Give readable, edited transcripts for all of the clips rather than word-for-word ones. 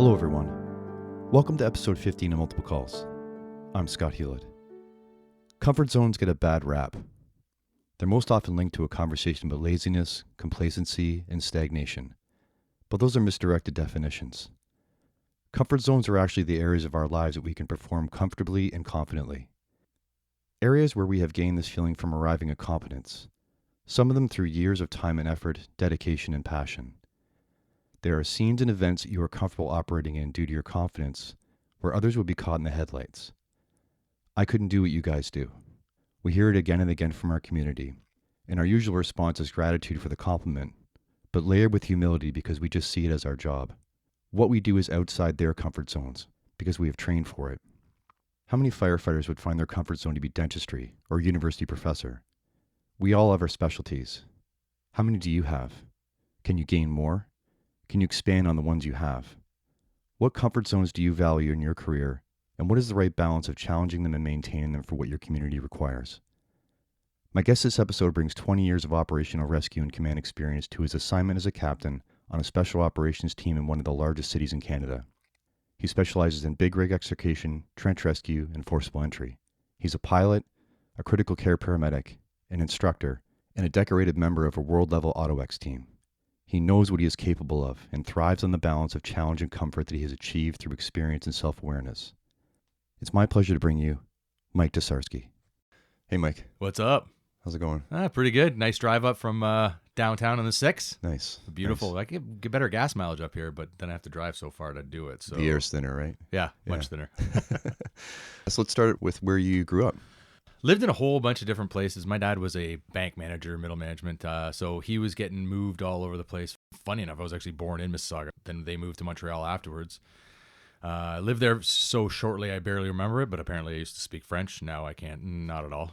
Hello everyone. Welcome to episode 15 of Multiple Calls. I'm Scott Hewlett. Comfort zones get a bad rap. They're most often linked to a conversation about laziness, complacency, and stagnation. But those are misdirected definitions. Comfort zones are actually the areas of our lives that we can perform comfortably and confidently. Areas where we have gained this feeling from arriving at competence, some of them through years of time and effort, dedication, and passion. There are scenes and events that you are comfortable operating in due to your confidence, where others would be caught in the headlights. I couldn't do what you guys do. We hear it again and again from our community, and our usual response is gratitude for the compliment, but layered with humility because we just see it as our job. What we do is outside their comfort zones, because we have trained for it. How many firefighters would find their comfort zone to be dentistry or university professor? We all have our specialties. How many do you have? Can you gain more? Can you expand on the ones you have? What comfort zones do you value in your career, and what is the right balance of challenging them and maintaining them for what your community requires? My guest this episode brings 20 years of operational rescue and command experience to his assignment as a captain on a special operations team in one of the largest cities in Canada. He specializes in big rig extrication, trench rescue, and forcible entry. He's a pilot, a critical care paramedic, an instructor, and a decorated member of a world-level Auto Extrication team. He knows what he is capable of and thrives on the balance of challenge and comfort that he has achieved through experience and self-awareness. It's my pleasure to bring you Mike Tesarski. Hey, Mike. What's up? How's it going? Pretty good. Nice drive up from downtown on the 6. Nice. Beautiful. Nice. I get better gas mileage up here, but then I have to drive so far to do it. So The air's thinner, right? Yeah, much thinner. So let's start with where you grew up. Lived in a whole bunch of different places. My dad was a bank manager, middle management, so he was getting moved all over the place. Funny enough, I was actually born in Mississauga. Then they moved to Montreal afterwards. I lived there so shortly I barely remember it, but apparently I used to speak French. Now I can't, not at all.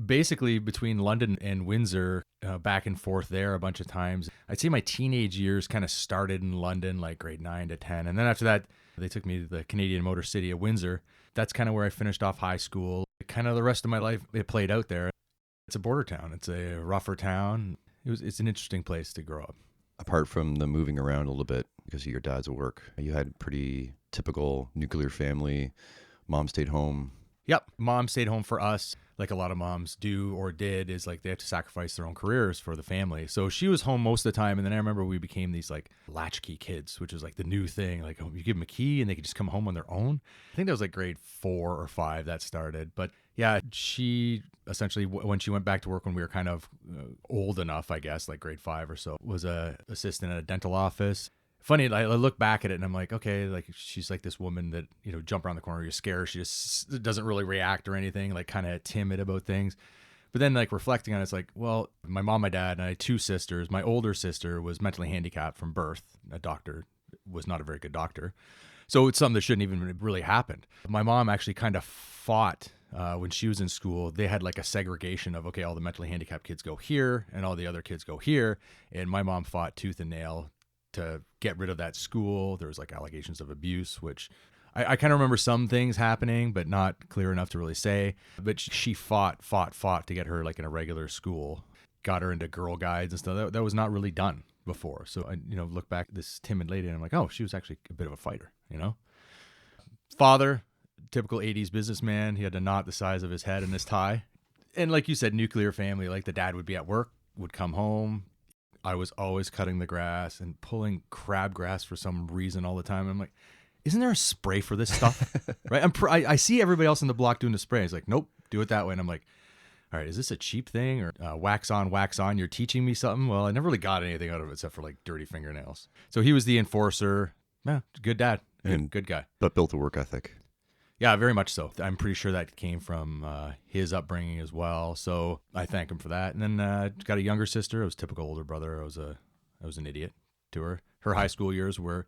Basically, between London and Windsor, back and forth there a bunch of times. I'd say my teenage years kind of started in London, like grade 9 to 10. And then after that, they took me to the Canadian Motor City of Windsor. That's kind of where I finished off high school. Kind of the rest of my life, it played out there. It's a border town. It's a rougher town. It's an interesting place to grow up. Apart from the moving around a little bit because of your dad's work, you had pretty typical nuclear family. Mom stayed home. Yep. Mom stayed home for us. Like a lot of moms do or did, is like they have to sacrifice their own careers for the family. So she was home most of the time. And then I remember we became these like latchkey kids, which was like the new thing. Like you give them a key and they could just come home on their own. I think that was like grade 4 or 5 that started. But yeah, she essentially, when she went back to work when we were kind of old enough, I guess, like grade 5 or so, was a assistant at a dental office. Funny, I look back at it and I'm like, okay, like she's like this woman that, jump around the corner, you scare her, she just doesn't really react or anything, like kind of timid about things. But then like reflecting on it, it's like, well, my mom, my dad, and I had 2 sisters. My older sister was mentally handicapped from birth. A doctor was not a very good doctor. So it's something that shouldn't even really happen. My mom actually kind of fought when she was in school. They had like a segregation of, okay, all the mentally handicapped kids go here and all the other kids go here. And my mom fought tooth and nail to get rid of that school. There was like allegations of abuse, which I kind of remember some things happening, but not clear enough to really say. But she fought to get her like in a regular school, got her into Girl Guides and stuff. That was not really done before. So I, look back at this timid lady and I'm like, oh, she was actually a bit of a fighter, Father, typical 80s businessman. He had a knot the size of his head in his tie. And like you said, nuclear family, like the dad would be at work, would come home. I was always cutting the grass and pulling crabgrass for some reason all the time. I'm like, isn't there a spray for this stuff? Right? I see everybody else in the block doing the spray. It's like, nope, do it that way. And I'm like, all right, is this a cheap thing or wax on, wax on? You're teaching me something? Well, I never really got anything out of it except for like dirty fingernails. So he was the enforcer. Yeah, good dad. Good guy. But built a work ethic. Yeah, very much so. I'm pretty sure that came from his upbringing as well. So I thank him for that. And then got a younger sister. I was a typical older brother. I was an idiot to her. Her high school years were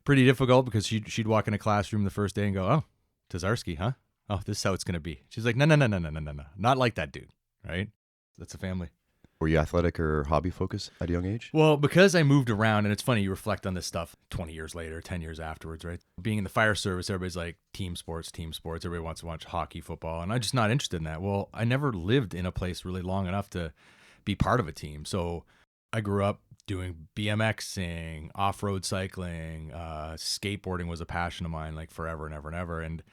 pretty difficult because she'd walk in a classroom the first day and go, oh, Tesarski, huh? Oh, this is how it's going to be. She's like, no. Not like that, dude. Right? That's a family. Were you athletic or hobby focused at a young age? Well, because I moved around, and it's funny, you reflect on this stuff 20 years later, 10 years afterwards, right? Being in the fire service, everybody's like, team sports. Everybody wants to watch hockey, football, and I'm just not interested in that. Well, I never lived in a place really long enough to be part of a team. So I grew up doing BMXing, off-road cycling, skateboarding was a passion of mine, like forever and ever and ever. And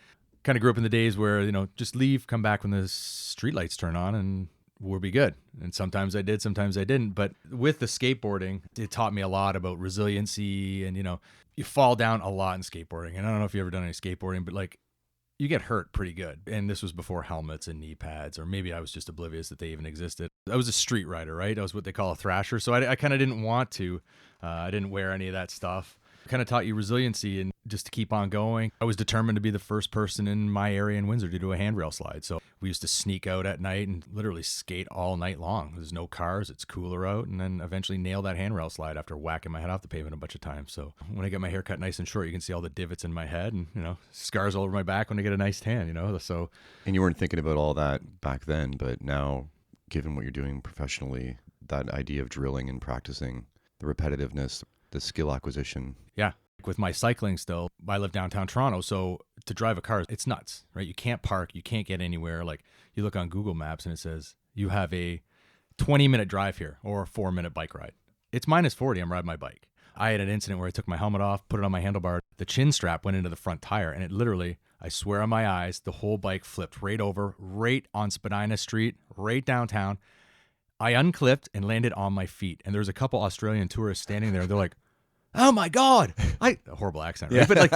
kind of grew up in the days where, just leave, come back when the street lights turn on and we'll be good. And sometimes I did, sometimes I didn't. But with the skateboarding, it taught me a lot about resiliency and, you fall down a lot in skateboarding. And I don't know if you've ever done any skateboarding, but like you get hurt pretty good. And this was before helmets and knee pads, or maybe I was just oblivious that they even existed. I was a street rider, right? I was what they call a thrasher. So I kind of didn't want to. I didn't wear any of that stuff. Kind of taught you resiliency and just to keep on going. I was determined to be the first person in my area in Windsor to do a handrail slide. So we used to sneak out at night and literally skate all night long. There's no cars, it's cooler out, and then eventually nail that handrail slide after whacking my head off the pavement a bunch of times. So when I get my hair cut nice and short, you can see all the divots in my head and, scars all over my back when I get a nice tan, So And you weren't thinking about all that back then, but now, given what you're doing professionally, that idea of drilling and practicing, the repetitiveness, the skill acquisition. Yeah. With my cycling still, I live downtown Toronto, so to drive a car, it's nuts, right? You can't park, you can't get anywhere. Like you look on Google Maps and it says you have a 20-minute drive here or a 4-minute bike ride. It's -40, I'm riding my bike. I had an incident where I took my helmet off, put it on my handlebar, the chin strap went into the front tire, and it literally, I swear on my eyes, the whole bike flipped right over, right on Spadina Street, right downtown. I unclipped and landed on my feet, and there's a couple Australian tourists standing there. They're like, "Oh my God!" A horrible accent, right? But like,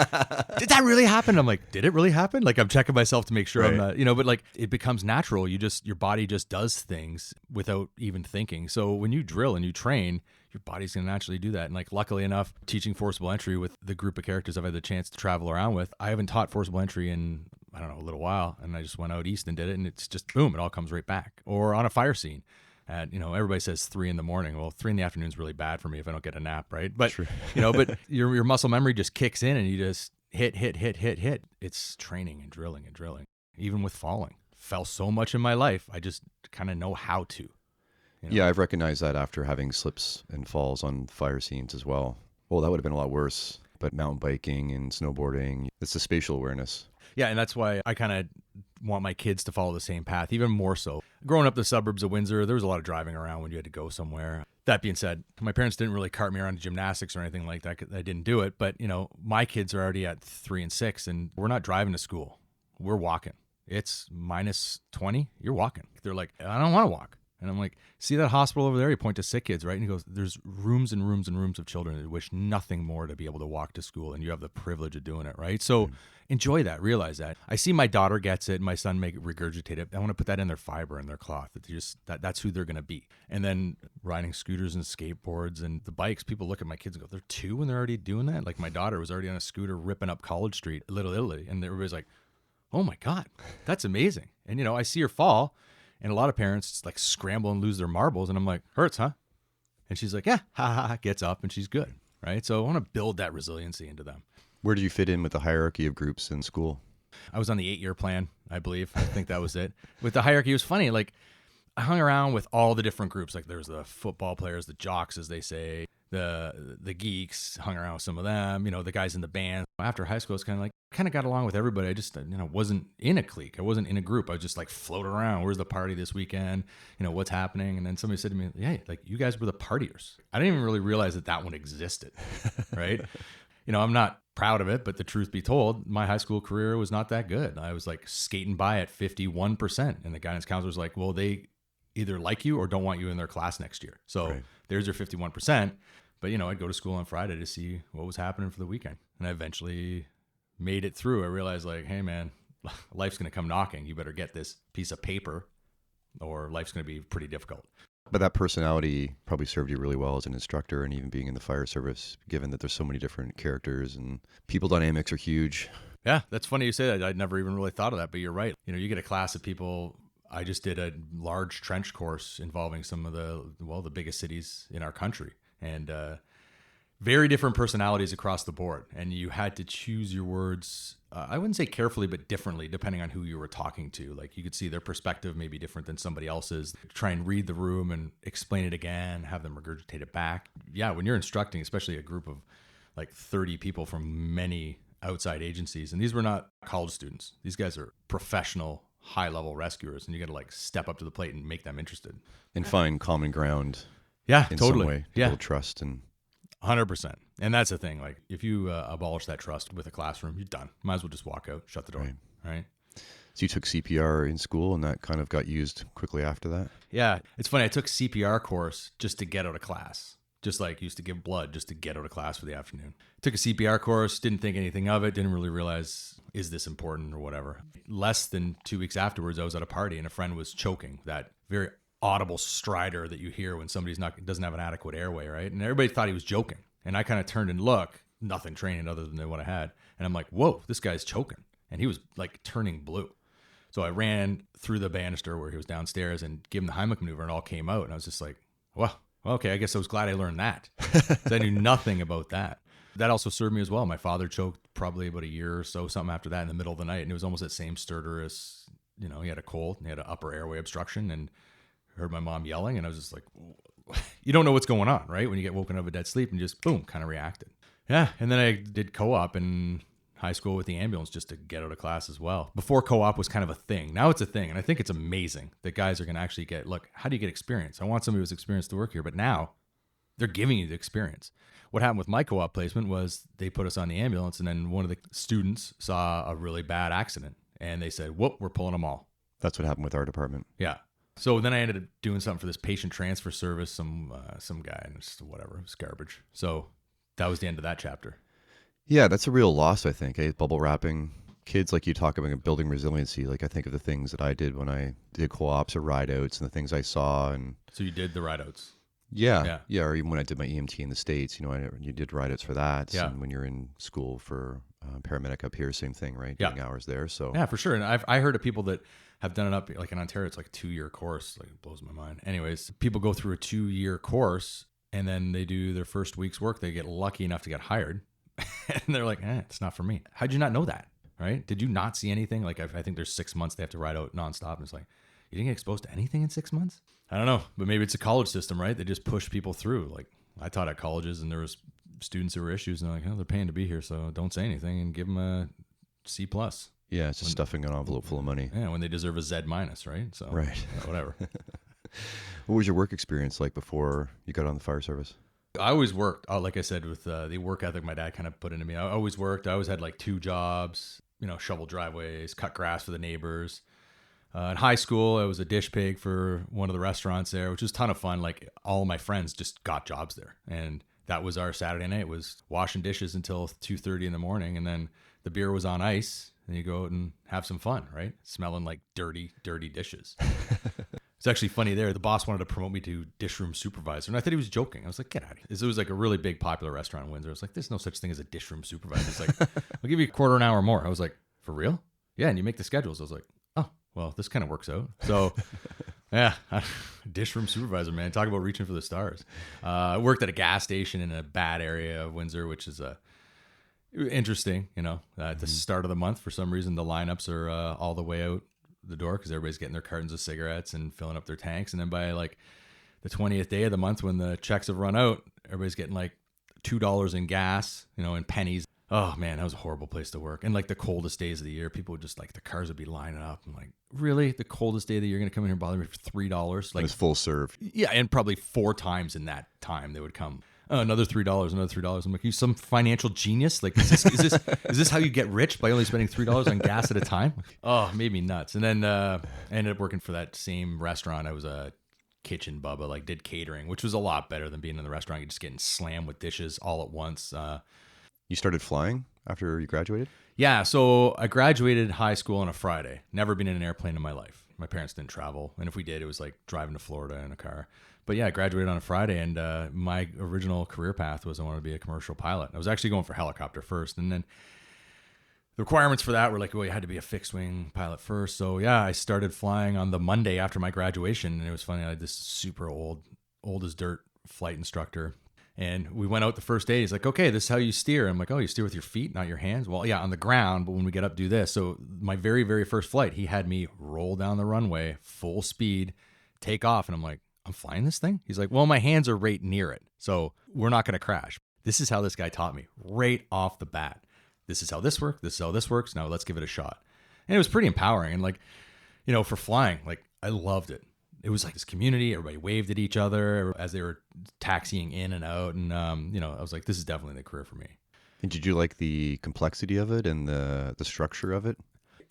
did that really happen? I'm like, did it really happen? Like, I'm checking myself to make sure I'm not, but like, it becomes natural. Your body just does things without even thinking. So when you drill and you train, your body's going to naturally do that. And like, luckily enough, teaching forcible entry with the group of characters I've had the chance to travel around with, I haven't taught forcible entry in, I don't know, a little while. And I just went out east and did it. And it's just, boom, it all comes right back. Or on a fire scene. At, everybody says 3 a.m. Well, 3 p.m. is really bad for me if I don't get a nap, right? But, but your muscle memory just kicks in and you just hit. It's training and drilling. Even with falling. Fell so much in my life, I just kind of know how to. Yeah, I've recognized that after having slips and falls on fire scenes as well. Well, that would have been a lot worse. But mountain biking and snowboarding, it's the spatial awareness. Yeah, and that's why I kind of want my kids to follow the same path, even more so. Growing up in the suburbs of Windsor, there was a lot of driving around when you had to go somewhere. That being said, my parents didn't really cart me around to gymnastics or anything like that. I didn't do it. But, my kids are already at 3 and 6, and we're not driving to school. We're walking. It's -20. You're walking. They're like, I don't want to walk. And I'm like, see that hospital over there? You point to sick kids, right? And he goes, there's rooms and rooms and rooms of children that wish nothing more to be able to walk to school, and you have the privilege of doing it, right? So enjoy that, realize that. I see my daughter gets it and my son regurgitate it. I want to put that in their fiber and their cloth. That's who they're going to be. And then riding scooters and skateboards and the bikes, people look at my kids and go, they're 2 and they're already doing that? Like my daughter was already on a scooter ripping up College Street, Little Italy. And everybody's like, oh my God, that's amazing. And, I see her fall. And a lot of parents like scramble and lose their marbles. And I'm like, hurts, huh? And she's like, yeah, gets up and she's good. Right. So I want to build that resiliency into them. Where do you fit in with the hierarchy of groups in school? I was on the 8-year plan, I believe. I think that was it. With the hierarchy, it was funny. Like I hung around with all the different groups. Like there's the football players, the jocks, as they say, the geeks, hung around with some of them, the guys in the band. After high school, it's kind of got along with everybody. I just, wasn't in a clique. I wasn't in a group. I was just like floating around. Where's the party this weekend? What's happening? And then somebody said to me, yeah, like you guys were the partiers. I didn't even really realize that one existed. Right. I'm not proud of it, but the truth be told, my high school career was not that good. I was like skating by at 51%. And the guidance counselor was like, well, they either like you or don't want you in their class next year. So there's your 51%. But, I'd go to school on Friday to see what was happening for the weekend. And I eventually made it through. I realized like, hey man, life's going to come knocking. You better get this piece of paper or life's going to be pretty difficult. But that personality probably served you really well as an instructor and even being in the fire service, given that there's so many different characters and people dynamics are huge. Yeah, that's funny you say that. I'd never even really thought of that, but you're right. You get a class of people. I just did a large trench course involving some of the biggest cities in our country. And very different personalities across the board. And you had to choose your words, I wouldn't say carefully, but differently, depending on who you were talking to. Like you could see their perspective may be different than somebody else's. Try and read the room and explain it again, have them regurgitate it back. Yeah, when you're instructing, especially a group of like 30 people from many outside agencies, and these were not college students. These guys are professional, high-level rescuers, and you got to like step up to the plate and make them interested. And find common ground. Yeah, in totally. some way to build trust. And 100%. And that's the thing. Like if you abolish that trust with a classroom, you're done. Might as well just walk out, shut the door. Right. So you took CPR in school, and that kind of got used quickly after that? Yeah. It's funny. I took CPR course just to get out of class. Just like used to give blood just to get out of class for the afternoon. Took a CPR course, didn't think anything of it, didn't really realize, is this important or whatever. Less than 2 weeks afterwards, I was at a party and a friend was choking, that very audible stridor that you hear when somebody's doesn't have an adequate airway, right? And everybody thought he was joking. And I kind of turned and looked, nothing training other than what I had. And I'm like, whoa, this guy's choking. And he was like turning blue. So I ran through the banister where he was downstairs and gave him the Heimlich maneuver, and it all came out. And I was just like, well, okay, I guess I was glad I learned that. 'Cause I knew nothing about that. That also served me as well. My father choked probably about a year or so, something after that, in the middle of the night. And it was almost that same stertorous, he had a cold and he had an upper airway obstruction, and heard my mom yelling. And I was just like, you don't know what's going on, right? When you get woken up of a dead sleep and just boom, kind of reacted. Yeah. And then I did co-op in high school with the ambulance just to get out of class as well. Before co-op was kind of a thing. Now it's a thing. And I think it's amazing that guys are going to actually look, how do you get experience? I want somebody who's experienced to work here, but now they're giving you the experience. What happened with my co-op placement was they put us on the ambulance, and then one of the students saw a really bad accident and they said, whoop, we're pulling them all. That's what happened with our department. Yeah. So then I ended up doing something for this patient transfer service, some guy, and it's whatever, it was garbage. So that was the end of that chapter. Yeah, that's a real loss, I think. Bubble wrapping. Kids, like you talk about building resiliency. Like I think of the things that I did when I did co-ops or ride-outs and the things I saw. And so you did the ride-outs? Yeah. Or even when I did my EMT in the States, you did ride-outs for that. Yeah. And when you're in school for paramedic up here, same thing, right? Yeah. Doing hours there. So yeah, for sure. And I heard of people that have done it up, like in Ontario, it's like a 2-year course. Like it blows my mind. Anyways, people go through a 2-year course and then they do their first week's work. They get lucky enough to get hired. And they're like, it's not for me. How'd you not know that? Right? Did you not see anything? Like, I think there's 6 months they have to ride out nonstop. And it's like, you didn't get exposed to anything in 6 months? I don't know. But maybe it's a college system, right? They just push people through. Like I taught at colleges and there was students who were issues and they're like, they're paying to be here. So don't say anything and give them a C+. Yeah. It's just stuffing an envelope full of money. Yeah. When they deserve a Z-, right? So right. Whatever. What was your work experience like before you got on the fire service? I always worked, like I said, with the work ethic my dad kind of put into me. I always worked. I always had like 2 jobs, shovel driveways, cut grass for the neighbors. In high school, I was a dish pig for one of the restaurants there, which was a ton of fun. Like all of my friends just got jobs there. And that was our Saturday night, was washing dishes until 2:30 in the morning. And then the beer was on ice and you go out and have some fun, right? Smelling like dirty, dirty dishes. It's actually funny there. The boss wanted to promote me to dish room supervisor. And I thought he was joking. I was like, get out of here. It was like a really big popular restaurant in Windsor. I was like, there's no such thing as a dish room supervisor. It's like, I'll give you a quarter an hour more. I was like, for real? Yeah. And you make the schedules. I was like, oh, well, this kind of works out. So yeah, dish room supervisor, man. Talk about reaching for the stars. I worked at a gas station in a bad area of Windsor, which is interesting. At the start of the month, for some reason, the lineups are all the way out the door because everybody's getting their cartons of cigarettes and filling up their tanks. And then by like the 20th day of the month, when the checks have run out, everybody's getting like $2 in gas, in pennies. Oh man, that was a horrible place to work. And like the coldest days of the year, people would just like, the cars would be lining up. I'm like, really? The coldest day of the year, you're going to come in here and bother me for $3? Like, it was full serve. Yeah. And probably 4 times in that time they would come. Oh, another $3, another $3. I'm like, you some financial genius? Like, is this how you get rich, by only spending $3 on gas at a time? Oh, made me nuts. And then I ended up working for that same restaurant. I was a kitchen bubba, like did catering, which was a lot better than being in the restaurant. You're just getting slammed with dishes all at once. You started flying after you graduated? Yeah. So I graduated high school on a Friday. Never been in an airplane in my life. My parents didn't travel. And if we did, it was like driving to Florida in a car. But yeah, I graduated on a Friday, and my original career path was I wanted to be a commercial pilot. I was actually going for helicopter first, and then the requirements for that were like, well, you had to be a fixed wing pilot first. So yeah, I started flying on the Monday after my graduation, and it was funny. I had this super old as dirt flight instructor, and we went out the first day. He's like, okay, this is how you steer. I'm like, oh, you steer with your feet, not your hands? Well, yeah, on the ground, but when we get up, do this. So my very, very first flight, he had me roll down the runway, full speed, take off, and I'm like, I'm flying this thing? He's like, well, my hands are right near it, so we're not going to crash. This is how this guy taught me right off the bat. This is how this works. This is how this works. Now let's give it a shot. And it was pretty empowering. And like, for flying, like I loved it. it was like this community. Everybody waved at each other as they were taxiing in and out. And, I was like, this is definitely the career for me. And did you like the complexity of it and the structure of it?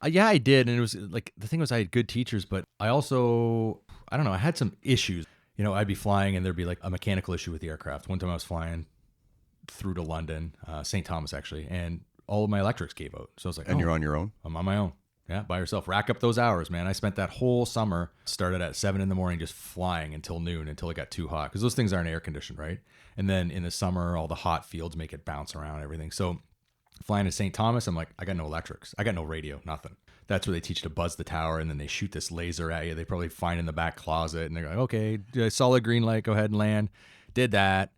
Yeah, I did. And it was like, the thing was I had good teachers, but I also, I don't know, I had some issues. I'd be flying and there'd be like a mechanical issue with the aircraft. One time I was flying through to London, St. Thomas actually, and all of my electrics gave out. So I was like, And you're on your own? I'm on my own. Yeah, by yourself. Rack up those hours, man. I spent that whole summer, started at 7 a.m, just flying until noon, until it got too hot. Because those things aren't air conditioned, right? And then in the summer, all the hot fields make it bounce around and everything. So flying to St. Thomas, I'm like, I got no electrics. I got no radio, nothing. That's where they teach you to buzz the tower, and then they shoot this laser at you. They probably find in the back closet, and they're like, okay, solid green light, go ahead and land. Did that.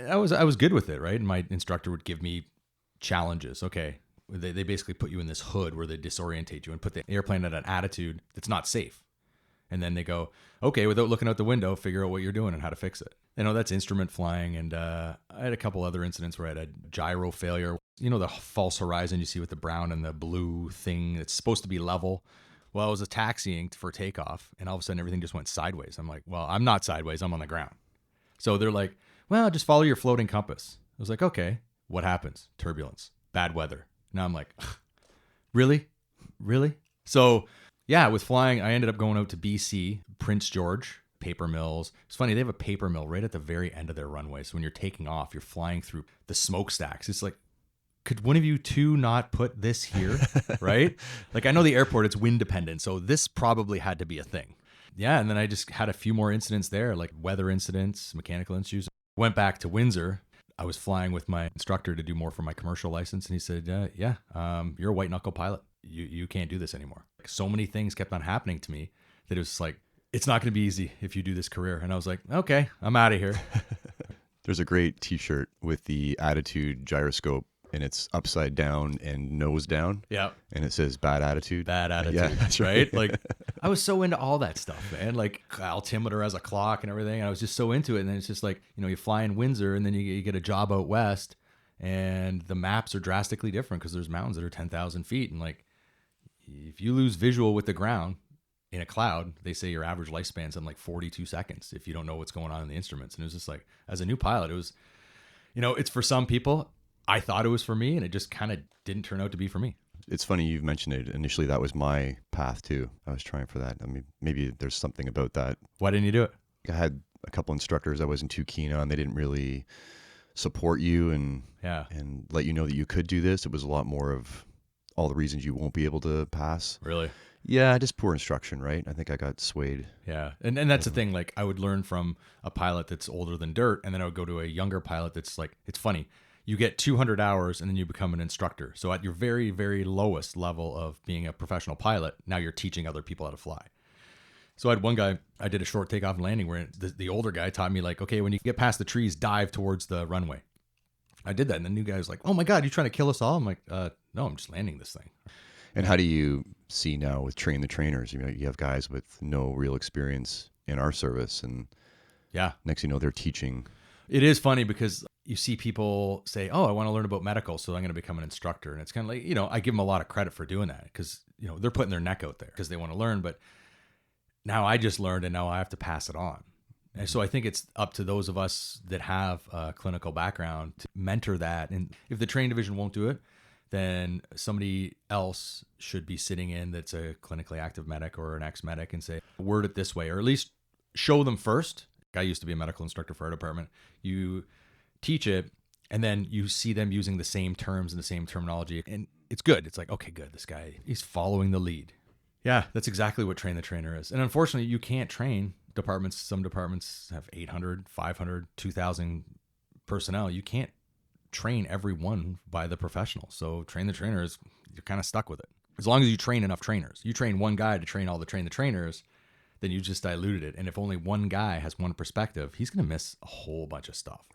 I was good with it, right? And my instructor would give me challenges. Okay, they basically put you in this hood where they disorientate you and put the airplane at an attitude that's not safe. And then they go, okay, without looking out the window, figure out what you're doing and how to fix it. That's instrument flying. And I had a couple other incidents where I had a gyro failure. The false horizon you see with the brown and the blue thing that's supposed to be level. Well, I was taxiing for takeoff, and all of a sudden everything just went sideways. I'm like, well, I'm not sideways. I'm on the ground. So they're like, well, just follow your floating compass. I was like, okay, what happens? Turbulence, bad weather. Now I'm like, really? So yeah, with flying, I ended up going out to BC, Prince George, paper mills. It's funny, they have a paper mill right at the very end of their runway. So when you're taking off, you're flying through the smokestacks. It's like, could one of you two not put this here, right? Like, I know the airport, it's wind dependent, so this probably had to be a thing. Yeah, and then I just had a few more incidents there, like weather incidents, mechanical issues. Went back to Windsor. I was flying with my instructor to do more for my commercial license, and he said, you're a white knuckle pilot. You can't do this anymore. Like, so many things kept on happening to me that it was like, it's not going to be easy if you do this career. And I was like, okay, I'm out of here. There's a great t-shirt with the attitude gyroscope, and it's upside down and nose down. Yeah. And it says bad attitude. Bad attitude. Yeah, that's right. Like, I was so into all that stuff, man. Like altimeter as a clock and everything. And I was just so into it. And then it's just like, you fly in Windsor and then you get a job out west, and the maps are drastically different because there's mountains that are 10,000 feet. And like, if you lose visual with the ground in a cloud, they say your average lifespan's in like 42 seconds if you don't know what's going on in the instruments. And it was just like, as a new pilot, it was, it's for some people. I thought it was for me, and it just kind of didn't turn out to be for me. It's funny you've mentioned it. Initially, that was my path too. I was trying for that. I mean, maybe there's something about that. Why didn't you do it? I had a couple instructors I wasn't too keen on. They didn't really support you and let you know that you could do this. It was a lot more of all the reasons you won't be able to pass. Really? Yeah, just poor instruction, right? I think I got swayed. Yeah, and that's the thing. Like, I would learn from a pilot that's older than dirt, and then I would go to a younger pilot that's like, it's funny. You get 200 hours and then you become an instructor. So at your very, very lowest level of being a professional pilot, now you're teaching other people how to fly. So I had one guy, I did a short takeoff and landing where the older guy taught me like, okay, when you get past the trees, dive towards the runway. I did that. And the new guy was like, oh my God, you trying to kill us all? I'm like, no, I'm just landing this thing. And how do you see now with train the trainers? You have guys with no real experience in our service, and next they're teaching. It is funny because you see people say, oh, I want to learn about medical, so I'm going to become an instructor. And it's kind of like, I give them a lot of credit for doing that because, they're putting their neck out there because they want to learn. But now I just learned, and now I have to pass it on. And so I think it's up to those of us that have a clinical background to mentor that. And if the training division won't do it, then somebody else should be sitting in that's a clinically active medic or an ex-medic and say, word it this way, or at least show them first. I used to be a medical instructor for our department. You teach it, and then you see them using the same terms and the same terminology, and it's good. It's like, okay, good. This guy, he's following the lead. Yeah, that's exactly what train the trainer is. And unfortunately, you can't train departments. Some departments have 800, 500, 2,000 personnel. You can't train everyone by the professional. So train the trainers, you're kind of stuck with it. As long as you train enough trainers. You train one guy to train all the train the trainers, then you just diluted it. And if only one guy has one perspective, he's going to miss a whole bunch of stuff.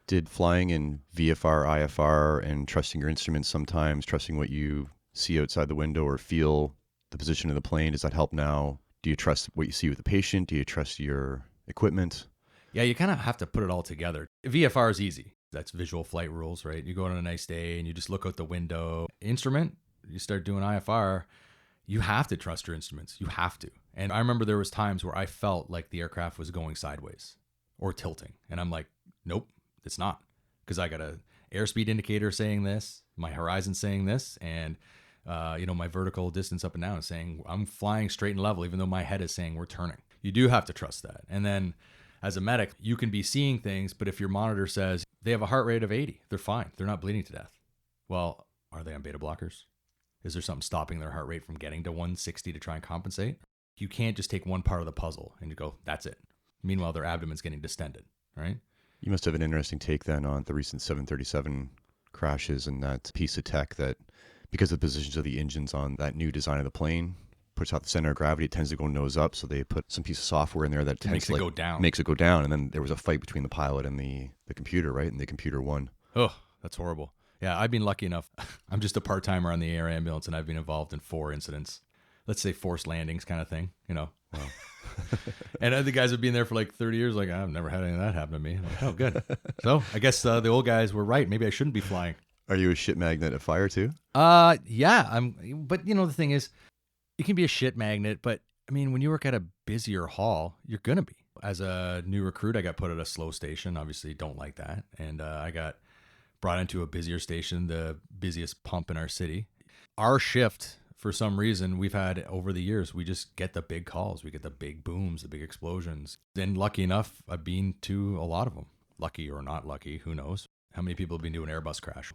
Did flying in VFR, IFR, and trusting your instruments sometimes, trusting what you see outside the window or feel the position of the plane, does that help now? Do you trust what you see with the patient? Do you trust your equipment? Yeah, you kind of have to put it all together. VFR is easy. That's visual flight rules, right? You go on a nice day and you just look out the window. Instrument, you start doing IFR, You have to trust your instruments. You have to. And I remember there was times where I felt like the aircraft was going sideways or tilting. And I'm like, nope, it's not. Because I got a airspeed indicator saying this, my horizon saying this, and my vertical distance up and down is saying I'm flying straight and level, even though my head is saying we're turning. You do have to trust that. And then as a medic, you can be seeing things, but if your monitor says they have a heart rate of 80, they're fine. They're not bleeding to death. Well, are they on beta blockers? Is there something stopping their heart rate from getting to 160 to try and compensate? You can't just take one part of the puzzle and you go, that's it. Meanwhile, their abdomen's getting distended, right? You must have an interesting take then on the recent 737 crashes and that piece of tech that, because of the positions of the engines on that new design of the plane, puts out the center of gravity, it tends to go nose up. So they put some piece of software in there that tends makes it go down. Makes it go down. And then there was a fight between the pilot and the computer, right? And the computer won. Oh, that's horrible. Yeah, I've been lucky enough. I'm just a part-timer on the air ambulance, and I've been involved in 4 incidents. Let's say forced landings kind of thing, Wow. And other guys have been there for like 30 years. Like, I've never had any of that happen to me. I'm like, oh, good. So I guess the old guys were right. Maybe I shouldn't be flying. Are you a shit magnet at fire too? Yeah. But the thing is, you can be a shit magnet, but I mean, when you work at a busier hall, you're going to be. As a new recruit, I got put at a slow station. Obviously, don't like that. And I got brought into a busier station, the busiest pump in our city. Our shift, for some reason, we've had over the years, we just get the big calls. We get the big booms, the big explosions. And lucky enough, I've been to a lot of them. Lucky or not lucky, who knows? How many people have been to an Airbus crash?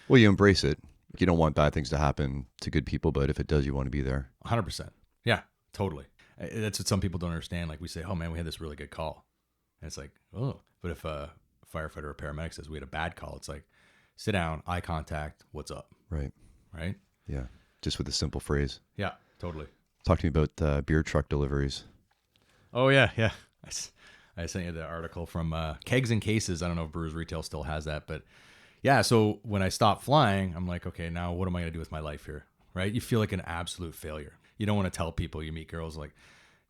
Well, you embrace it. You don't want bad things to happen to good people, but if it does, you want to be there. 100%. Yeah, totally. That's what some people don't understand. Like we say, oh man, we had this really good call. And it's like, oh, but if a firefighter or paramedic says we had a bad call, it's like, sit down, eye contact, what's up? Right. Right? Yeah. Just with a simple phrase. Yeah, totally. Talk to me about beer truck deliveries. Oh, yeah. I sent you the article from Kegs and Cases. I don't know if Brewers Retail still has that, but yeah. So when I stopped flying, I'm like, okay, now what am I going to do with my life here? Right? You feel like an absolute failure. You don't want to tell people. You meet girls like,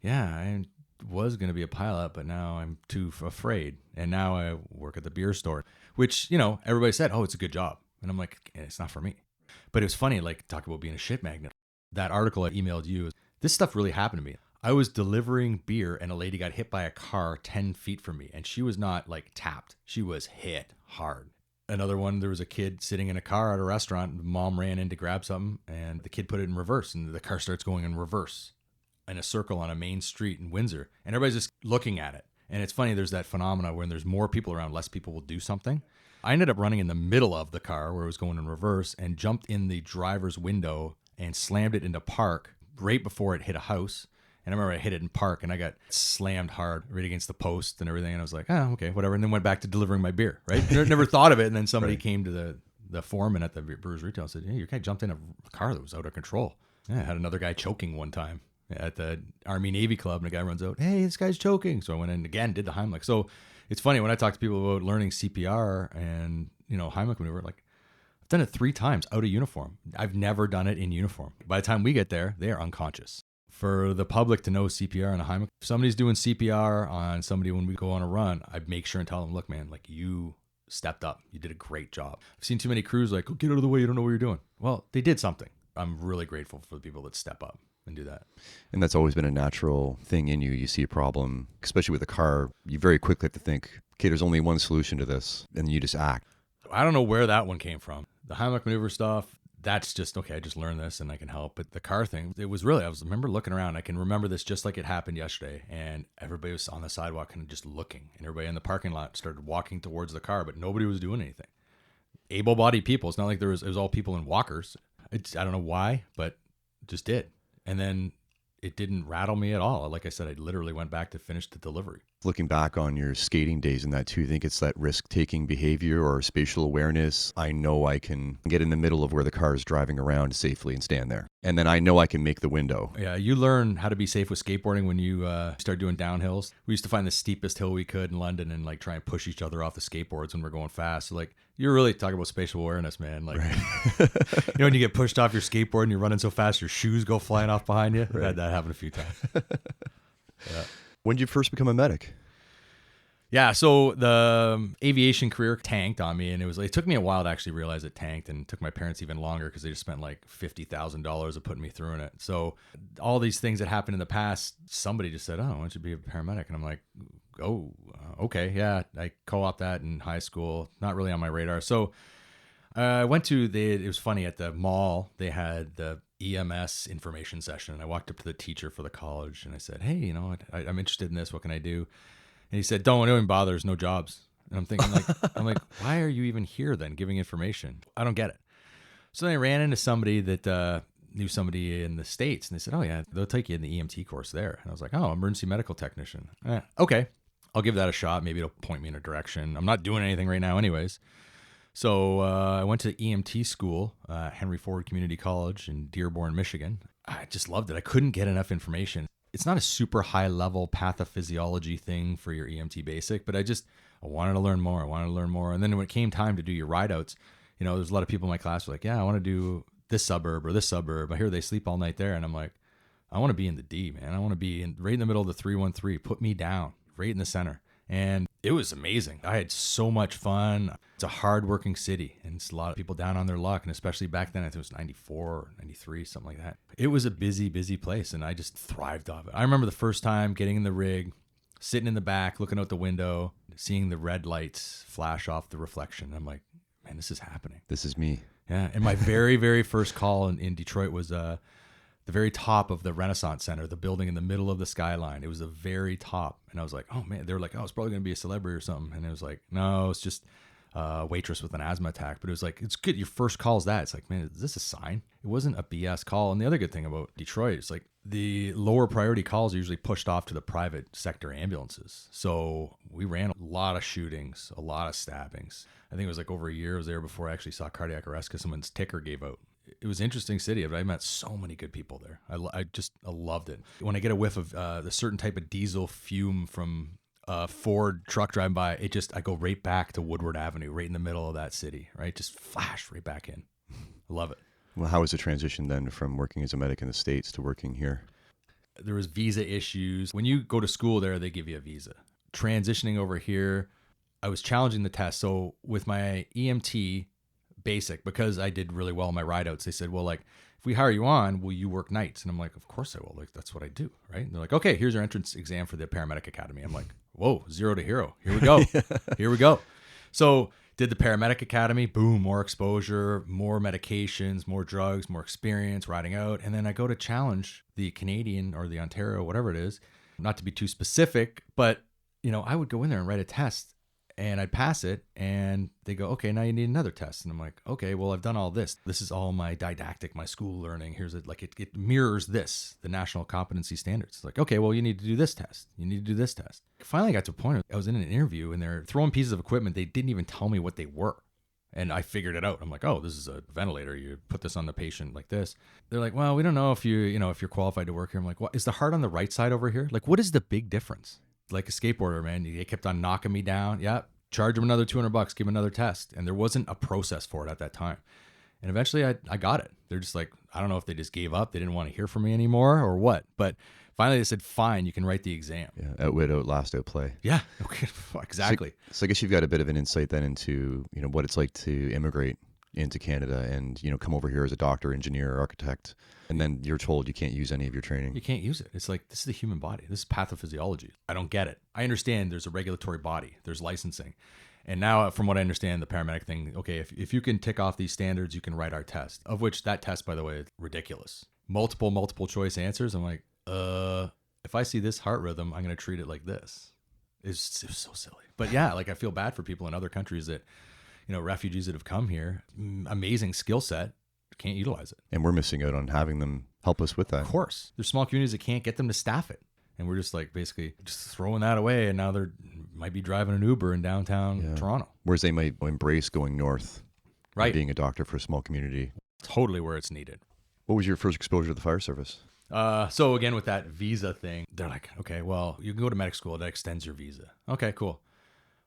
yeah, I was going to be a pilot, but now I'm too afraid. And now I work at the beer store, which, everybody said, oh, it's a good job. And I'm like, it's not for me. But it was funny, like talk about being a shit magnet. That article I emailed you, this stuff really happened to me. I was delivering beer and a lady got hit by a car 10 feet from me. And she was not like tapped. She was hit hard. Another one, there was a kid sitting in a car at a restaurant. The mom ran in to grab something and the kid put it in reverse. And the car starts going in reverse in a circle on a main street in Windsor. And everybody's just looking at it. And it's funny, there's that phenomena when there's more people around, less people will do something. I ended up running in the middle of the car where it was going in reverse and jumped in the driver's window and slammed it into park right before it hit a house. And I remember I hit it in park and I got slammed hard right against the post and everything. And I was like, oh, okay, whatever. And then went back to delivering my beer, right? Never thought of it. And then somebody came to the foreman at the Brewers Retail and said, yeah, your guy jumped in a car that was out of control. Yeah, I had another guy choking one time at the Army Navy Club. And a guy runs out, hey, this guy's choking. So I went in again, did the Heimlich. So it's funny when I talk to people about learning CPR and, Heimlich maneuver, like I've done it 3 times out of uniform. I've never done it in uniform. By the time we get there, they are unconscious. For the public to know CPR and a Heimlich, if somebody's doing CPR on somebody when we go on a run, I make sure and tell them, look, man, like you stepped up. You did a great job. I've seen too many crews like, oh, get out of the way. You don't know what you're doing. Well, they did something. I'm really grateful for the people that step up and do that. And that's always been a natural thing in you. You see a problem, especially with a car, you very quickly have to think, okay, there's only one solution to this, and you just act. I don't know where that one came from. The Heimlich maneuver stuff, that's just, okay, I just learned this and I can help. But the car thing, it was really, I remember looking around. I can remember this just like it happened yesterday. And everybody was on the sidewalk and just looking. And everybody in the parking lot started walking towards the car, but nobody was doing anything. Able-bodied people. It's not like it was all people in walkers. I don't know why, but just did. And then it didn't rattle me at all. Like I said, I literally went back to finish the delivery. Looking back on your skating days and that too, I think it's that risk-taking behavior or spatial awareness. I know I can get in the middle of where the car is driving around safely and stand there. And then I know I can make the window. Yeah, you learn how to be safe with skateboarding when you start doing downhills. We used to find the steepest hill we could in London and like try and push each other off the skateboards when we're going fast. So like, you're really talking about spatial awareness, man. Like, right. When you get pushed off your skateboard and you're running so fast, your shoes go flying off behind you. Right. I had that happen a few times. Yeah. When did you first become a medic? Yeah, so the aviation career tanked on me, and it took me a while to actually realize it tanked, and it took my parents even longer because they just spent like $50,000 of putting me through in it. So all these things that happened in the past, somebody just said, "Oh, why don't you be a paramedic?" And I'm like, "Oh, okay, yeah." I co-opted that in high school, not really on my radar. So I went to it was funny at the mall. They had the EMS information session, and I walked up to the teacher for the college, and I said, "Hey, I'm interested in this. What can I do?" And he said, don't even bother. There's no jobs. And I'm thinking why are you even here then giving information? I don't get it. So then I ran into somebody that knew somebody in the States, and they said, oh yeah, they'll take you in the EMT course there. And I was like, oh, emergency medical technician. Okay. I'll give that a shot. Maybe it'll point me in a direction. I'm not doing anything right now anyways. So I went to EMT school, Henry Ford Community College in Dearborn, Michigan. I just loved it. I couldn't get enough information. It's not a super high level pathophysiology thing for your EMT basic, but I wanted to learn more. And then when it came time to do your ride outs, there's a lot of people in my class who were like, yeah, I want to do this suburb or this suburb. I hear they sleep all night there. And I'm like, I want to be in the D, man. I want to be right in the middle of the 313. Put me down right in the center. And it was amazing. I had so much fun. It's a hardworking city, and it's a lot of people down on their luck. And especially back then, I think it was 94 or 93, something like that. It was a busy, busy place, and I just thrived off it. I remember the first time getting in the rig, sitting in the back, looking out the window, seeing the red lights flash off the reflection. I'm like, man, this is happening. This is me. Yeah. And my very, very first call in Detroit was the very top of the Renaissance Center, the building in the middle of the skyline. It was the very top. And I was like, oh man, they were like, oh, it's probably going to be a celebrity or something. And it was like, no, it's just a waitress with an asthma attack. But it was like, it's good. Your first call is that. It's like, man, is this a sign? It wasn't a BS call. And the other good thing about Detroit is like the lower priority calls are usually pushed off to the private sector ambulances. So we ran a lot of shootings, a lot of stabbings. I think it was like over a year I was there before I actually saw cardiac arrest because someone's ticker gave out. It was an interesting city. I met so many good people there. I loved it. When I get a whiff of the certain type of diesel fume from a Ford truck driving by, I go right back to Woodward Avenue, right in the middle of that city, right? Just flash right back in. I love it. Well, how was the transition then from working as a medic in the States to working here? There was visa issues. When you go to school there, they give you a visa. Transitioning over here, I was challenging the test. So with my EMT basic, because I did really well in my ride outs, they said, well, like, if we hire you on, will you work nights? And I'm like, of course I will. Like, that's what I do, right? And they're like, okay, here's your entrance exam for the paramedic academy. I'm like, whoa, 0 to hero. Here we go. Here we go. So did the paramedic academy, boom, more exposure, more medications, more drugs, more experience riding out. And then I go to challenge the Canadian or the Ontario, whatever it is, not to be too specific, but I would go in there and write a test and I'd pass it and they go, okay, now you need another test. And I'm like, okay, well, I've done all this. This is all my didactic, my school learning. Here's it. Like it mirrors this, the national competency standards. It's like, okay, well, you need to do this test. You need to do this test. Finally got to a point, I was in an interview and they're throwing pieces of equipment. They didn't even tell me what they were. And I figured it out. I'm like, oh, this is a ventilator. You put this on the patient like this. They're like, well, we don't know if if you're qualified to work here. I'm like, what is the heart on the right side over here? Like, what is the big difference? Like a skateboarder, man, they kept on knocking me down. Yeah. Charge them another $200, give them another test. And there wasn't a process for it at that time. And eventually I got it. They're just like, I don't know if they just gave up. They didn't want to hear from me anymore or what. But finally they said, fine, you can write the exam. Yeah, outwit, outlast, outplay. Yeah, okay, exactly. So I guess you've got a bit of an insight then into, what it's like to immigrate into Canada and, come over here as a doctor, engineer, architect. And then you're told you can't use any of your training. You can't use it. It's like, this is the human body. This is pathophysiology. I don't get it. I understand there's a regulatory body. There's licensing. And now, from what I understand, the paramedic thing, okay, if you can tick off these standards, you can write our test. Of which that test, by the way, is ridiculous. Multiple choice answers. I'm like, if I see this heart rhythm, I'm going to treat it like this. It's so silly. But yeah, like I feel bad for people in other countries that, refugees that have come here, amazing skill set, can't utilize it. And we're missing out on having them help us with that. Of course. There's small communities that can't get them to staff it. And we're just like basically just throwing that away. And now they're might be driving an Uber in downtown Toronto. Whereas they might embrace going north, right? Being a doctor for a small community. Totally where it's needed. What was your first exposure to the fire service? So again, with that visa thing, they're like, okay, well, you can go to medic school. That extends your visa. Okay, cool.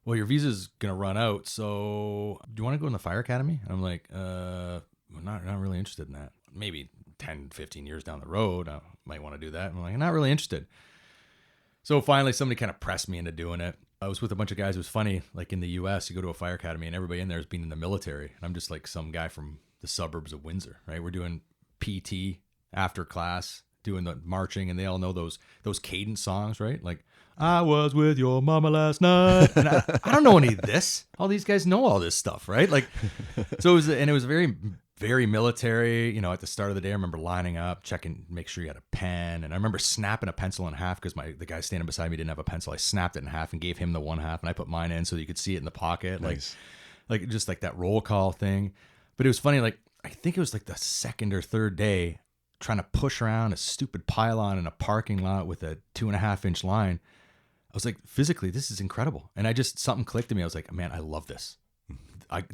Well, your visa's going to run out. So do you want to go in the fire academy? I'm like, I'm not really interested in that. Maybe 10, 15 years down the road, I might want to do that. I'm like, not really interested. So finally, somebody kind of pressed me into doing it. I was with a bunch of guys. It was funny, like in the US, you go to a fire academy and everybody in there has been in the military. And I'm just like some guy from the suburbs of Windsor, right? We're doing PT after class, doing the marching, and they all know those cadence songs, right? Like, I was with your mama last night. And I don't know any of this. All these guys know all this stuff, right? Like, so it was very, very military. You know, at the start of the day, I remember lining up, checking, make sure you had a pen. And I remember snapping a pencil in half because the guy standing beside me didn't have a pencil. I snapped it in half and gave him the one half, and I put mine in so you could see it in the pocket. Nice. Like just like that roll call thing. But it was funny, like, I think it was like the second or third day trying to push around a stupid pylon in a parking lot with a 2.5-inch line. I was like, physically, this is incredible. And something clicked to me. I was like, man, I love this.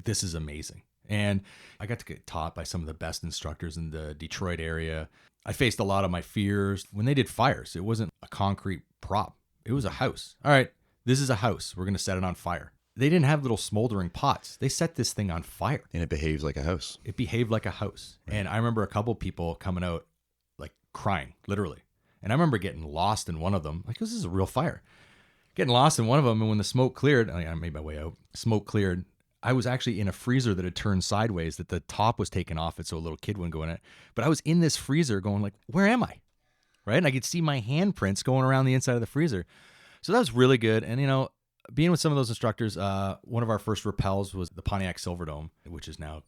This is amazing. And I got to get taught by some of the best instructors in the Detroit area. I faced a lot of my fears. When they did fires, it wasn't a concrete prop. It was a house. All right, this is a house. We're going to set it on fire. They didn't have little smoldering pots. They set this thing on fire. And it behaves like a house. It behaved like a house. Right. And I remember a couple people coming out like crying, literally. And I remember getting lost in one of them. Like, this is a real fire. Getting lost in one of them, and when the smoke cleared, I made my way out. Smoke cleared. I was actually in a freezer that had turned sideways, that the top was taken off it so a little kid wouldn't go in it. But I was in this freezer going like, where am I? Right? And I could see my handprints going around the inside of the freezer. So that was really good. And, you know, being with some of those instructors, one of our first rappels was the Pontiac Silverdome, which is now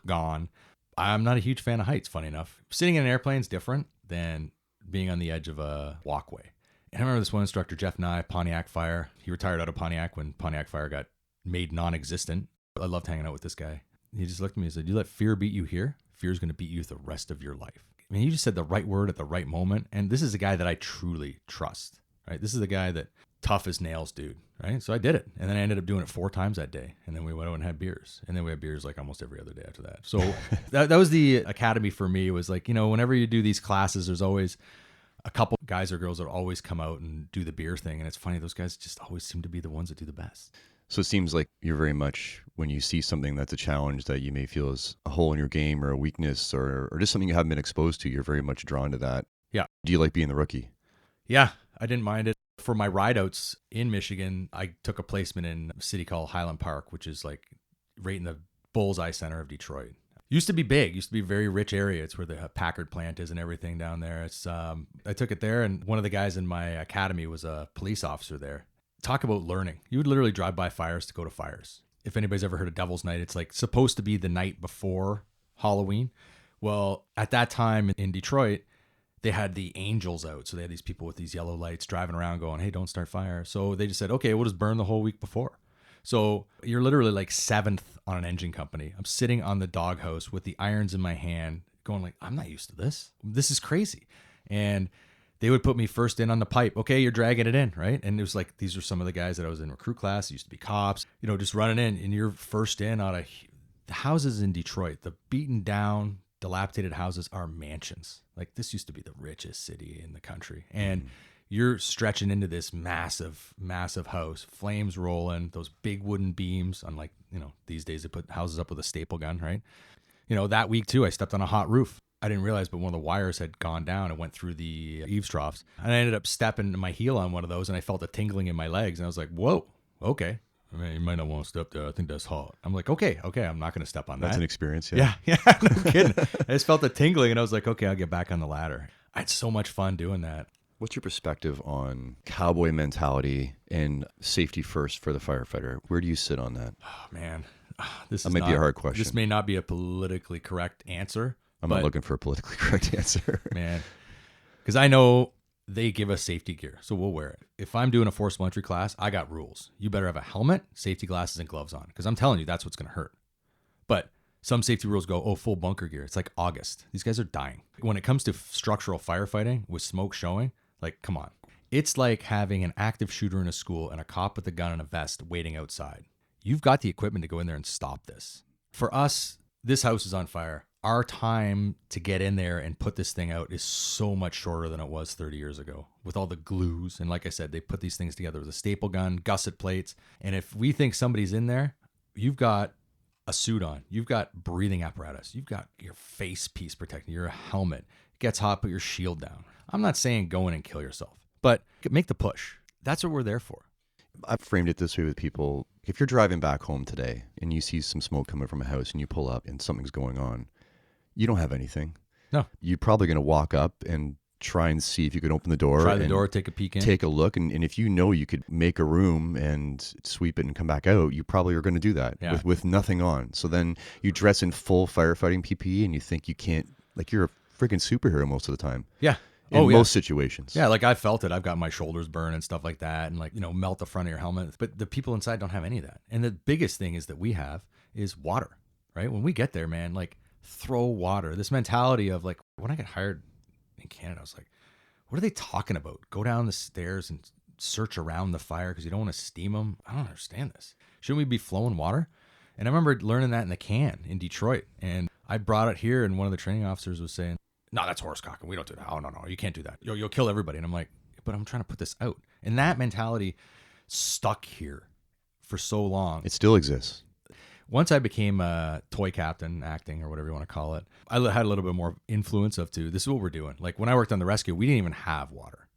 gone. I'm not a huge fan of heights, funny enough. Sitting in an airplane is different than being on the edge of a walkway. And I remember this one instructor, Jeff Nye, Pontiac Fire. He retired out of Pontiac when Pontiac Fire got made non-existent. I loved hanging out with this guy. He just looked at me and said, you let fear beat you here, fear's going to beat you the rest of your life. I mean, he just said the right word at the right moment. And this is a guy that I truly trust, right? This is the guy that tough as nails, dude, right? So I did it. And then I ended up doing it 4 times that day. And then we went out and had beers. And then we had beers like almost every other day after that. So that was the academy for me. It was like, you know, whenever you do these classes, there's always a couple guys or girls that always come out and do the beer thing. And it's funny, those guys just always seem to be the ones that do the best. So it seems like you're very much, when you see something that's a challenge that you may feel is a hole in your game or a weakness or just something you haven't been exposed to, you're very much drawn to that. Yeah. Do you like being the rookie? Yeah, I didn't mind it. For my rideouts in Michigan, I took a placement in a city called Highland Park, which is like right in the bullseye center of Detroit. Used to be big, used to be a very rich area. It's where the Packard plant is and everything down there. It's I took it there, and one of the guys in my academy was a police officer there. Talk about learning. You would literally drive by fires to go to fires. If anybody's ever heard of Devil's Night, it's like supposed to be the night before Halloween. Well, at that time in Detroit, they had the angels out. So they had these people with these yellow lights driving around going, hey, don't start fire. So they just said, okay, we'll just burn the whole week before. So you're literally like 7th on an engine company. I'm sitting on the doghouse with the irons in my hand going like, I'm not used to this. This is crazy. And they would put me first in on the pipe. Okay, you're dragging it in, right? And it was like, these are some of the guys that I was in recruit class. Used to be cops, you know, just running in, and you're first in on the houses in Detroit, the beaten down, dilapidated houses are mansions. Like, this used to be the richest city in the country. And you're stretching into this massive, massive house, flames rolling, those big wooden beams. Unlike, you know, these days they put houses up with a staple gun, right? You know, that week too, I stepped on a hot roof. I didn't realize, but one of the wires had gone down and went through the eaves troughs. And I ended up stepping my heel on one of those, and I felt a tingling in my legs. And I was like, whoa, okay. I mean, you might not want to step there. I think that's hot. I'm like, okay, I'm not going to step on that. That's an experience, Yeah, no kidding. I just felt the tingling, and I was like, okay, I'll get back on the ladder. I had so much fun doing that. What's your perspective on cowboy mentality and safety first for the firefighter? Where do you sit on that? Oh, man. This might be a hard question. This may not be a politically correct answer. I'm not looking for a politically correct answer. Man, because I know they give us safety gear, so we'll wear it. If I'm doing a forcible entry class, I got rules. You better have a helmet, safety glasses, and gloves on, because I'm telling you, that's what's going to hurt. But some safety rules go, oh, full bunker gear. It's like August. These guys are dying. When it comes to structural firefighting with smoke showing, like, come on. It's like having an active shooter in a school and a cop with a gun and a vest waiting outside. You've got the equipment to go in there and stop this. For us, this house is on fire. Our time to get in there and put this thing out is so much shorter than it was 30 years ago with all the glues. And like I said, they put these things together with a staple gun, gusset plates. And if we think somebody's in there, you've got a suit on, you've got breathing apparatus, you've got your face piece protecting, your helmet. It gets hot, put your shield down. I'm not saying go in and kill yourself, but make the push. That's what we're there for. I've framed it this way with people. If you're driving back home today and you see some smoke coming from a house and you pull up and something's going on, you don't have anything. No. You're probably going to walk up and try and see if you can open the door. Try the door, take a peek in. Take a look. And if you know you could make a room and sweep it and come back out, you probably are going to do that with nothing on. So then you dress in full firefighting PPE and you think you can't, like you're a freaking superhero most of the time. Yeah. In most situations. Yeah, like I felt it. I've got my shoulders burn and stuff like that, and like, melt the front of your helmet. But the people inside don't have any of that. And the biggest thing is that we have is water, right? When we get there, man, like throw water. This mentality of like, when I got hired in Canada, I was like, what are they talking about? Go down the stairs and search around the fire because you don't want to steam them. I don't understand this. Shouldn't we be flowing water? And I remember learning that in the can in Detroit. And I brought it here, and one of the training officers was saying, no, that's horse cocking. We don't do that. Oh, no, you can't do that. You'll kill everybody. And I'm like, but I'm trying to put this out. And that mentality stuck here for so long. It still exists. Once I became a toy captain, acting, or whatever you want to call it, I had a little bit more influence of this is what we're doing. Like when I worked on the rescue, we didn't even have water,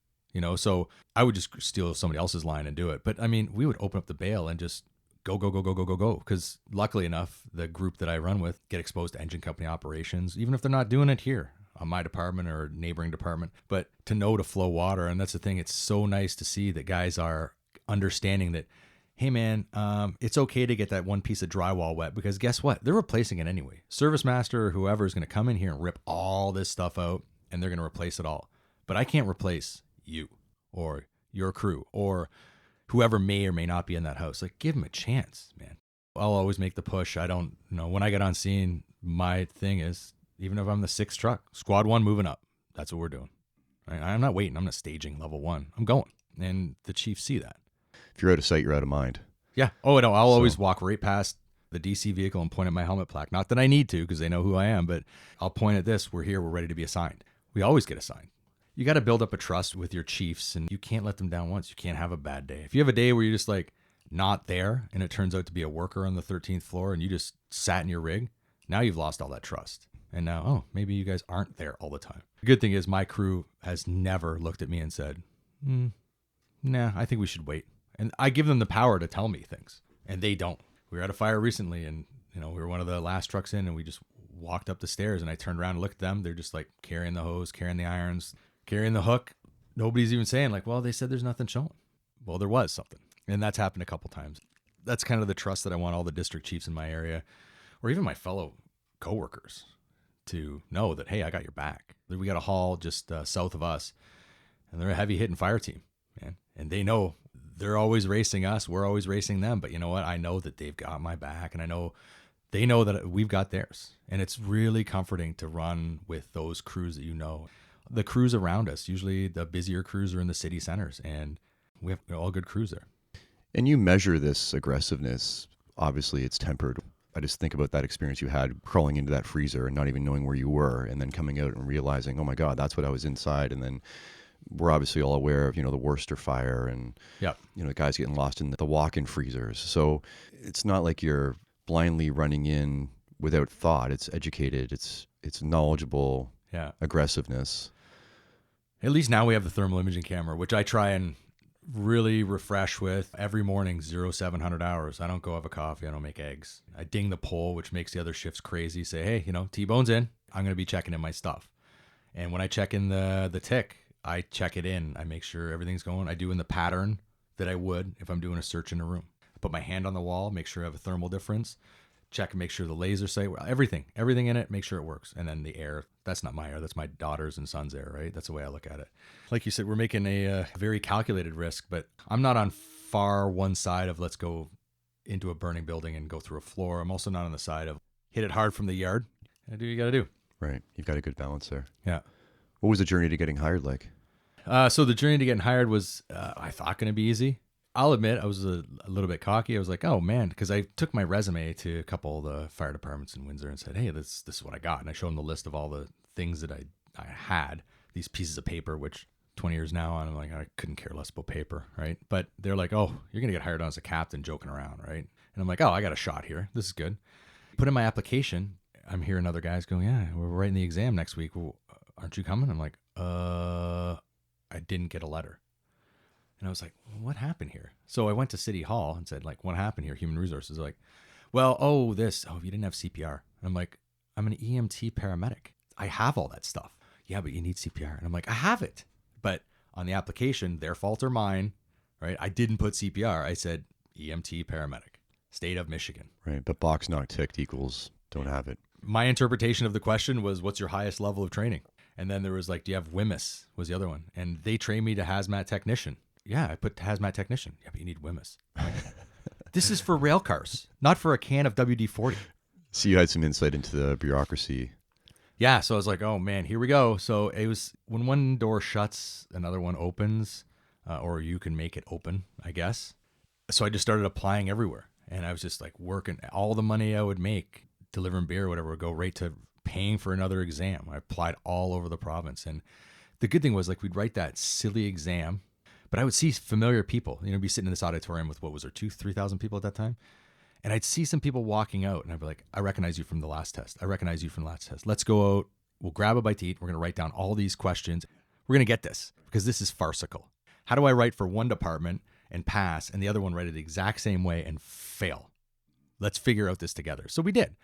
so I would just steal somebody else's line and do it. But I mean, we would open up the bail and just go. Because luckily enough, the group that I run with get exposed to engine company operations, even if they're not doing it here on my department or neighboring department, but to know to flow water. And that's the thing. It's so nice to see that guys are understanding that, hey man, it's okay to get that one piece of drywall wet because guess what? They're replacing it anyway. Service master or whoever is going to come in here and rip all this stuff out and they're going to replace it all. But I can't replace you or your crew or whoever may or may not be in that house. Like give them a chance, man. I'll always make the push. I don't know. When I get on scene, my thing is, even if I'm the 6th truck, squad 1 moving up. That's what we're doing. I'm not waiting. I'm not staging level 1. I'm going. And the chiefs see that. If you're out of sight, you're out of mind. Yeah. Oh, no. I'll always walk right past the DC vehicle and point at my helmet plaque. Not that I need to because they know who I am, but I'll point at this. We're here. We're ready to be assigned. We always get assigned. You got to build up a trust with your chiefs and you can't let them down once. You can't have a bad day. If you have a day where you're just like not there and it turns out to be a worker on the 13th floor and you just sat in your rig, now you've lost all that trust. And now, maybe you guys aren't there all the time. The good thing is my crew has never looked at me and said, nah, I think we should wait. And I give them the power to tell me things, and they don't. We were at a fire recently, and we were one of the last trucks in, and we just walked up the stairs, and I turned around and looked at them. They're just like carrying the hose, carrying the irons, carrying the hook. Nobody's even saying like, well, they said there's nothing showing. Well, there was something, and that's happened a couple times. That's kind of the trust that I want all the district chiefs in my area, or even my fellow coworkers, to know that, hey, I got your back. We got a haul just south of us, and they're a heavy hitting fire team, man. And they know they're always racing us. We're always racing them. But you know what? I know that they've got my back, and I know they know that we've got theirs. And it's really comforting to run with those crews that the crews around us. Usually the busier crews are in the city centers, and we have all good crews there. And you measure this aggressiveness. Obviously, it's tempered. I just think about that experience you had crawling into that freezer and not even knowing where you were, and then coming out and realizing, oh my God, that's what I was inside. And then we're obviously all aware of, the Worcester fire and, the guys getting lost in the walk-in freezers. So it's not like you're blindly running in without thought. It's educated. It's knowledgeable aggressiveness. At least now we have the thermal imaging camera, which I try and really refresh with every morning, 0700 hours. I don't go have a coffee. I don't make eggs. I ding the pole, which makes the other shifts crazy. Say, hey, T-Bone's in. I'm going to be checking in my stuff. And when I check in the tick, I check it in. I make sure everything's going. I do in the pattern that I would if I'm doing a search in a room. I put my hand on the wall, make sure I have a thermal difference. Check and make sure the laser sight, everything in it, make sure it works. And then the air, that's not my air, that's my daughter's and son's air, right? That's the way I look at it. Like you said, we're making a very calculated risk, but I'm not on far one side of let's go into a burning building and go through a floor. I'm also not on the side of hit it hard from the yard. Do what you got to do. Right. You've got a good balance there. Yeah. What was the journey to getting hired like? So the journey to getting hired was, I thought, going to be easy. I'll admit I was a little bit cocky. I was like, oh man, because I took my resume to a couple of the fire departments in Windsor and said, hey, this is what I got. And I showed them the list of all the things that I had, these pieces of paper, which 20 years now on, I'm like, I couldn't care less about paper, right? But they're like, oh, you're going to get hired on as a captain joking around, right? And I'm like, oh, I got a shot here. This is good. Put in my application. I'm hearing other guys going, yeah, we're writing the exam next week. Well, aren't you coming? I'm like, I didn't get a letter. And I was like, what happened here? So I went to City Hall and said, like, what happened here? Human Resources. They're like, well, you didn't have CPR. And I'm like, I'm an EMT paramedic. I have all that stuff. Yeah, but you need CPR. And I'm like, I have it. But on the application, their fault or mine, right? I didn't put CPR. I said EMT paramedic, state of Michigan. Right. But box not ticked equals don't have it. My interpretation of the question was, what's your highest level of training? And then there was like, do you have WMIS was the other one. And they trained me to hazmat technician. Yeah, I put hazmat technician. Yeah, but you need WMIS. This is for rail cars, not for a can of WD-40. So you had some insight into the bureaucracy. Yeah, so I was like, oh man, here we go. So it was when one door shuts, another one opens, or you can make it open, I guess. So I just started applying everywhere. And I was just like working all the money I would make, delivering beer or whatever, would go right to paying for another exam. I applied all over the province. And the good thing was like we'd write that silly exam, but I would see familiar people, be sitting in this auditorium with, 3,000 people at that time. And I'd see some people walking out and I'd be like, I recognize you from the last test. I recognize you from the last test. Let's go out. We'll grab a bite to eat. We're going to write down all these questions. We're going to get this because this is farcical. How do I write for one department and pass and the other one write it the exact same way and fail? Let's figure out this together. So we did.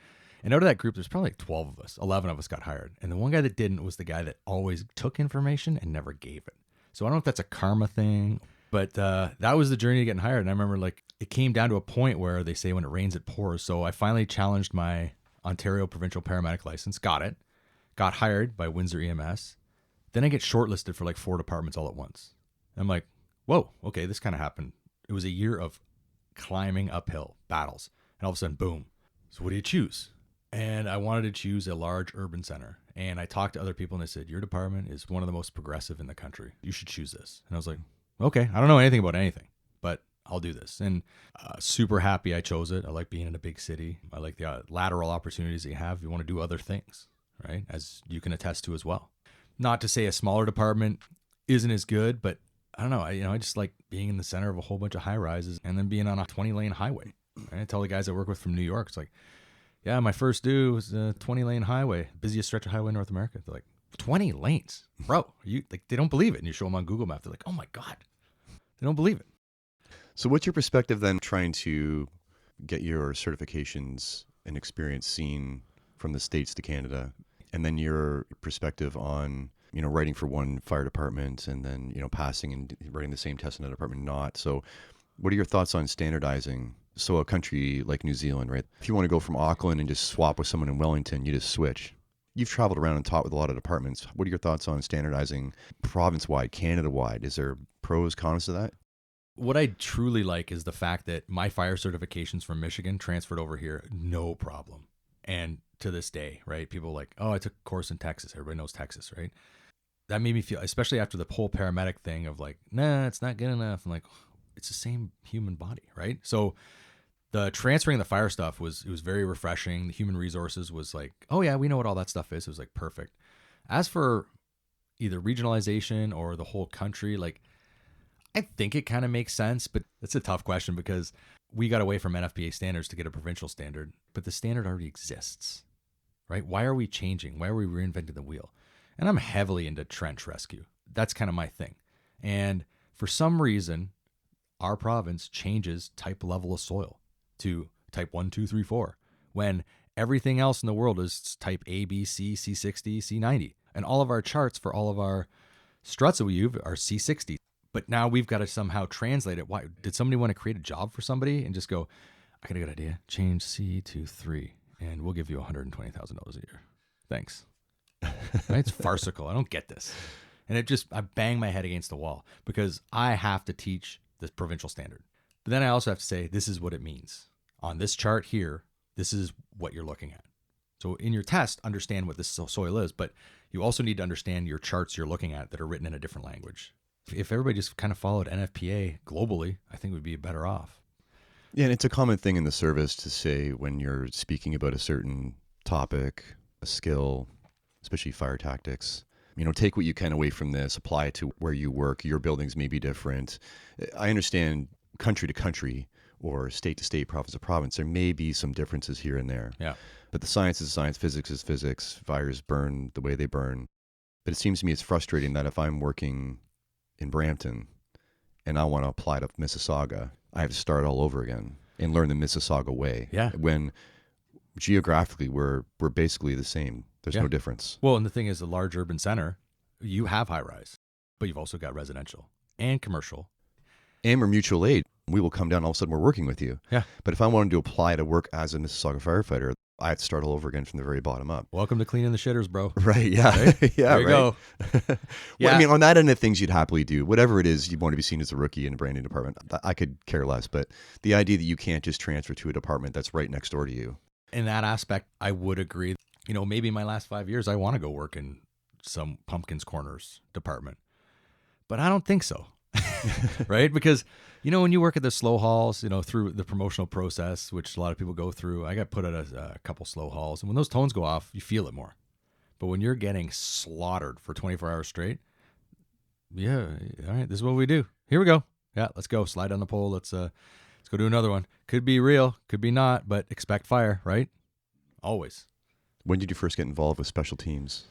And out of that group, there's probably like 12 of us. 11 of us got hired. And the one guy that didn't was the guy that always took information and never gave it. So I don't know if that's a karma thing, but that was the journey to getting hired. And I remember like it came down to a point where they say when it rains, it pours. So I finally challenged my Ontario provincial paramedic license, got it, got hired by Windsor EMS. Then I get shortlisted for like 4 departments all at once. And I'm like, whoa, okay, this kind of happened. It was a year of climbing uphill battles. And all of a sudden, boom. So what do you choose? And I wanted to choose a large urban center. And I talked to other people and they said, your department is one of the most progressive in the country. You should choose this. And I was like, okay, I don't know anything about anything, but I'll do this. And super happy I chose it. I like being in a big city. I like the lateral opportunities that you have. You want to do other things, right? As you can attest to as well. Not to say a smaller department isn't as good, but I don't know. I just like being in the center of a whole bunch of high rises and then being on a 20-lane highway. Right? I tell the guys I work with from New York, it's like, yeah, my first due was a 20-lane highway, busiest stretch of highway in North America. They're like, 20 lanes, bro. They don't believe it. And you show them on Google Maps. They're like, oh my God, they don't believe it. So what's your perspective then trying to get your certifications and experience seen from the States to Canada? And then your perspective on, writing for one fire department and then, passing and writing the same test in another department, not. So what are your thoughts on standardizing? So a country like New Zealand, right? If you want to go from Auckland and just swap with someone in Wellington, you just switch. You've traveled around and taught with a lot of departments. What are your thoughts on standardizing province-wide, Canada-wide? Is there pros, cons to that? What I truly like is the fact that my fire certifications from Michigan transferred over here, no problem. And to this day, right? People are like, oh, I took a course in Texas. Everybody knows Texas, right? That made me feel, especially after the whole paramedic thing of like, nah, it's not good enough. I'm like, it's the same human body, right? So the transferring the fire stuff it was very refreshing. The human resources was like, oh yeah, we know what all that stuff is. It was like perfect. As for either regionalization or the whole country, like I think it kind of makes sense, but it's a tough question because we got away from NFPA standards to get a provincial standard, but the standard already exists, right? Why are we changing? Why are we reinventing the wheel? And I'm heavily into trench rescue. That's kind of my thing. And for some reason, our province changes type level of soil to type 1, 2, 3, 4, when everything else in the world is type A, B, C, C60, C90. And all of our charts for all of our struts that we use are C60. But now we've got to somehow translate it. Why did somebody want to create a job for somebody and just go, I got a good idea. Change C to 3 and we'll give you $120,000 a year. Thanks. Right? It's farcical. I don't get this. And I bang my head against the wall because I have to teach the provincial standard. But then I also have to say, this is what it means. On this chart here, this is what you're looking at. So in your test, understand what this soil is, but you also need to understand your charts you're looking at that are written in a different language. If everybody just kind of followed NFPA globally, I think we'd be better off. Yeah, and it's a common thing in the service to say when you're speaking about a certain topic, a skill, especially fire tactics, take what you can away from this, apply it to where you work. Your buildings may be different. I understand country to country or state to state, province to province, there may be some differences here and there. Yeah. But the science is science, physics is physics, fires burn the way they burn. But it seems to me it's frustrating that if I'm working in Brampton and I want to apply to Mississauga, I have to start all over again and learn the Mississauga way. Yeah. When geographically we're basically the same. There's Yeah. no difference. Well, and the thing is, a large urban center, you have high rise, but you've also got residential and commercial. And we're mutual aid. We will come down, all of a sudden we're working with you. Yeah. But if I wanted to apply to work as a Mississauga firefighter, I have to start all over again from the very bottom up. Welcome to cleaning the shitters, bro. Right, yeah. Right? Yeah, there you right. go. Well, Yeah. I mean, on that end of things, you'd happily do whatever it is you want to be seen as a rookie in a brand new department. I could care less, but the idea that you can't just transfer to a department that's right next door to you. In that aspect, I would agree. You know, maybe in my last 5 years, I want to go work in some Pumpkins Corners department, but I don't think so. Right? Because, you know, when you work at the slow hauls, you know, through the promotional process, which a lot of people go through, I got put at a couple slow hauls. And when those tones go off, you feel it more. But when you're getting slaughtered for 24 hours straight, yeah, all right, this is what we do. Here we go. Yeah, let's go. Slide down the pole. Let's go do another one. Could be real, could be not, but expect fire, right? Always. When did you first get involved with special teams?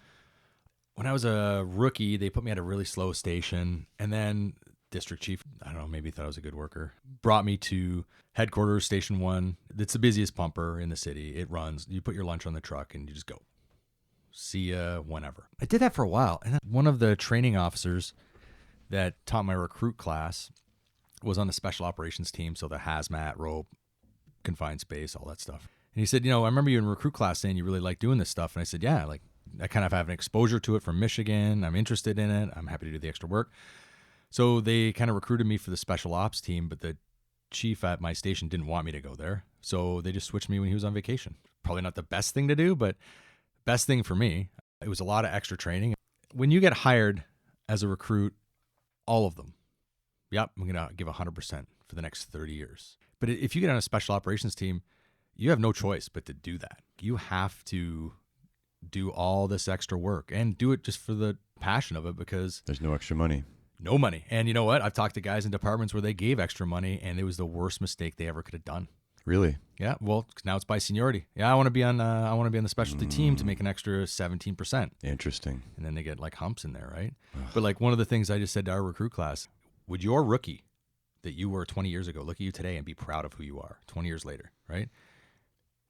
When I was a rookie, they put me at a really slow station, and then district chief, I don't know, maybe thought I was a good worker, brought me to headquarters, station 1. It's the busiest pumper in the city. It runs. You put your lunch on the truck and you just go. See ya whenever. I did that for a while, and then one of the training officers that taught my recruit class was on the special operations team, so the hazmat, rope, confined space, all that stuff. And he said, you know, I remember you in recruit class saying you really like doing this stuff. And I said, yeah, like I kind of have an exposure to it from Michigan. I'm interested in it. I'm happy to do the extra work. So they kind of recruited me for the special ops team, but the chief at my station didn't want me to go there. So they just switched me when he was on vacation. Probably not the best thing to do, but best thing for me. It was a lot of extra training. When you get hired as a recruit, all of them, yep, I'm going to give 100% for the next 30 years. But if you get on a special operations team, you have no choice but to do that. You have to do all this extra work and do it just for the passion of it, because There's no extra money. no money. And you know what? I've talked to guys in departments where they gave extra money and it was the worst mistake they ever could have done. Really? Yeah. Well, now it's by seniority. Yeah. I want to be on the specialty team to make an extra 17%. Interesting. And then they get like humps in there. Right. But like one of the things I just said to our recruit class, would your rookie that you were 20 years ago look at you today and be proud of who you are 20 years later? Right.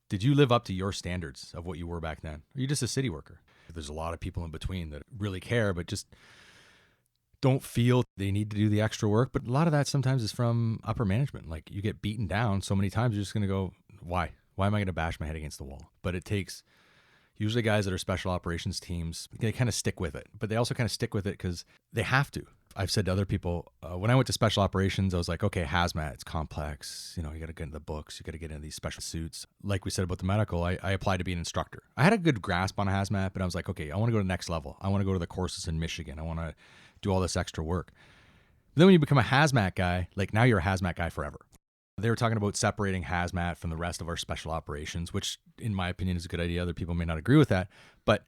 Did you live up to your standards of what you were back then? Or are you just a city worker? There's a lot of people in between that really care, but just don't feel they need to do the extra work. But a lot of that sometimes is from upper management. Like you get beaten down so many times, you're just going to go, why? Why am I going to bash my head against the wall? But it takes usually guys that are special operations teams, they kind of stick with it. But they also kind of stick with it because they have to. I've said to other people, when I went to special operations, I was like, okay, hazmat, it's complex. You know, you got to get into the books. You got to get into these special suits. Like we said about the medical, I applied to be an instructor. I had a good grasp on a hazmat, but I was like, okay, I want to go to the next level. I want to go to the courses in Michigan. I want to do all this extra work. But then when you become a hazmat guy, like now you're a hazmat guy forever. They were talking about separating hazmat from the rest of our special operations, which in my opinion is a good idea. Other people may not agree with that. But,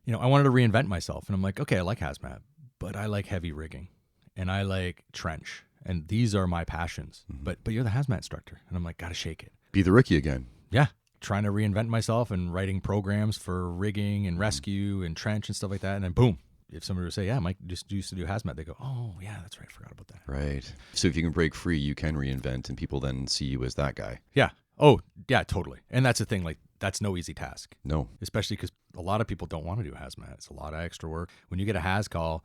you know, I wanted to reinvent myself. And I'm like, okay, I like hazmat, but I like heavy rigging and I like trench. And these are my passions. Mm-hmm. But you're the hazmat instructor. And I'm like, gotta shake it. Be the rookie again. Yeah. Trying to reinvent myself and writing programs for rigging and rescue and trench and stuff like that. And then boom. If somebody would say, yeah, Mike just used to do hazmat, they go, oh, yeah, that's right. I forgot about that. Right. So if you can break free, you can reinvent and people then see you as that guy. Yeah. Oh, yeah, totally. And that's the thing. Like, that's no easy task. No. Especially because a lot of people don't want to do hazmat. It's a lot of extra work. When you get a haz call,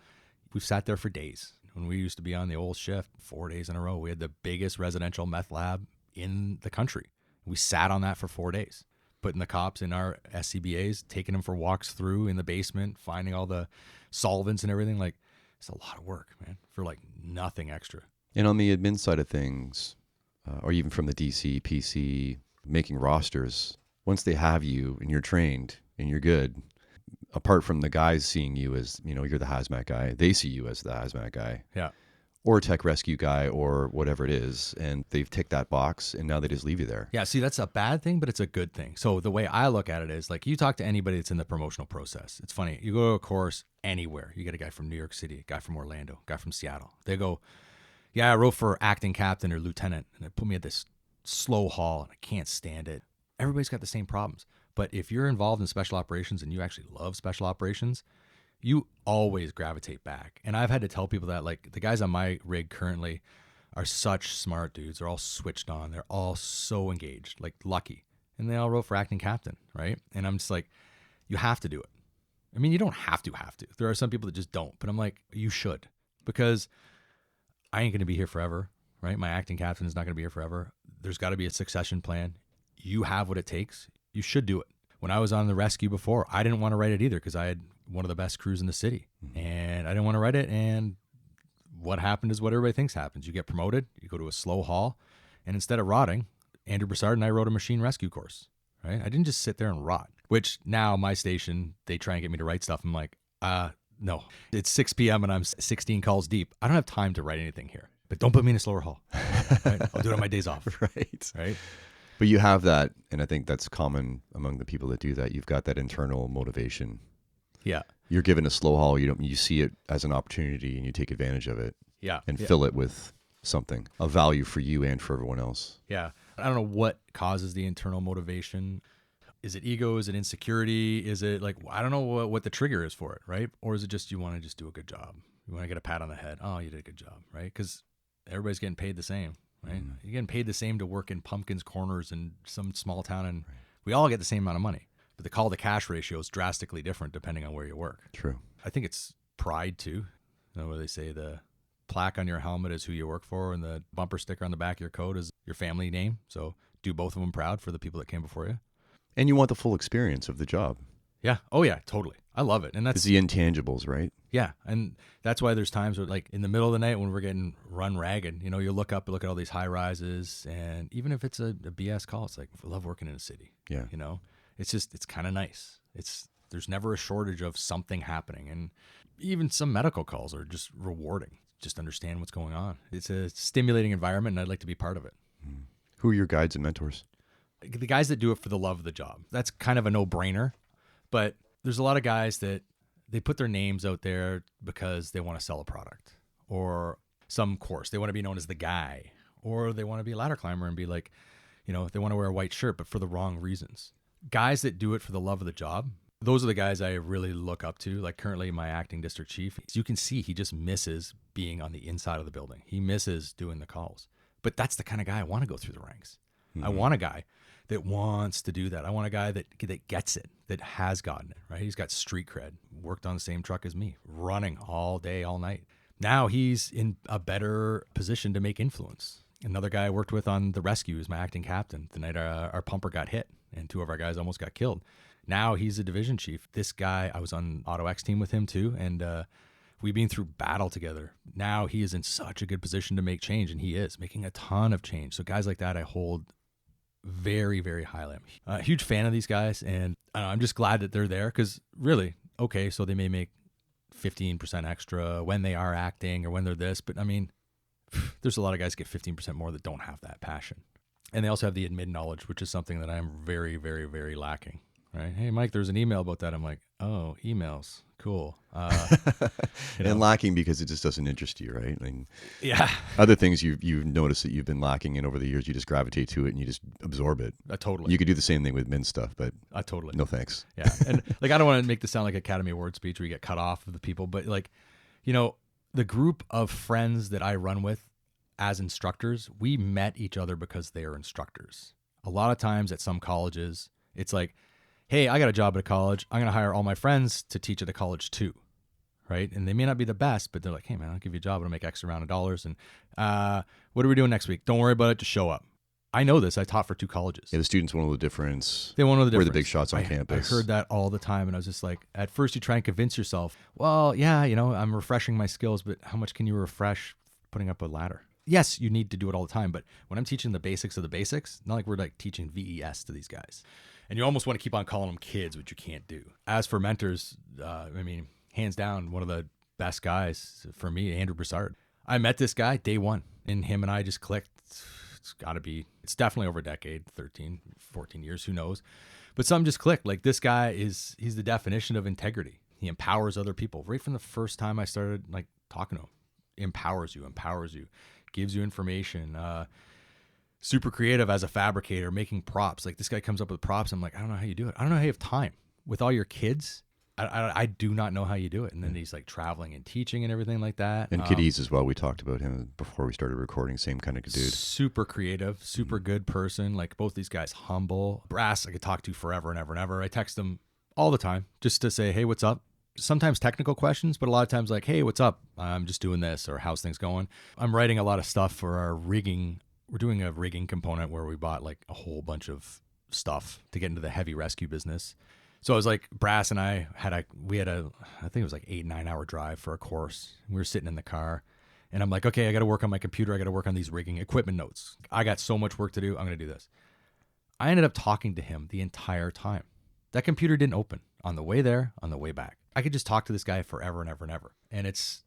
we've sat there for days. When we used to be on the old shift 4 days in a row, we had the biggest residential meth lab in the country. We sat on that for 4 days, putting the cops in our SCBAs, taking them for walks through in the basement, finding all the solvents and everything. Like, it's a lot of work, man, for like nothing extra. And on the admin side of things, or even from the DC, PC, making rosters, once they have you and you're trained and you're good, apart from the guys seeing you as, you know, you're the hazmat guy, they see you as the hazmat guy. Yeah. Or tech rescue guy or whatever it is. And they've ticked that box and now they just leave you there. Yeah. See, that's a bad thing, but it's a good thing. So the way I look at it is like you talk to anybody that's in the promotional process. It's funny. You go to a course anywhere. You get a guy from New York City, a guy from Orlando, a guy from Seattle. They go, yeah, I wrote for acting captain or lieutenant and they put me at this slow haul and I can't stand it. Everybody's got the same problems. But if you're involved in special operations and you actually love special operations, you always gravitate back. And I've had to tell people that, like, the guys on my rig currently are such smart dudes. They're all switched on. They're all so engaged, like lucky. And they all wrote for acting captain, right? And I'm just like, you have to do it. I mean, you don't have to. There are some people that just don't. But I'm like, you should. Because I ain't going to be here forever, right? My acting captain is not going to be here forever. There's got to be a succession plan. You have what it takes. You should do it. When I was on the rescue before, I didn't want to write it either because I had one of the best crews in the city. And I didn't want to write it. And what happened is what everybody thinks happens. You get promoted, you go to a slow haul, and instead of rotting, Andrew Broussard and I wrote a machine rescue course, right? I didn't just sit there and rot, which now my station, they try and get me to write stuff. I'm like, no, it's 6 p.m. and I'm 16 calls deep. I don't have time to write anything here, but don't put me in a slower haul. Right? I'll do it on my days off. Right. But you have that, and I think that's common among the people that do that. You've got that internal motivation. Yeah. You're given a slow haul. You see it as an opportunity and you take advantage of it. Yeah. And fill it with something of value for you and for everyone else. Yeah. I don't know what causes the internal motivation. Is it ego? Is it insecurity? Is it like, I don't know what the trigger is for it, right? Or is it just you want to just do a good job? You want to get a pat on the head. Oh, you did a good job, right? Because everybody's getting paid the same, right? You're getting paid the same to work in Pumpkins Corners in some small town, and we all get the same amount of money. But the call to cash ratio is drastically different depending on where you work. True. I think it's pride too. You know, where they say the plaque on your helmet is who you work for, and the bumper sticker on the back of your coat is your family name. So do both of them proud for the people that came before you. And you want the full experience of the job. Yeah. Oh yeah, totally. I love it. And that's it's the intangibles, right? Yeah. And that's why there's times where, like, in the middle of the night when we're getting run ragged, you know, you look up and look at all these high rises, and even if it's a BS call, it's like, I love working in a city. Yeah. You know, it's kind of nice. There's never a shortage of something happening. And even some medical calls are just rewarding. Just understand what's going on. It's a stimulating environment, and I'd like to be part of it. Who are your guides and mentors? The guys that do it for the love of the job. That's kind of a no-brainer. But there's a lot of guys that they put their names out there because they want to sell a product or some course. They want to be known as the guy, or they want to be a ladder climber and be like, you know, they want to wear a white shirt, but for the wrong reasons. Guys that do it for the love of the job, those are the guys I really look up to. Like currently my acting district chief, you can see he just misses being on the inside of the building. He misses doing the calls. But that's the kind of guy I want to go through the ranks. I want a guy that wants to do that. I want a guy that gets it, that has gotten it, right? He's got street cred, worked on the same truck as me, running all day, all night. Now he's in a better position to make influence. Another guy I worked with on the rescue is my acting captain. The night our pumper got hit and two of our guys almost got killed. Now he's a division chief. This guy, I was on Auto X team with him too, and we've been through battle together. Now he is in such a good position to make change, and he is making a ton of change. So guys like that I hold very, very highly. I'm a huge fan of these guys, and I'm just glad that they're there because really, okay, so they may make 15% extra when they are acting or when they're this, but I mean, there's a lot of guys get 15% more that don't have that passion. And they also have the admin knowledge, which is something that I'm very, very, very lacking. Right? Hey, Mike, there's an email about that. I'm like, oh, emails. Cool. And lacking because it just doesn't interest you, right? I mean, yeah. Other things you've noticed that you've been lacking in over the years, you just gravitate to it and you just absorb it. Totally. You could do the same thing with men's stuff, but totally. No thanks. Yeah. And like, I don't want to make this sound like Academy Award speech where you get cut off of the people, but like, you know, the group of friends that I run with as instructors, we met each other because they are instructors. A lot of times at some colleges, it's like, hey, I got a job at a college. I'm going to hire all my friends to teach at a college too, right? And they may not be the best, but they're like, hey, man, I'll give you a job. I'll make X amount of dollars. And what are we doing next week? Don't worry about it. Just show up. I know this. I taught for two colleges. Yeah, the students want to know the difference. They want to know the difference. We're the big shots on campus. I heard that all the time, and I was just like, at first you try and convince yourself, well, yeah, you know, I'm refreshing my skills, but how much can you refresh putting up a ladder? Yes, you need to do it all the time, but when I'm teaching the basics of the basics, not like we're like teaching VES to these guys. And you almost want to keep on calling them kids, which you can't do. As for mentors, I mean, hands down, one of the best guys for me, Andrew Broussard. I met this guy day one, and him and I just clicked. It's definitely over a decade, 13, 14 years, who knows. But something just clicked. Like, this guy he's the definition of integrity. He empowers other people. Right from the first time I started like talking to him, empowers you, gives you information, super creative as a fabricator, making props. Like, this guy comes up with props. I'm like, I don't know how you do it. I don't know how you have time with all your kids I do not know how you do it. And then he's like traveling and teaching and everything like that. And Kiddies as well. We talked about him before we started recording. Same kind of dude. Super creative, super good person. Like both these guys, humble. Brass, I could talk to forever and ever and ever. I text them all the time just to say, hey, what's up? Sometimes technical questions, but a lot of times like, hey, what's up? I'm just doing this, or how's things going? I'm writing a lot of stuff for our rigging. We're doing a rigging component where we bought like a whole bunch of stuff to get into the heavy rescue business. So I was like, Brass and I we had a, I think it was like 8-9 hour drive for a course. We were sitting in the car and I'm like, okay, I got to work on my computer. I got to work on these rigging equipment notes. I got so much work to do. I'm going to do this. I ended up talking to him the entire time. That computer didn't open on the way there, on the way back. I could just talk to this guy forever and ever and ever. And it's,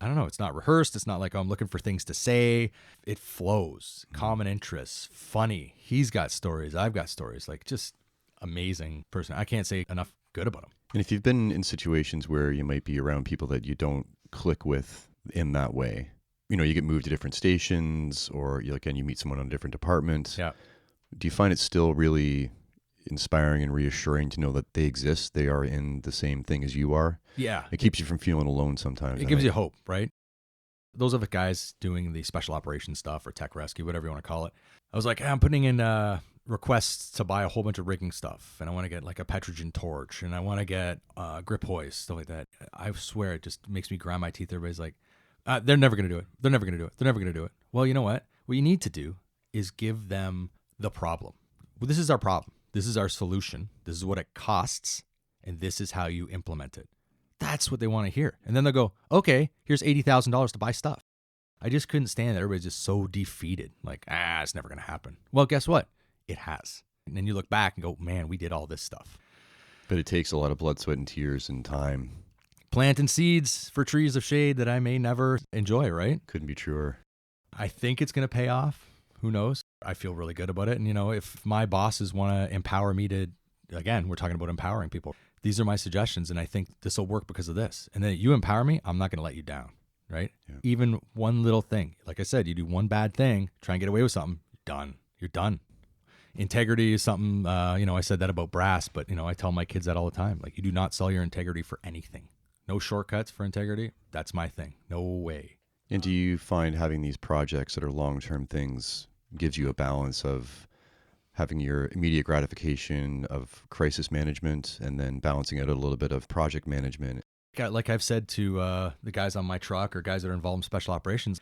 I don't know, it's not rehearsed. It's not like, oh, I'm looking for things to say. It flows, common interests, funny. He's got stories. I've got stories. Like just amazing person. I can't say enough good about him. And if you've been in situations where you might be around people that you don't click with in that way, you know, you get moved to different stations, or you meet someone on a different department. Yeah. Do you find it still really inspiring and reassuring to know that they exist? They are in the same thing as you are. Yeah. It keeps you from feeling alone sometimes. It gives you hope, right? Those are the guys doing the special operations stuff or tech rescue, whatever you want to call it. I was like, I'm putting in requests to buy a whole bunch of rigging stuff, and I want to get like a petrogen torch, and I want to get grip hoist, stuff like that. I swear it just makes me grind my teeth. Everybody's like, they're never going to do it. They're never going to do it. They're never going to do it. Well, you know what? What you need to do is give them the problem. Well, this is our problem. This is our solution. This is what it costs, and this is how you implement it. That's what they want to hear. And then they'll go, okay, here's $80,000 to buy stuff. I just couldn't stand that everybody's just so defeated. Like, it's never going to happen. Well, guess what? It has. And then you look back and go, man, we did all this stuff. But it takes a lot of blood, sweat, and tears and time. Planting seeds for trees of shade that I may never enjoy, right? Couldn't be truer. I think it's going to pay off. Who knows? I feel really good about it. And, you know, if my bosses want to empower me to, again, we're talking about empowering people. These are my suggestions, and I think this will work because of this. And then you empower me, I'm not going to let you down, right? Yeah. Even one little thing. Like I said, you do one bad thing, try and get away with something, done. You're done. Integrity is something, I said that about Brass, but, I tell my kids that all the time. Like, you do not sell your integrity for anything. No shortcuts for integrity. That's my thing. No way. And do you find having these projects that are long-term things gives you a balance of having your immediate gratification of crisis management and then balancing out a little bit of project management? Like I've said to the guys on my truck or guys that are involved in special operations,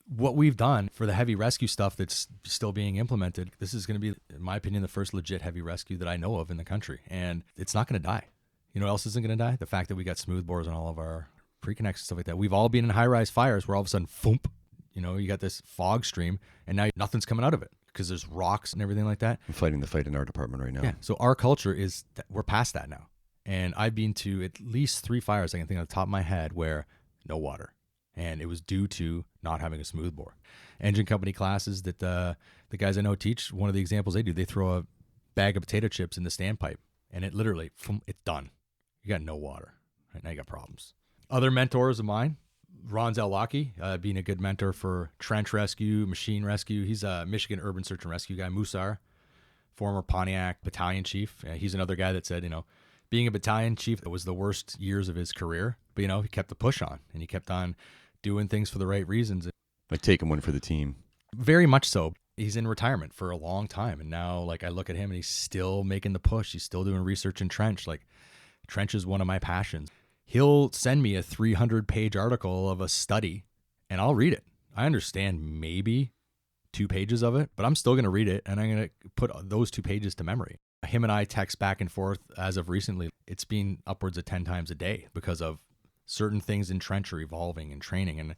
what we've done for the heavy rescue stuff that's still being implemented, this is going to be, in my opinion, the first legit heavy rescue that I know of in the country. And it's not going to die. You know what else isn't going to die? The fact that we got smooth bores on all of our pre-connects and stuff like that. We've all been in high-rise fires where all of a sudden, thump, you got this fog stream and now nothing's coming out of it because there's rocks and everything like that. I'm fighting the fight in our department right now. Yeah. So our culture is that we're past that now. And I've been to at least 3 fires I can think on the top of my head where no water. And it was due to not having a smooth bore. Engine company classes that the guys I know teach, one of the examples they do, they throw a bag of potato chips in the standpipe and it literally, it's done. You got no water. Right now you got problems. Other mentors of mine, Ron Zalwacki, being a good mentor for trench rescue, machine rescue. He's a Michigan urban search and rescue guy. Musar, former Pontiac battalion chief. He's another guy that said, being a battalion chief, it was the worst years of his career. But, he kept the push on and he kept on doing things for the right reasons. Like taking one for the team. Very much so. He's in retirement for a long time. And now, I look at him and he's still making the push. He's still doing research in trench. Trench is one of my passions. He'll send me a 300-page article of a study and I'll read it. I understand maybe 2 pages of it, but I'm still going to read it and I'm going to put those 2 pages to memory. Him and I text back and forth as of recently. It's been upwards of 10 times a day because of certain things in trench are evolving and training. And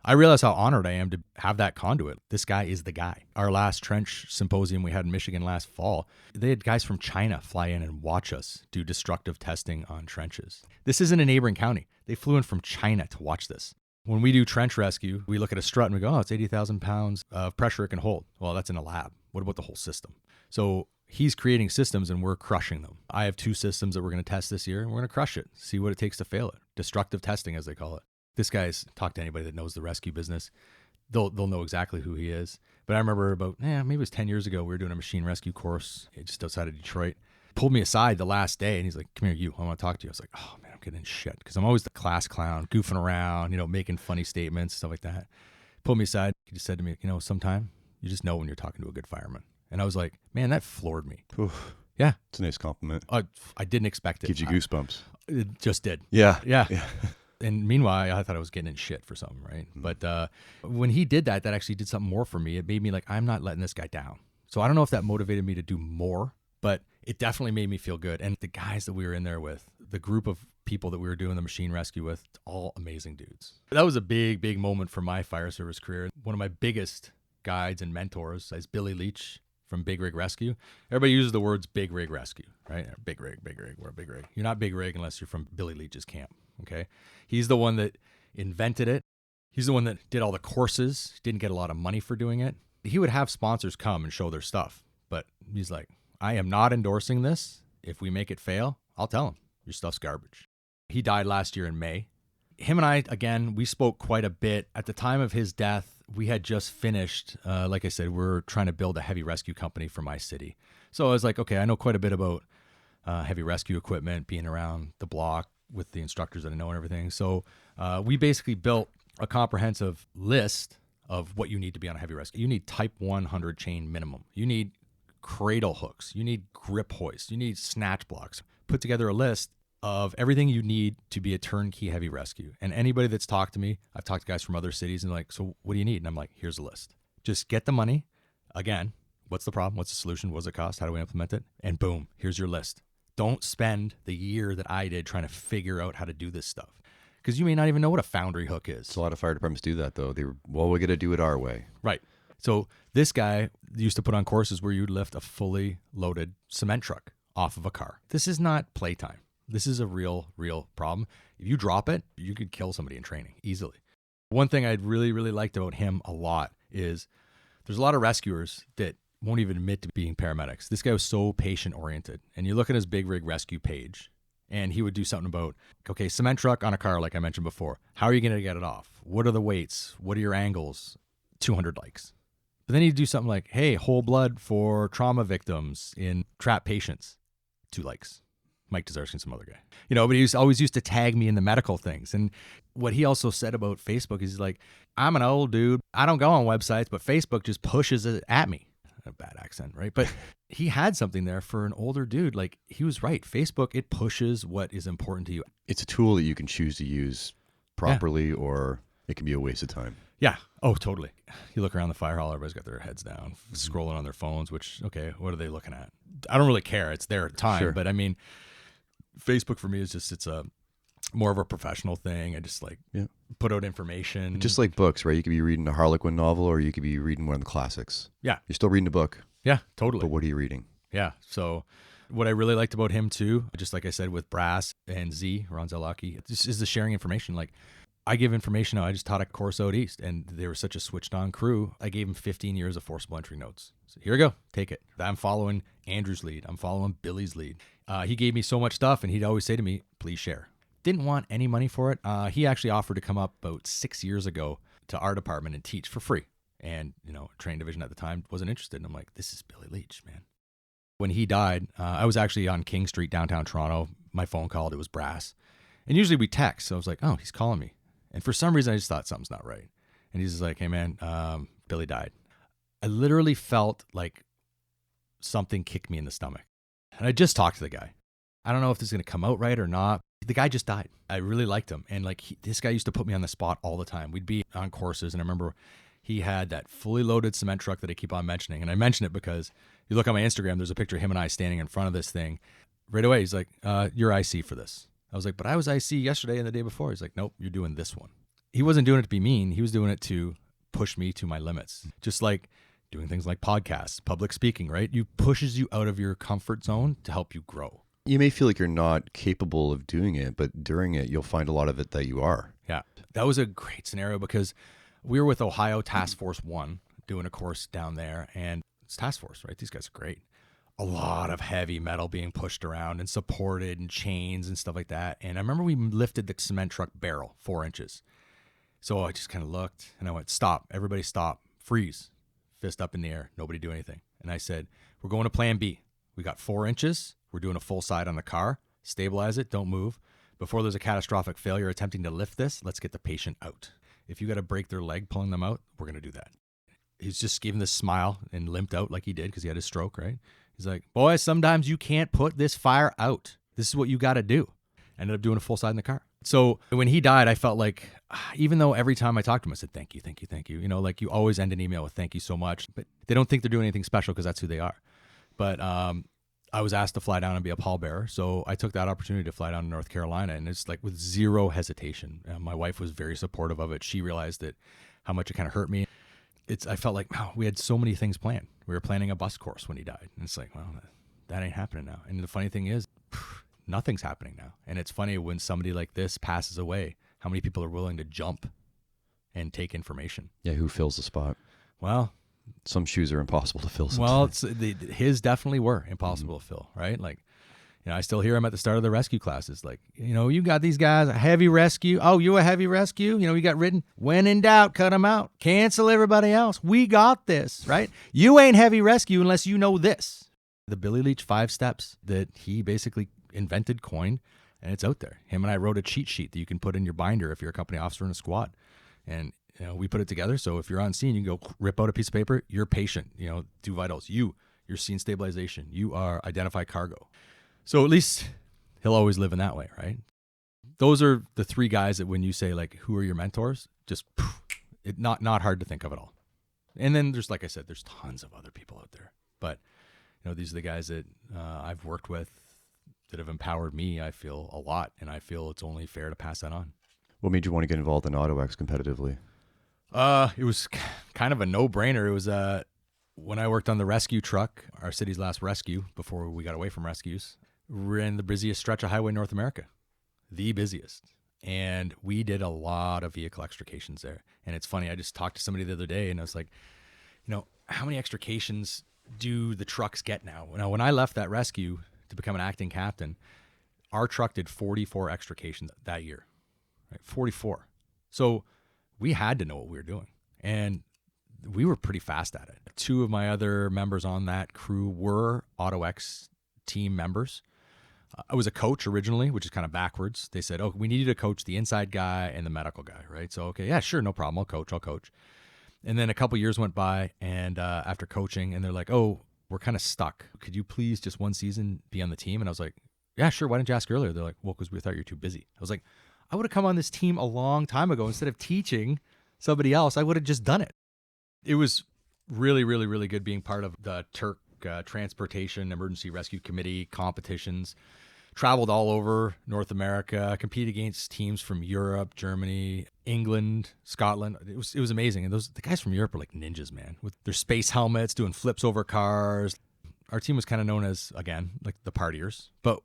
I realize how honored I am to have that conduit. This guy is the guy. Our last trench symposium we had in Michigan last fall, they had guys from China fly in and watch us do destructive testing on trenches. This isn't a neighboring county. They flew in from China to watch this. When we do trench rescue, we look at a strut and we go, it's 80,000 pounds of pressure it can hold. Well, that's in a lab. What about the whole system? So he's creating systems and we're crushing them. I have 2 systems that we're going to test this year and we're going to crush it, see what it takes to fail it. Destructive testing, as they call it. This guy's, talk to anybody that knows the rescue business, they'll know exactly who he is. But I remember about, maybe it was 10 years ago, we were doing a machine rescue course just outside of Detroit. pulled me aside the last day and he's like, come here, I want to talk to you. I was like, oh man, I'm getting in shit. Because I'm always the class clown, goofing around, making funny statements, stuff like that. Pulled me aside. He just said to me, sometime you just know when you're talking to a good fireman. And I was like, man, that floored me. Oof. Yeah. It's a nice compliment. I didn't expect it. Gives you goosebumps. It just did. Yeah. Yeah. And meanwhile, I thought I was getting in shit for something, right? But when he did that actually did something more for me. It made me like, I'm not letting this guy down. So I don't know if that motivated me to do more, but it definitely made me feel good. And the guys that we were in there with, the group of people that we were doing the machine rescue with, all amazing dudes. That was a big, big moment for my fire service career. One of my biggest guides and mentors is Billy Leach from Big Rig Rescue. Everybody uses the words Big Rig Rescue, right? Big rig, we're a big rig. You're not big rig unless you're from Billy Leach's camp, okay? He's the one that invented it. He's the one that did all the courses, didn't get a lot of money for doing it. He would have sponsors come and show their stuff, but he's like, I am not endorsing this. If we make it fail, I'll tell him, your stuff's garbage. He died last year in May. Him and I, again, we spoke quite a bit. At the time of his death, we had just finished, like I said, we're trying to build a heavy rescue company for my city. So I was like, okay, I know quite a bit about heavy rescue equipment, being around the block with the instructors that I know and everything. So we basically built a comprehensive list of what you need to be on a heavy rescue. You need type 100 chain minimum. You need cradle hooks. You need grip hoists. You need snatch blocks. Put together a list of everything you need to be a turnkey heavy rescue. And anybody that's talked to me, I've talked to guys from other cities and like, so what do you need? And I'm like, here's a list. Just get the money. Again, what's the problem? What's the solution? What does it cost? How do we implement it? And boom, here's your list. Don't spend the year that I did trying to figure out how to do this stuff. Because you may not even know what a foundry hook is. A lot of fire departments do that, though. We got to do it our way. Right. So this guy used to put on courses where you'd lift a fully loaded cement truck off of a car. This is not playtime. This is a real problem. If you drop it, you could kill somebody in training easily. One thing I'd really, really liked about him a lot is there's a lot of rescuers that won't even admit to being paramedics. This guy was so patient-oriented. And you look at his Big Rig Rescue page, and he would do something about, okay, cement truck on a car, like I mentioned before. How are you going to get it off? What are the weights? What are your angles? 200 likes. But then he'd do something like, hey, whole blood for trauma victims in trapped patients. 2 likes. Mike Tesarski and some other guy. But he always used to tag me in the medical things. And what he also said about Facebook is he's like, I'm an old dude. I don't go on websites, but Facebook just pushes it at me. A bad accent, right? But he had something there for an older dude. Like, he was right. Facebook, it pushes what is important to you. It's a tool that you can choose to use properly, or it can be a waste of time. Yeah. Oh, totally. You look around the fire hall, everybody's got their heads down, scrolling on their phones, which, okay, what are they looking at? I don't really care. It's their time. Sure. But I mean, Facebook for me is just, it's a more of a professional thing. I just put out information. Just like books, right? You could be reading a Harlequin novel, or you could be reading one of the classics. Yeah. You're still reading a book. Yeah, totally. But what are you reading? Yeah. So what I really liked about him too, just like I said with Brass and Z, Ron Zelaki, this is the sharing information. Like, I give information out. I just taught a course out east, and they were such a switched on crew. I gave him 15 years of forcible entry notes. So here we go. Take it. I'm following Andrew's lead. I'm following Billy's lead. He gave me so much stuff, and he'd always say to me, please share. Didn't want any money for it. He actually offered to come up about 6 years ago to our department and teach for free. And, training division at the time wasn't interested. And I'm like, this is Billy Leach, man. When he died, I was actually on King Street, downtown Toronto. My phone called. It was Brass. And usually we text. So I was like, oh, he's calling me. And for some reason, I just thought something's not right. And he's just like, hey, man, Billy died. I literally felt like something kicked me in the stomach. And I just talked to the guy. I don't know if this is going to come out right or not. The guy just died. I really liked him. And this guy used to put me on the spot all the time. We'd be on courses. And I remember he had that fully loaded cement truck that I keep on mentioning. And I mention it because you look on my Instagram, there's a picture of him and I standing in front of this thing. Right away, he's like, you're IC for this. I was like, but I was IC yesterday and the day before. He's like, nope, you're doing this one. He wasn't doing it to be mean. He was doing it to push me to my limits. Just like doing things like podcasts, public speaking, right? You pushes you out of your comfort zone to help you grow. You may feel like you're not capable of doing it, but during it, you'll find a lot of it that you are. Yeah. That was a great scenario because we were with Ohio Task Force 1 doing a course down there, and it's task force, right? These guys are great. A lot of heavy metal being pushed around and supported and chains and stuff like that. And I remember we lifted the cement truck barrel 4 inches. So I just kind of looked and I went, stop, everybody stop, freeze, fist up in the air, nobody do anything. And I said, we're going to plan B. We got 4 inches. We're doing a full side on the car. Stabilize it. Don't move. Before there's a catastrophic failure attempting to lift this, let's get the patient out. If you got to break their leg pulling them out, we're going to do that. He's just giving this smile and limped out like he did because he had his stroke, right? He's like, boy, sometimes you can't put this fire out. This is what you got to do. Ended up doing a full side in the car. So when he died, I felt like, even though every time I talked to him, I said, thank you, thank you, thank you. You know, like you always end an email with thank you so much, but they don't think they're doing anything special because that's who they are. But I was asked to fly down and be a pallbearer. So I took that opportunity to fly down to North Carolina, and it's like with zero hesitation. My wife was very supportive of it. She realized that how much it kind of hurt me. I felt like, wow, we had so many things planned. We were planning a bus course when he died. And it's like, well, that ain't happening now. And the funny thing is, nothing's happening now. And it's funny when somebody like this passes away, how many people are willing to jump and take information. Yeah, who fills the spot? Well, some shoes are impossible to fill sometimes. Well, his definitely were impossible to fill, right? Like, you know, I still hear him at the start of the rescue classes. Like, you know, you got these guys, a heavy rescue. Oh, you a heavy rescue? You know, you got written, when in doubt, cut them out. Cancel everybody else. We got this, right? You ain't heavy rescue unless you know this. The Billy Leach 5 steps that he basically invented, coined, and it's out there. Him and I wrote a cheat sheet that you can put in your binder if you're a company officer in a squad. And, you know, we put it together. So if you're on scene, you can go rip out a piece of paper. You're patient, you know, do vitals. You're scene stabilization. You are identify cargo. So at least he'll always live in that way, right? Those are the 3 guys that when you say, like, who are your mentors, just not hard to think of at all. And then there's, like I said, there's tons of other people out there. But, you know, these are the guys that I've worked with that have empowered me, I feel, a lot. And I feel it's only fair to pass that on. What made you want to get involved in Auto Ex competitively? It was kind of a no-brainer. It was when I worked on the rescue truck, our city's last rescue, before we got away from rescues, ran the busiest stretch of highway in North America, the busiest. And we did a lot of vehicle extrications there. And it's funny, I just talked to somebody the other day, and I was like, you know, how many extrications do the trucks get now? Now, when I left that rescue to become an acting captain, our truck did 44 extrications that year, right? 44. So we had to know what we were doing. And we were pretty fast at it. 2 of my other members on that crew were Auto Ex team members. I was a coach originally, which is kind of backwards. They said, oh, we need you to coach the inside guy and the medical guy, right? So, okay, yeah, sure, no problem. I'll coach. And then a couple years went by, and after coaching, and they're like, oh, we're kind of stuck. Could you please just one season be on the team? And I was like, yeah, sure. Why didn't you ask earlier? They're like, well, because we thought you were too busy. I was like, I would have come on this team a long time ago. Instead of teaching somebody else, I would have just done it. It was really, really, really good being part of the Turk Transportation Emergency Rescue Committee competitions. Traveled all over North America, competed against teams from Europe, Germany, England, Scotland. It was amazing. And the guys from Europe are like ninjas, man, with their space helmets, doing flips over cars. Our team was kind of known as, again, like the partiers, but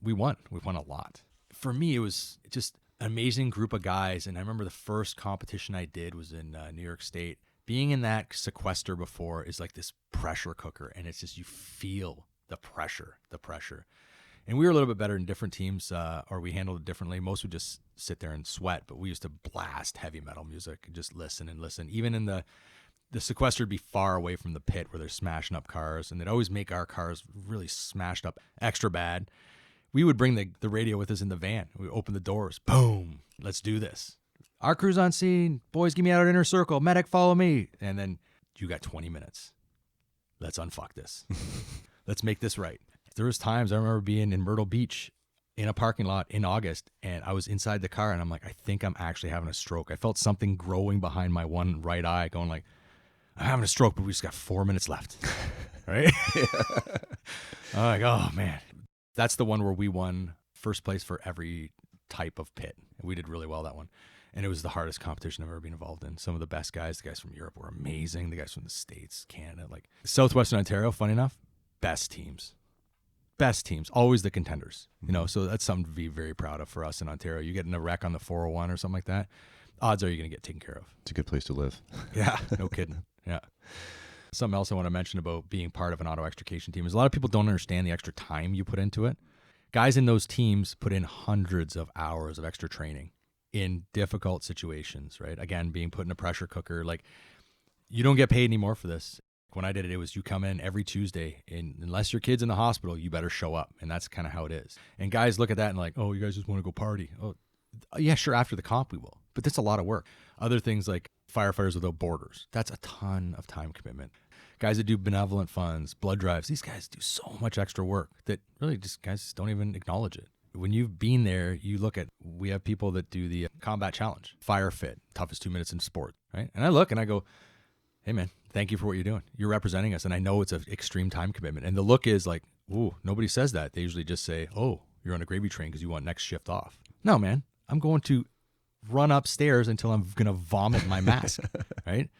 we won. We won a lot. For me, it was just an amazing group of guys. And I remember the first competition I did was in New York State. Being in that sequester before is like this pressure cooker. And it's just, you feel the pressure. And we were a little bit better in different teams, or we handled it differently. Most would just sit there and sweat, but we used to blast heavy metal music and just listen and listen. Even in the sequester would be far away from the pit where they're smashing up cars, and they'd always make our cars really smashed up extra bad. We would bring the radio with us in the van. We would open the doors. Boom. Let's do this. Our crew's on scene. Boys, get me out of inner circle. Medic, follow me. And then you got 20 minutes. Let's unfuck this. Let's make this right. There was times I remember being in Myrtle Beach in a parking lot in August, and I was inside the car, and I'm like, I think I'm actually having a stroke. I felt something growing behind my one right eye going like, I'm having a stroke, but we just got 4 minutes left. Right? I'm like, oh, man. That's the one where we won first place for every type of pit. And we did really well that one. And it was the hardest competition I've ever been involved in. Some of the best guys, the guys from Europe were amazing. The guys from the States, Canada, like Southwestern Ontario, funny enough, best teams, always the contenders, you know, so that's something to be very proud of for us in Ontario. You get in a wreck on the 401 or something like that, odds are you're going to get taken care of. It's a good place to live. Yeah, no kidding. Yeah. Something else I want to mention about being part of an auto extrication team is a lot of people don't understand the extra time you put into it. Guys in those teams put in hundreds of hours of extra training in difficult situations, right? Again, being put in a pressure cooker, like you don't get paid anymore for this. When I did it, it was you come in every Tuesday, and unless your kid's in the hospital, you better show up. And that's kind of how it is. And guys look at that and like, oh, you guys just want to go party. Oh, yeah, sure. After the comp, we will. But that's a lot of work. Other things like Firefighters Without Borders, that's a ton of time commitment. Guys that do benevolent funds, blood drives, these guys do so much extra work that really just guys don't even acknowledge it. When you've been there, you look at, we have people that do the combat challenge, fire fit, toughest 2 minutes in sport, right? And I look and I go, hey man, thank you for what you're doing. You're representing us. And I know it's an extreme time commitment. And the look is like, ooh, nobody says that. They usually just say, oh, you're on a gravy train because you want next shift off. No, man, I'm going to run upstairs until I'm going to vomit my mask, right?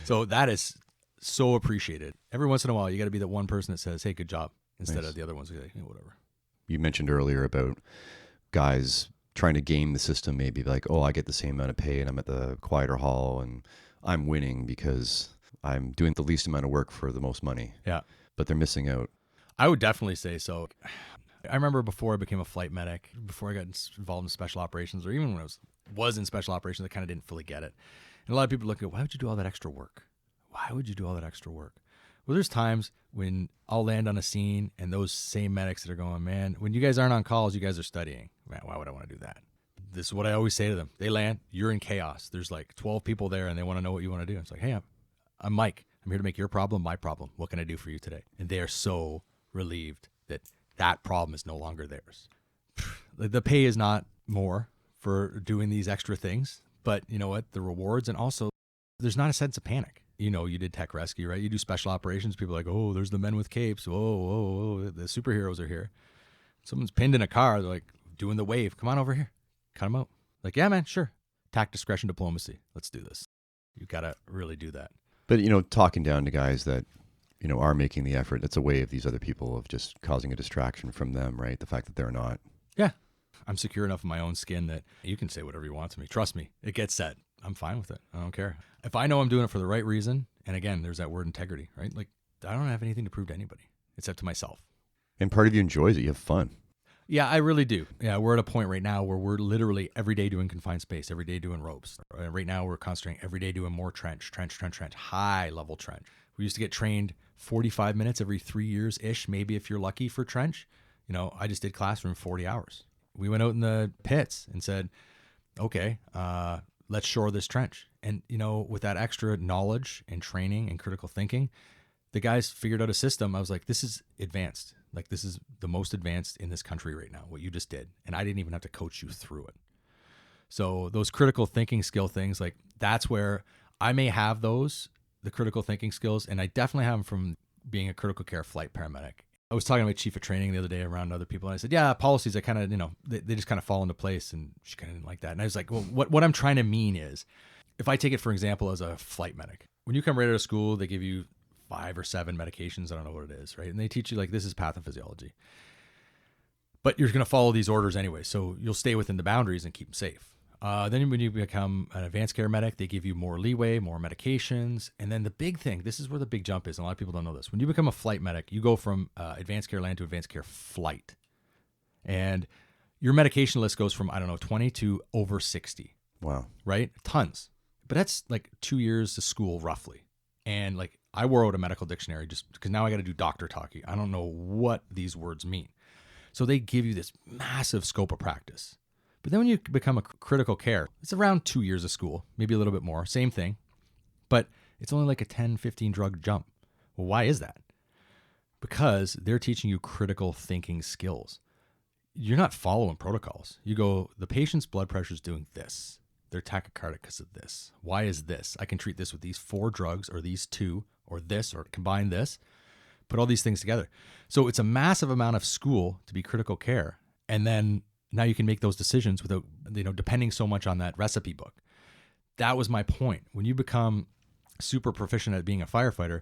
So that is so appreciated. Every once in a while, you got to be the one person that says, hey, good job, instead of the other ones who say, hey, whatever. You mentioned earlier about guys trying to game the system, maybe like, oh, I get the same amount of pay and I'm at the quieter hall and I'm winning because I'm doing the least amount of work for the most money. Yeah. But they're missing out. I would definitely say so. I remember before I became a flight medic, before I got involved in special operations, or even when I was in special operations, I kind of didn't fully get it. And a lot of people look at, why would you do all that extra work? Why would you do all that extra work? Well, there's times when I'll land on a scene and those same medics that are going, man, when you guys aren't on calls, you guys are studying. Man, why would I want to do that? This is what I always say to them. They land, you're in chaos. There's like 12 people there and they want to know what you want to do. It's like, hey, I'm Mike. I'm here to make your problem my problem. What can I do for you today? And they are so relieved that that problem is no longer theirs. The pay is not more for doing these extra things, but you know what? The rewards, and also there's not a sense of panic. You know, you did tech rescue, right? You do special operations. People are like, oh, there's the men with capes. Oh, the superheroes are here. Someone's pinned in a car. They're like doing the wave. Come on over here. Cut them out. Like, yeah, man, sure. Tact, discretion, diplomacy. Let's do this. You got to really do that. But, you know, talking down to guys that, you know, are making the effort, it's a way of these other people of just causing a distraction from them, right? The fact that they're not. Yeah. I'm secure enough in my own skin that you can say whatever you want to me. Trust me. It gets said. I'm fine with it. I don't care. If I know I'm doing it for the right reason, and again, there's that word integrity, right? Like, I don't have anything to prove to anybody except to myself. And part of you enjoys it. You have fun. Yeah, I really do. Yeah, we're at a point right now where we're literally every day doing confined space, every day doing ropes. Right now, we're concentrating every day doing more trench, high level trench. We used to get trained 45 minutes every 3 years-ish, maybe if you're lucky for trench. You know, I just did classroom 40 hours. We went out in the pits and said, okay, let's shore this trench. And, you know, with that extra knowledge and training and critical thinking, the guys figured out a system. I was like, this is advanced. Like, this is the most advanced in this country right now, what you just did. And I didn't even have to coach you through it. So those critical thinking skill things, like that's where I may have those, the critical thinking skills. And I definitely have them from being a critical care flight paramedic. I was talking to my chief of training the other day around other people. And I said, yeah, policies, I kind of, you know, they just kind of fall into place. And she kind of didn't like that. And I was like, well, what I'm trying to mean is, if I take it, for example, as a flight medic, when you come right out of school, they give you 5 or 7 medications. I don't know what it is, right? And they teach you like, this is pathophysiology. But you're going to follow these orders anyway. So you'll stay within the boundaries and keep them safe. Then when you become an advanced care medic, they give you more leeway, more medications. And then the big thing, this is where the big jump is. And a lot of people don't know this. When you become a flight medic, you go from advanced care land to advanced care flight. And your medication list goes from, 20 to over 60. Wow. Right? Tons. But that's like 2 years of school roughly. And like I wore out a medical dictionary just because now I got to do doctor talkie. I don't know what these words mean. So they give you this massive scope of practice. But then when you become a critical care, it's around 2 years of school, maybe a little bit more, same thing. But it's only like a 10, 15 drug jump. Well, why is that? Because they're teaching you critical thinking skills. You're not following protocols. You go, the patient's blood pressure is doing this. They're tachycardic because of this. Why is this? I can treat this with these 4 drugs or these 2 or this or combine this, put all these things together. So it's a massive amount of school to be critical care. And then now you can make those decisions without, depending so much on that recipe book. That was my point. When you become super proficient at being a firefighter,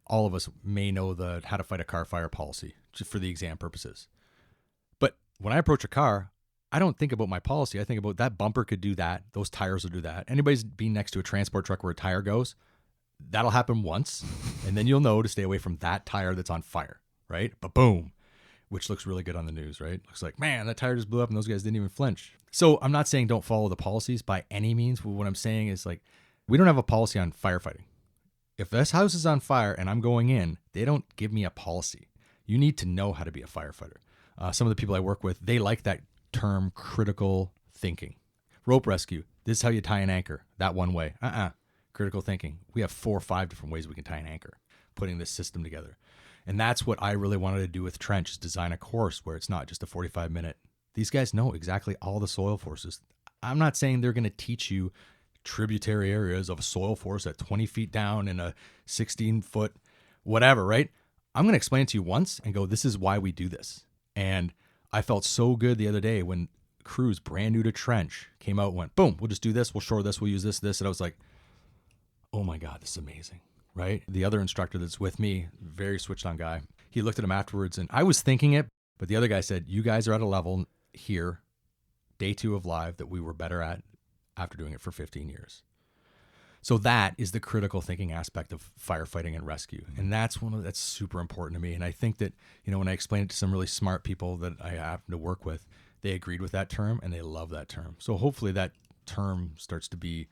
all of us may know the how to fight a car fire policy just for the exam purposes. But when I approach a car, I don't think about my policy. I think about that bumper could do that. Those tires will do that. Anybody's been next to a transport truck where a tire goes, that'll happen once. And then you'll know to stay away from that tire that's on fire, right? But boom, which looks really good on the news, right? Looks like, man, that tire just blew up and those guys didn't even flinch. So I'm not saying don't follow the policies by any means. What I'm saying is like, we don't have a policy on firefighting. If this house is on fire and I'm going in, they don't give me a policy. You need to know how to be a firefighter. Some of the people I work with, they like that term critical thinking. Rope rescue, this is how you tie an anchor, that one way. Critical thinking. We have 4 or 5 different ways we can tie an anchor, putting this system together. And that's what I really wanted to do with Trench, is design a course where it's not just a 45-minute. These guys know exactly all the soil forces. I'm not saying they're going to teach you tributary areas of a soil force at 20 feet down in a 16-foot whatever, right? I'm going to explain it to you once and go, this is why we do this. And I felt so good the other day when crews brand new to Trench came out and went, boom, we'll just do this. We'll shore this. We'll use this. And I was like, oh my God, this is amazing, right? The other instructor that's with me, very switched on guy, he looked at him afterwards and I was thinking it, but the other guy said, you guys are at a level here, day 2 of live, that we were better at after doing it for 15 years. So that is the critical thinking aspect of firefighting and rescue. And that's that's super important to me. And I think that, when I explained it to some really smart people that I happen to work with, they agreed with that term and they love that term. So hopefully that term starts to be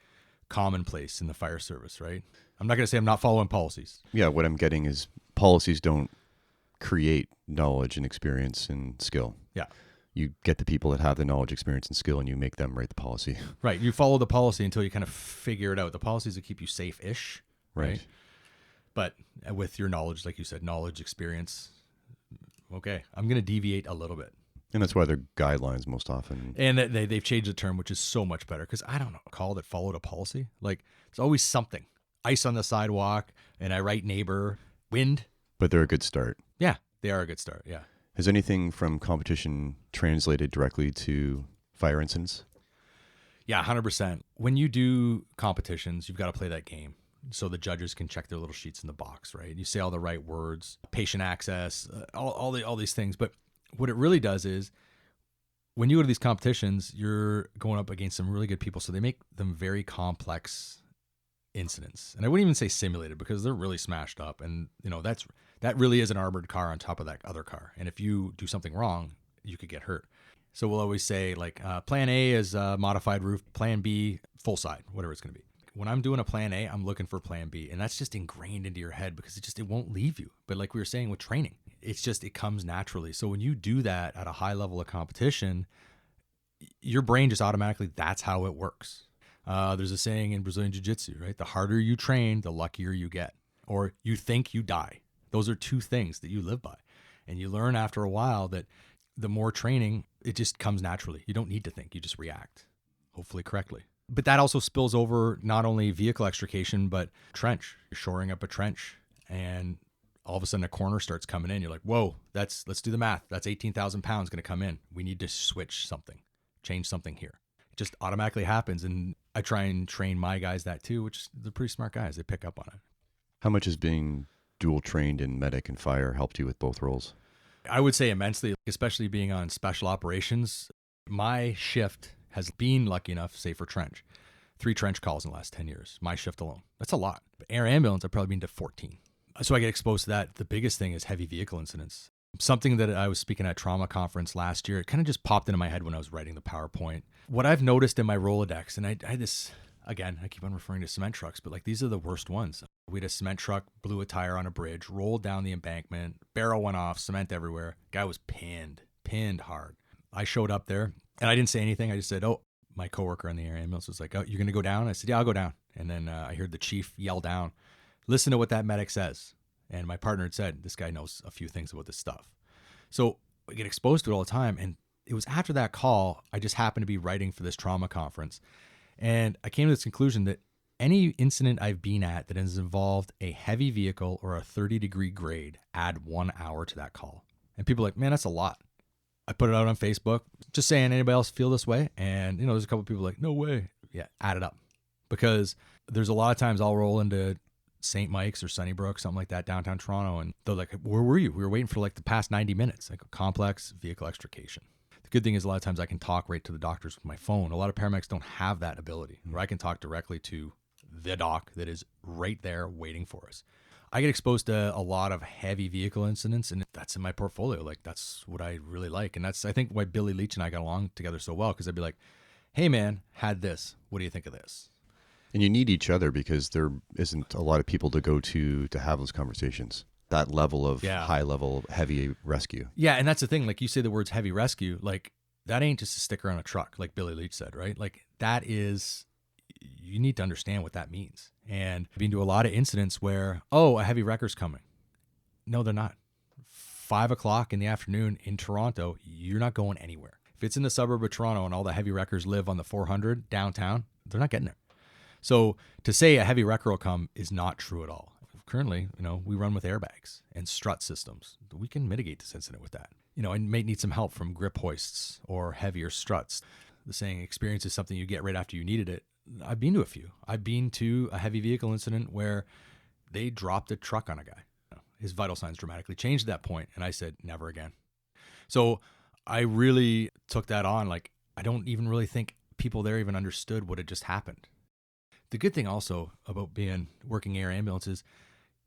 commonplace in the fire service, right? I'm not going to say I'm not following policies. Yeah, what I'm getting is policies don't create knowledge and experience and skill. Yeah. You get the people that have the knowledge, experience, and skill, and you make them write the policy. Right. You follow the policy until you kind of figure it out. The policies that keep you safe-ish, right? But with your knowledge, like you said, knowledge, experience, okay, I'm going to deviate a little bit. And that's why they're guidelines most often. And they've changed the term, which is so much better, because I don't know, call that followed a policy. Like, it's always something. Ice on the sidewalk, and I write neighbor, wind. But they're a good start. Yeah, they are a good start, yeah. Has anything from competition translated directly to fire incidents? Yeah, 100%. When you do competitions, you've got to play that game so the judges can check their little sheets in the box, right? You say all the right words, patient access, all these things. But what it really does is when you go to these competitions, you're going up against some really good people. So they make them very complex incidents. And I wouldn't even say simulated, because they're really smashed up. And, that really is an armored car on top of that other car. And if you do something wrong, you could get hurt. So we'll always say, like, plan A is modified roof, plan B, full side, whatever it's going to be. When I'm doing a plan A, I'm looking for plan B. And that's just ingrained into your head because it won't leave you. But like we were saying with training, it comes naturally. So when you do that at a high level of competition, your brain just automatically, that's how it works. There's a saying in Brazilian Jiu-Jitsu, right? The harder you train, the luckier you get. Or you think you die. Those are 2 things that you live by. And you learn after a while that the more training, it just comes naturally. You don't need to think. You just react, hopefully correctly. But that also spills over not only vehicle extrication, but trench. You're shoring up a trench and all of a sudden a corner starts coming in. You're like, whoa, let's do the math. That's 18,000 pounds going to come in. We need to switch something, change something here. It just automatically happens. And I try and train my guys that too, which they're pretty smart guys. They pick up on it. How much has being dual trained in medic and fire helped you with both roles? I would say immensely, especially being on special operations. My shift has been lucky enough, say for trench, 3 trench calls in the last 10 years, my shift alone. That's a lot. But air ambulance, I've probably been to 14. So I get exposed to that. The biggest thing is heavy vehicle incidents. Something that I was speaking at trauma conference last year, it kind of just popped into my head when I was writing the PowerPoint. What I've noticed in my Rolodex, and I had this, again, I keep on referring to cement trucks, but like these are the worst ones. We had a cement truck, blew a tire on a bridge, rolled down the embankment, barrel went off, cement everywhere. Guy was pinned hard. I showed up there and I didn't say anything. I just said, oh, my coworker on the air ambulance was like, oh, you're going to go down? I said, yeah, I'll go down. And then I heard the chief yell down, listen to what that medic says. And my partner had said, this guy knows a few things about this stuff. So I get exposed to it all the time. And it was after that call, I just happened to be writing for this trauma conference. And I came to this conclusion that any incident I've been at that has involved a heavy vehicle or a 30-degree grade, add 1 hour to that call. And people are like, man, that's a lot. I put it out on Facebook, just saying, anybody else feel this way? And, there's a couple of people like, no way. Yeah, add it up. Because there's a lot of times I'll roll into St. Mike's or Sunnybrook, something like that, downtown Toronto. And they're like, where were you? We were waiting for like the past 90 minutes, like a complex vehicle extrication. The good thing is a lot of times I can talk right to the doctors with my phone. A lot of paramedics don't have that ability where I can talk directly to the doc that is right there waiting for us. I get exposed to a lot of heavy vehicle incidents, and that's in my portfolio. Like, that's what I really like. And that's, I think, why Billy Leach and I got along together so well, because I'd be like, hey, man, had this. What do you think of this? And you need each other because there isn't a lot of people to go to have those conversations. That level of high level, heavy rescue. Yeah. And that's the thing. Like you say the words heavy rescue, like that ain't just a sticker on a truck, like Billy Leach said, right? Like that is, you need to understand what that means. And I've been to a lot of incidents where, oh, a heavy wrecker's coming. No, they're not. 5 o'clock in the afternoon in Toronto, you're not going anywhere. If it's in the suburb of Toronto and all the heavy wreckers live on the 400 downtown, they're not getting there. So to say a heavy wrecker will come is not true at all. Currently, we run with airbags and strut systems. We can mitigate this incident with that. I may need some help from grip hoists or heavier struts. The saying, experience is something you get right after you needed it. I've been to a few. I've been to a heavy vehicle incident where they dropped a truck on a guy. His vital signs dramatically changed at that point, and I said, never again. So I really took that on. Like, I don't even really think people there even understood what had just happened. The good thing also about working air ambulances,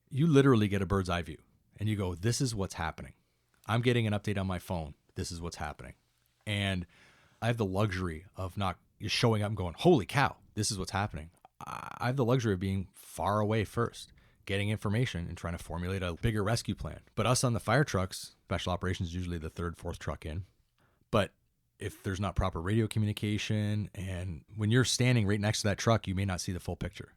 you literally get a bird's eye view and you go, this is what's happening. I'm getting an update on my phone. This is what's happening. And I have the luxury of not showing up and going, holy cow, this is what's happening. I have the luxury of being far away first, getting information and trying to formulate a bigger rescue plan. But us on the fire trucks, special operations is usually the third, fourth truck in. But if there's not proper radio communication, and when you're standing right next to that truck, you may not see the full picture.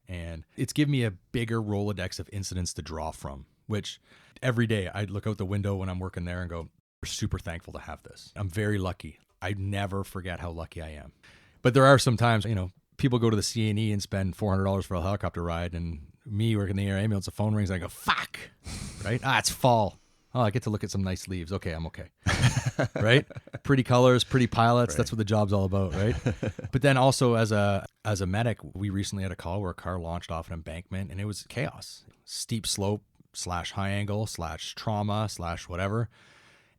And it's given me a bigger Rolodex of incidents to draw from, which every day I look out the window when I'm working there and go, we're super thankful to have this. I'm very lucky. I never forget how lucky I am. But there are some times, people go to the C&E and spend $400 for a helicopter ride, and me working the air ambulance, the phone rings, and I go, fuck, right? It's fall. Oh, I get to look at some nice leaves. Okay, I'm okay. Right? Pretty colors, pretty pilots. Right. That's what the job's all about, right? But then also as a medic, we recently had a call where a car launched off an embankment and it was chaos. Steep slope / high angle / trauma / whatever.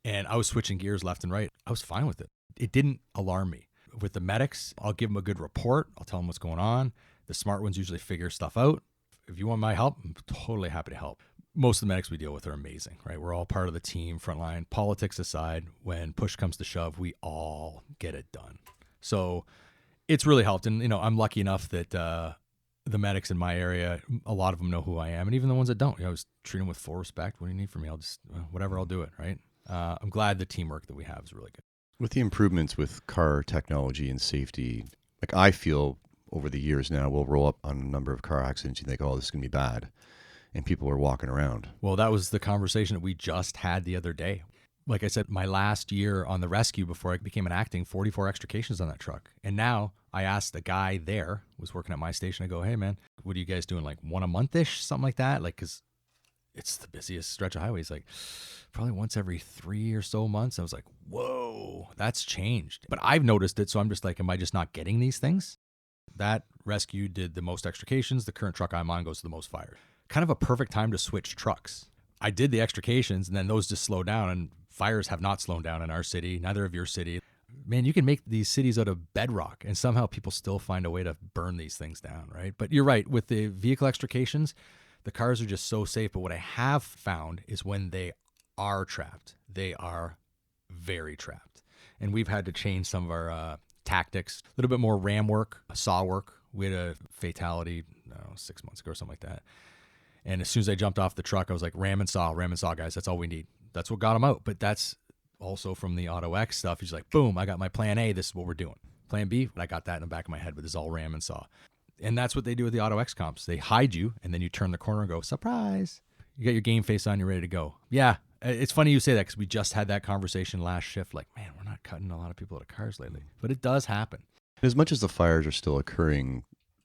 And I was switching gears left and right. I was fine with it. It didn't alarm me. With the medics, I'll give them a good report. I'll tell them what's going on. The smart ones usually figure stuff out. If you want my help, I'm totally happy to help. Most of the medics we deal with are amazing, right? We're all part of the team, frontline. Politics aside, when push comes to shove, we all get it done. So it's really helped. And, I'm lucky enough that the medics in my area, a lot of them know who I am. And even the ones that don't, I was treating them with full respect. What do you need from me? I'll just, whatever, I'll do it, right? I'm glad the teamwork that we have is really good. With the improvements with car technology and safety, like I feel over the years now, we'll roll up on a number of car accidents. You think, oh, this is going to be bad. And people are walking around. Well, that was the conversation that we just had the other day. Like I said, my last year on the rescue before I became an acting, 44 extrications on that truck. And now I asked the guy there, was working at my station, I go, hey man, what are you guys doing? Like one a month-ish, something like that? Like, cause it's the busiest stretch of highway. He's like, probably once every 3 or so months. I was like, whoa, that's changed. But I've noticed it. So I'm just like, am I just not getting these things? That rescue did the most extrications. The current truck I'm on goes to the most fires. Kind of a perfect time to switch trucks. I did the extrications and then those just slowed down, and fires have not slowed down in our city, neither of your city. Man, you can make these cities out of bedrock and somehow people still find a way to burn these things down, right? But you're right, with the vehicle extrications, the cars are just so safe. But what I have found is when they are trapped, they are very trapped. And we've had to change some of our tactics, a little bit more ram work, saw work. We had a fatality 6 months ago or something like that. And as soon as I jumped off the truck, I was like, ram and saw, guys. That's all we need. That's what got him out. But that's also from the Auto X stuff. He's like, boom, I got my plan A. This is what we're doing. Plan B, I got that in the back of my head, but this is all ram and saw. And that's what they do with the Auto X comps. They hide you, and then you turn the corner and go, surprise. You got your game face on, you're ready to go. Yeah, it's funny you say that because we just had that conversation last shift. Like, man, we're not cutting a lot of people out of cars lately. But it does happen. As much as the fires are still occurring,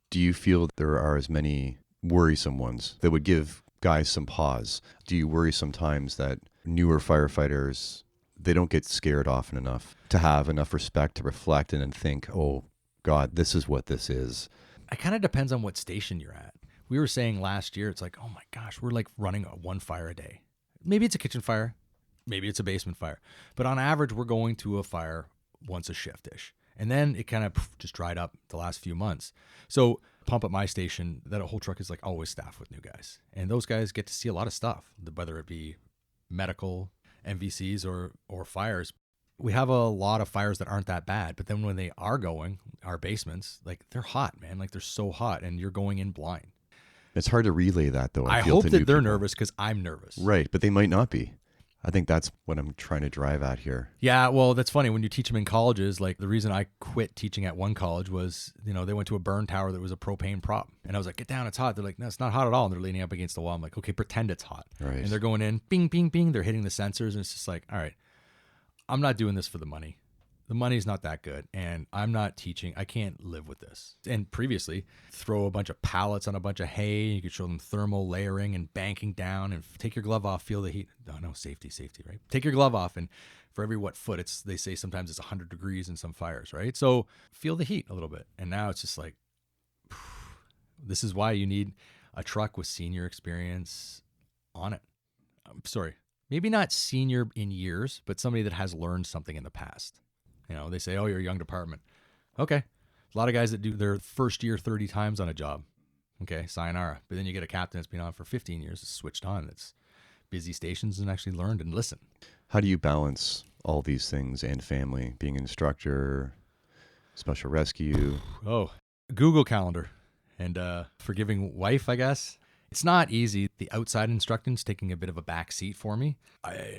do you feel there are as many worrisome ones that would give guys some pause? Do you worry sometimes that newer firefighters, they don't get scared often enough to have enough respect to reflect and then think, oh God, this is what this is? It kind of depends on what station you're at. We were saying last year, it's like, oh my gosh, we're like running one fire a day. Maybe it's a kitchen fire, maybe it's a basement fire, but on average, we're going to a fire once a shift-ish. And then it kind of just dried up the last few months. So pump at my station, that whole truck is like always staffed with new guys. And those guys get to see a lot of stuff, whether it be medical, MVCs or fires. we have a lot of fires that aren't that bad, but then when they are going, our basements, like they're hot, man. Like they're so hot and you're going in blind. It's hard to relay that, though. I feel, hope to that new they're people. nervous because I'm nervous. Right, but they might not be. I think that's what I'm trying to drive at here. Yeah, well, that's funny. When you teach them in colleges, like the reason I quit teaching at one college was, they went to a burn tower that was a propane prop. And I was like, get down, it's hot. They're like, no, it's not hot at all. And they're leaning up against the wall. I'm like, okay, pretend it's hot. Right. And they're going in, bing, bing, bing. They're hitting the sensors. And it's just like, all right, I'm not doing this for the money. The money's not that good. And I'm not teaching. I can't live with this. And previously, throw a bunch of pallets on a bunch of hay. You could show them thermal layering and banking down and take your glove off, feel the heat. No, safety, right? Take your glove off. And for every foot, they say sometimes it's 100 degrees in some fires, right? So feel the heat a little bit. And now it's just like, this is why you need a truck with senior experience on it. I'm sorry, maybe not senior in years, but somebody that has learned something in the past. They say, oh, you're a young department. Okay. A lot of guys that do their first year 30 times on a job. Okay, sayonara. But then you get a captain that's been on for 15 years, it's switched on, it's busy stations and actually learned and listened. How do you balance all these things and family, being an instructor, special rescue? Oh, Google Calendar and forgiving wife, I guess. It's not easy. The outside instructing's taking a bit of a back seat for me,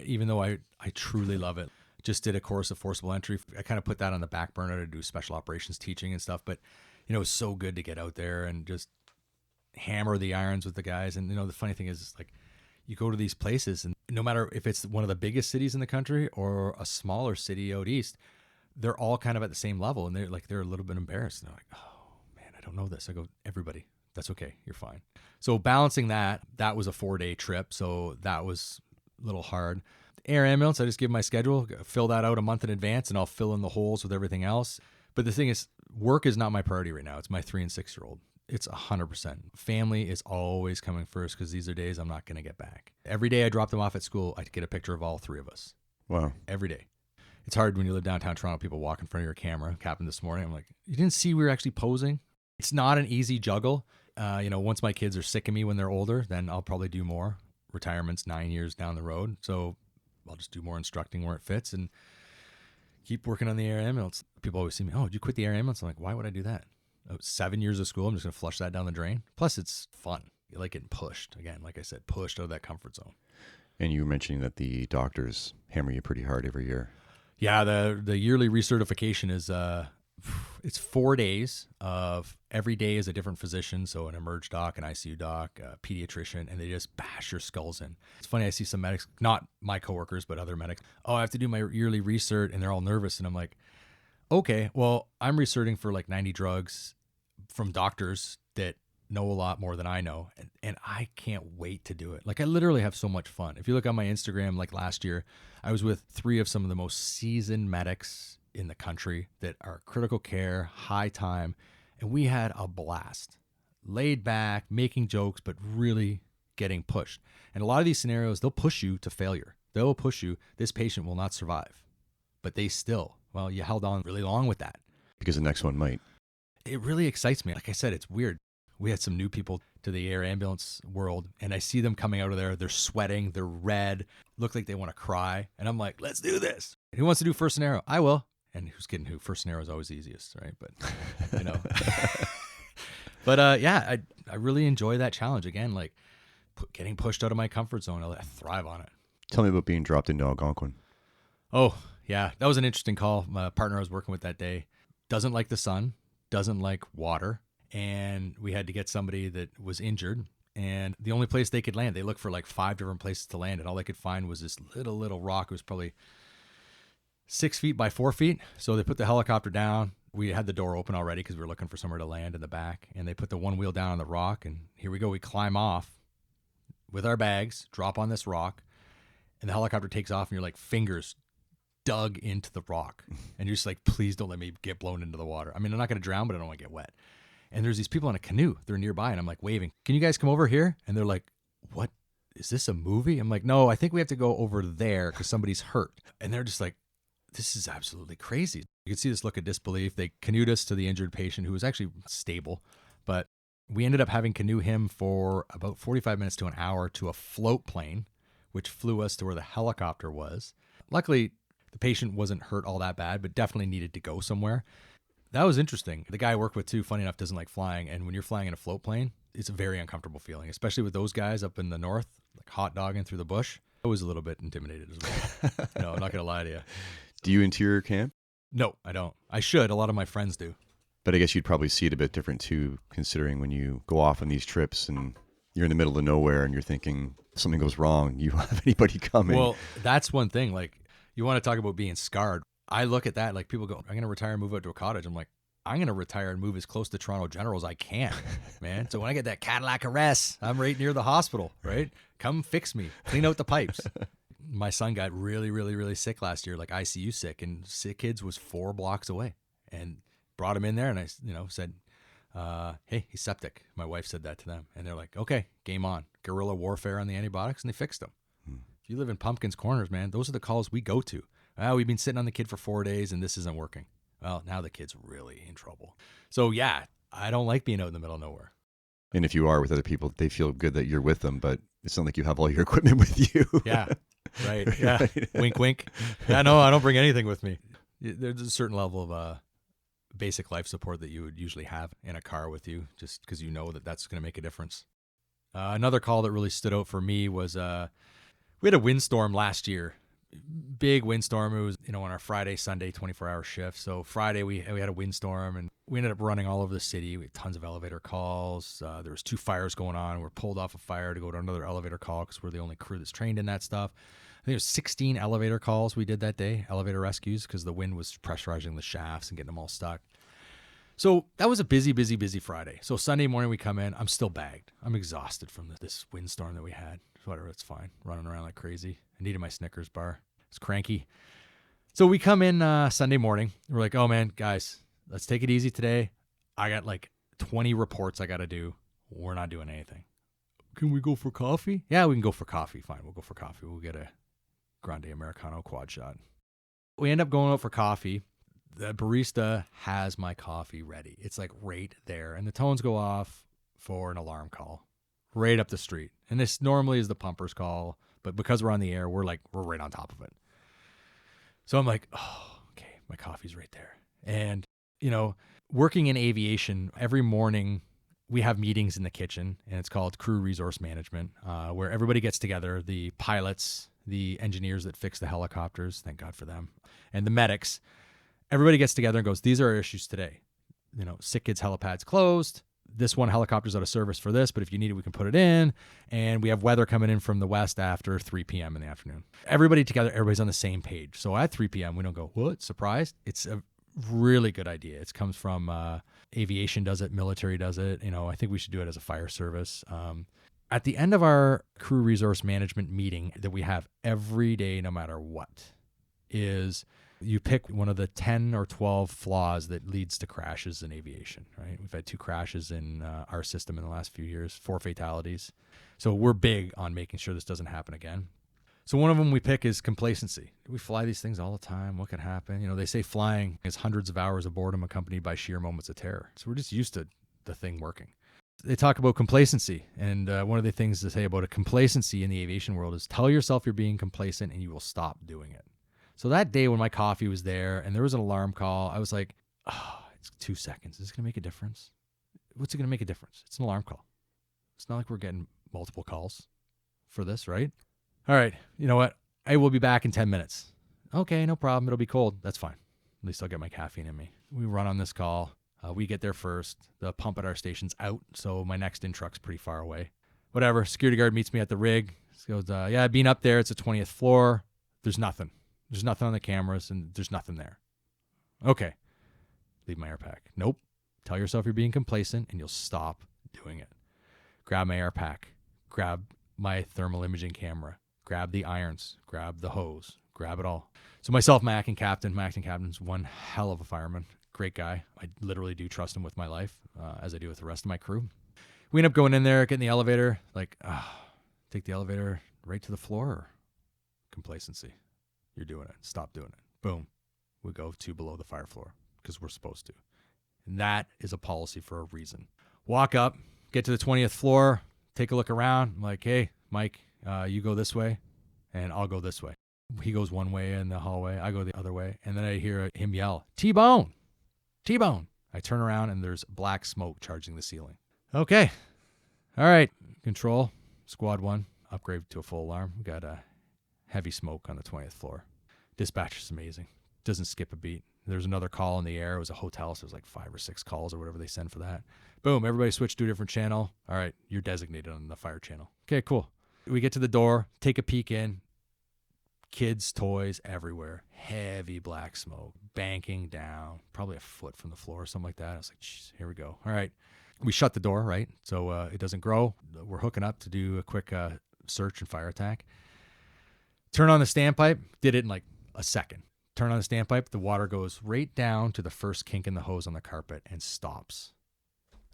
even though I truly love it. Just did a course of forcible entry. I kind of put that on the back burner to do special operations teaching and stuff. But, it's so good to get out there and just hammer the irons with the guys. And, the funny thing is like you go to these places and no matter if it's one of the biggest cities in the country or a smaller city out east, they're all kind of at the same level. And they're a little bit embarrassed. And they're like, oh, man, I don't know this. I go, everybody, that's okay. You're fine. So balancing that was a 4-day trip. So that was a little hard. Air ambulance, I just give my schedule, fill that out a month in advance, and I'll fill in the holes with everything else. But the thing is, work is not my priority right now. It's my 3 and 6-year-old. It's 100%. Family is always coming first because these are days I'm not going to get back. Every day I drop them off at school, I get a picture of all 3 of us. Wow. Every day. It's hard when you live downtown Toronto, people walk in front of your camera. Happened this morning. I'm like, you didn't see we were actually posing? It's not an easy juggle. Once my kids are sick of me when they're older, then I'll probably do more. Retirement's 9 years down the road. So I'll just do more instructing where it fits and keep working on the air ambulance. People always see me, oh, did you quit the air ambulance? I'm like, why would I do that? 7 years of school, I'm just going to flush that down the drain. Plus, it's fun. You like getting pushed. Again, like I said, pushed out of that comfort zone. And you were mentioning that the doctors hammer you pretty hard every year. Yeah, the yearly recertification is it's 4 days of every day is a different physician. So an emerge doc, an ICU doc, a pediatrician, and they just bash your skulls in. It's funny. I see some medics, not my coworkers, but other medics. Oh, I have to do my yearly recert, and they're all nervous. And I'm like, okay, well, I'm recerting for like 90 drugs from doctors that know a lot more than I know. And I can't wait to do it. Like I literally have so much fun. If you look on my Instagram, like last year, I was with 3 of some of the most seasoned medics in the country that are critical care, high time. And we had a blast, laid back, making jokes, but really getting pushed. And a lot of these scenarios, they'll push you to failure. They'll push you. This patient will not survive, but they still, well, you held on really long with that. Because the next one might. It really excites me. Like I said, it's weird. We had some new people to the air ambulance world and I see them coming out of there. They're sweating. They're red. Look like they want to cry. And I'm like, let's do this. Who wants to do first scenario? I will. And who's kidding who? First scenario is always easiest, right? But, But I really enjoy that challenge. Again, like getting pushed out of my comfort zone. I thrive on it. Tell me about being dropped into Algonquin. Oh, yeah. That was an interesting call. My partner I was working with that day doesn't like the sun, doesn't like water. And we had to get somebody that was injured. And the only place they could land, they looked for like 5 different places to land. And all they could find was this little rock. It was probably 6 feet by 4 feet. So they put the helicopter down. We had the door open already because we were looking for somewhere to land in the back. And they put the one wheel down on the rock. And here we go. We climb off with our bags, drop on this rock. And the helicopter takes off and you're like fingers dug into the rock. And you're just like, please don't let me get blown into the water. I mean, I'm not going to drown, but I don't want to get wet. And there's these people in a canoe. They're nearby. And I'm like waving, can you guys come over here? And they're like, what? Is this a movie? I'm like, no, I think we have to go over there because somebody's hurt. And they're just like, this is absolutely crazy. You can see this look of disbelief. They canoed us to the injured patient who was actually stable, but we ended up having canoe him for about 45 minutes to an hour to a float plane, which flew us to where the helicopter was. Luckily, The patient wasn't hurt all that bad, but definitely needed to go somewhere. That was interesting. The guy I work with too, funny enough, doesn't like flying. And when you're flying in a float plane, it's a very uncomfortable feeling, especially with those guys up in the north, like hot dogging through the bush. I was a little bit intimidated as well. No, I'm not going to lie to you. Do you interior camp? No, I don't. I should. A lot of my friends do. But I guess you'd probably see it a bit different too, considering when you go off on these trips and you're in the middle of nowhere and you're thinking something goes wrong, you don't have anybody coming. Well, that's one thing. Like, you want to talk about being scarred. I look at that, like people go, I'm going to retire and move out to a cottage. I'm like, I'm going to retire and move as close to Toronto General as I can, man. So when I get that Cadillac arrest, I'm right near the hospital, right? Come fix me, clean out the pipes. My son got really, really, really sick last year, like ICU sick, and Sick Kids was 4 blocks away, and brought him in there. And I, said, hey, he's septic. My wife said that to them, and they're like, okay, game on. Guerrilla warfare on the antibiotics, and they fixed him. If you live in Pumpkins Corners, man, those are the calls we go to. We've been sitting on the kid for 4 days, and this isn't working. Well, now the kid's really in trouble. So yeah, I don't like being out in the middle of nowhere. And if you are with other people, they feel good that you're with them, but it's not like you have all your equipment with you. Yeah, right. Yeah, right. Wink, wink. Yeah, no, I don't bring anything with me. There's a certain level of basic life support that you would usually have in a car with you, just because you know that that's going to make a difference. Another call that really stood out for me was we had a windstorm last year. Big windstorm. It was, on our Friday, Sunday, 24-hour shift. So Friday we had a windstorm, and we ended up running all over the city. We had tons of elevator calls. There was 2 fires going on. We're pulled off a fire to go to another elevator call because we're the only crew that's trained in that stuff. I think it was 16 elevator calls we did that day, elevator rescues, because the wind was pressurizing the shafts and getting them all stuck. So that was a busy, busy, busy Friday. So Sunday morning we come in. I'm still bagged. I'm exhausted from this windstorm that we had. Whatever, it's fine. Running around like crazy. I needed my Snickers bar. It's cranky. So we come in Sunday morning. We're like, oh man, guys, let's take it easy today. I got like 20 reports I got to do. We're not doing anything. Can we go for coffee? Yeah, we can go for coffee. Fine, we'll go for coffee. We'll get a Grande Americano quad shot. We end up going out for coffee. The barista has my coffee ready. It's like right there. And the tones go off for an alarm call right up the street. And this normally is the pumper's call, but because we're on the air, we're right on top of it. So I'm like, oh, okay, my coffee's right there. And, working in aviation, every morning we have meetings in the kitchen, and it's called crew resource management, where everybody gets together, the pilots, the engineers that fix the helicopters, thank God for them, and the medics. Everybody gets together and goes, these are our issues today. Sick Kids helipad's closed. This one helicopter's out of service for this, but if you need it, we can put it in. And we have weather coming in from the west after 3 p.m. in the afternoon. Everybody together, everybody's on the same page. So at 3 p.m., we don't go, what, surprised? It's a really good idea. It comes from aviation does it, military does it. I think we should do it as a fire service. At the end of our crew resource management meeting that we have every day, no matter what, is you pick one of the 10 or 12 flaws that leads to crashes in aviation, right? We've had 2 crashes in our system in the last few years, 4 fatalities. So we're big on making sure this doesn't happen again. So one of them we pick is complacency. We fly these things all the time. What could happen? They say flying is hundreds of hours of boredom accompanied by sheer moments of terror. So we're just used to the thing working. They talk about complacency. And one of the things to say about a complacency in the aviation world is tell yourself you're being complacent and you will stop doing it. So that day when my coffee was there and there was an alarm call, I was like, oh, it's 2 seconds. Is this going to make a difference? What's it going to make a difference? It's an alarm call. It's not like we're getting multiple calls for this, right? All right. You know what? I will be back in 10 minutes. Okay, no problem. It'll be cold. That's fine. At least I'll get my caffeine in me. We run on this call. We get there first. The pump at our station's out, so my next in truck's pretty far away. Whatever. Security guard meets me at the rig. He goes, yeah, being up there, it's the 20th floor. There's nothing. There's nothing on the cameras, and there's nothing there. Okay. Leave my air pack. Nope. Tell yourself you're being complacent, and you'll stop doing it. Grab my air pack. Grab my thermal imaging camera. Grab the irons. Grab the hose. Grab it all. So myself, my acting captain's one hell of a fireman. Great guy. I literally do trust him with my life, as I do with the rest of my crew. We end up going in there, getting the elevator, take the elevator right to the floor, or complacency. You're doing it. Stop doing it. Boom. We go to below the fire floor because we're supposed to. And that is a policy for a reason. Walk up, get to the 20th floor, take a look around. I'm like, hey, Mike, you go this way and I'll go this way. He goes one way in the hallway. I go the other way. And then I hear him yell, T-bone, T-bone. I turn around and there's black smoke charging the ceiling. Okay. All right. Control, squad 1, upgrade to a full alarm. We got a heavy smoke on the 20th floor. Dispatcher's amazing. Doesn't skip a beat. There's another call in the air. It was a hotel, so there's like 5 or 6 calls or whatever they send for that. Boom, everybody switched to a different channel. All right, you're designated on the fire channel. Okay, cool. We get to the door, take a peek in. Kids' toys everywhere. Heavy black smoke, banking down, probably a foot from the floor or something like that. I was like, jeez, here we go. All right. We shut the door, right? So it doesn't grow. We're hooking up to do a quick search and fire attack. Turn on the standpipe. Did it in like a second. Turn on the standpipe. The water goes right down to the first kink in the hose on the carpet and stops.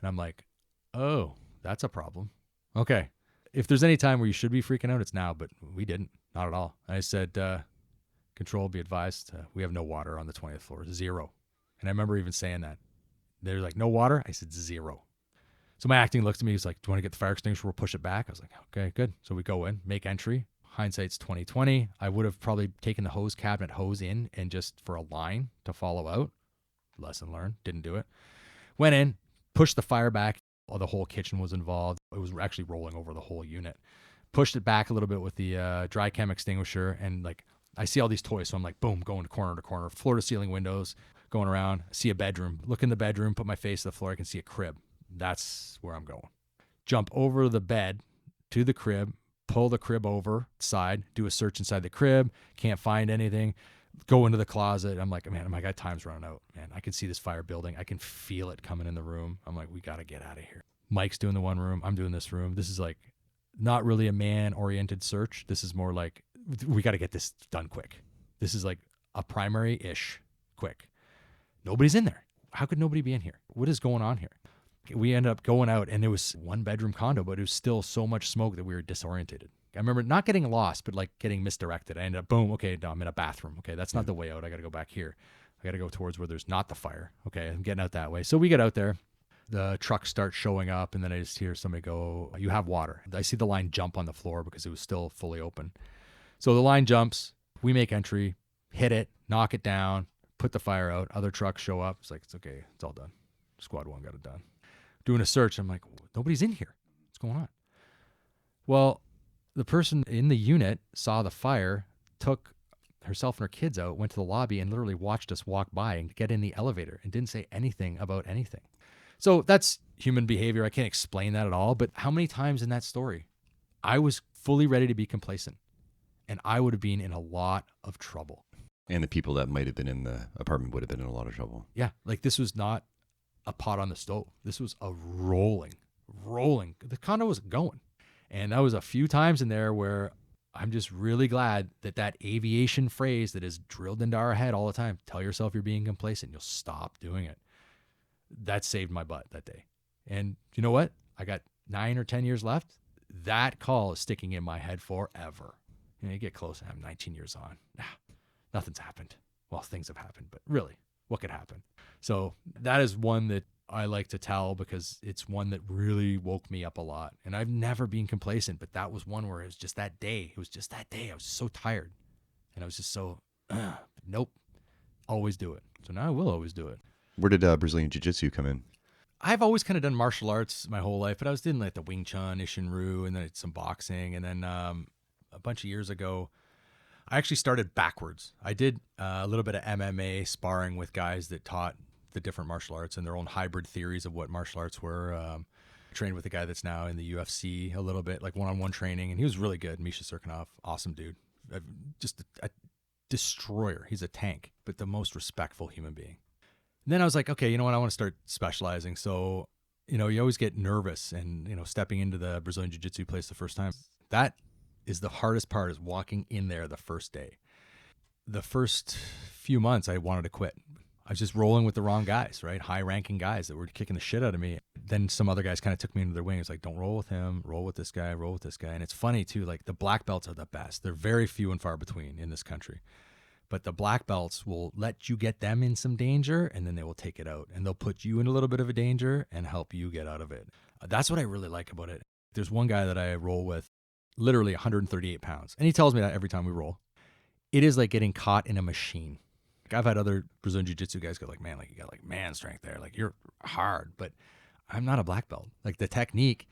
And I'm like, oh, that's a problem. Okay. If there's any time where you should be freaking out, it's now, but we didn't. Not at all. I said, control, be advised, we have no water on the 20th floor, 0. And I remember even saying that. They're like, no water? I said, 0. So my acting looks at me, he's like, do you want to get the fire extinguisher? We'll push it back. I was like, okay, good. So we go in, make entry. Hindsight's 2020. I would have probably taken the hose cabinet hose in and just for a line to follow out. Lesson learned. Didn't do it. Went in, pushed the fire back. The whole kitchen was involved. It was actually rolling over the whole unit. Pushed it back a little bit with the dry chem extinguisher, and like I see all these toys, so I'm like, boom, going corner to corner, floor to ceiling windows, going around. See a bedroom, look in the bedroom, put my face to the floor. I can see a crib. That's where I'm going. Jump over the bed to the crib, pull the crib over side, do a search inside the crib. Can't find anything. Go into the closet. I'm like, man, my God, time's running out. Man, I can see this fire building. I can feel it coming in the room. I'm like, we got to get out of here. Mike's doing the one room. I'm doing this room. This is like not really a man-oriented search. This is more like, we got to get this done quick. This is like a primary-ish quick. Nobody's in there. How could nobody be in here? What is going on here? We ended up going out, and it was 1-bedroom condo, but it was still so much smoke that we were disoriented. I remember not getting lost, but like getting misdirected. I ended up, boom, okay, no, I'm in a bathroom. Okay, that's not the way out. I got to go back here. I got to go towards where there's not the fire. Okay, I'm getting out that way. So we get out there. The trucks start showing up, and then I just hear somebody go, you have water. I see the line jump on the floor because it was still fully open. So the line jumps. We make entry, hit it, knock it down, put the fire out. Other trucks show up. It's like, it's okay. It's all done. Squad 1 got it done. Doing a search. I'm like, nobody's in here. What's going on? Well, the person in the unit saw the fire, took herself and her kids out, went to the lobby, and literally watched us walk by and get in the elevator and didn't say anything about anything. So that's human behavior. I can't explain that at all. But how many times in that story, I was fully ready to be complacent, and I would have been in a lot of trouble. And the people that might have been in the apartment would have been in a lot of trouble. Yeah, like this was not a pot on the stove. This was a rolling. The condo was going. And that was a few times in there where I'm just really glad that aviation phrase that is drilled into our head all the time, tell yourself you're being complacent, you'll stop doing it. That saved my butt that day. And you know what? I got 9 or 10 years left. That call is sticking in my head forever. You get close, I'm 19 years on. Nothing's happened. Well, things have happened, but really, what could happen? So that is one that I like to tell because it's one that really woke me up a lot. And I've never been complacent, but that was one where it was just that day. It was just that day. I was so tired. And I was just so, nope, always do it. So now I will always do it. Where did Brazilian Jiu-Jitsu come in? I've always kind of done martial arts my whole life, but I was doing like the Wing Chun, Ishinryu, and then some boxing. And then a bunch of years ago, I actually started backwards. I did a little bit of MMA sparring with guys that taught the different martial arts and their own hybrid theories of what martial arts were. Trained with a guy that's now in the UFC a little bit, like one-on-one training, and he was really good. Misha Serkinov, awesome dude. Just a destroyer. He's a tank, but the most respectful human being. And then I was like, okay, you know what? I want to start specializing. So, you always get nervous and, stepping into the Brazilian Jiu-Jitsu place the first time. That is the hardest part, is walking in there the first day. The first few months, I wanted to quit. I was just rolling with the wrong guys, right? High-ranking guys that were kicking the shit out of me. Then some other guys kind of took me into their wing. It's like, don't roll with him, roll with this guy, roll with this guy. And it's funny, too, like the black belts are the best. They're very few and far between in this country. But the black belts will let you get them in some danger, and then they will take it out. And they'll put you in a little bit of a danger and help you get out of it. That's what I really like about it. There's one guy that I roll with, literally 138 pounds. And he tells me that every time we roll. it is like getting caught in a machine. Like I've had other Brazilian Jiu-Jitsu guys go like, man, like you got like man strength there. Like you're hard, but I'm not a black belt. Like the technique,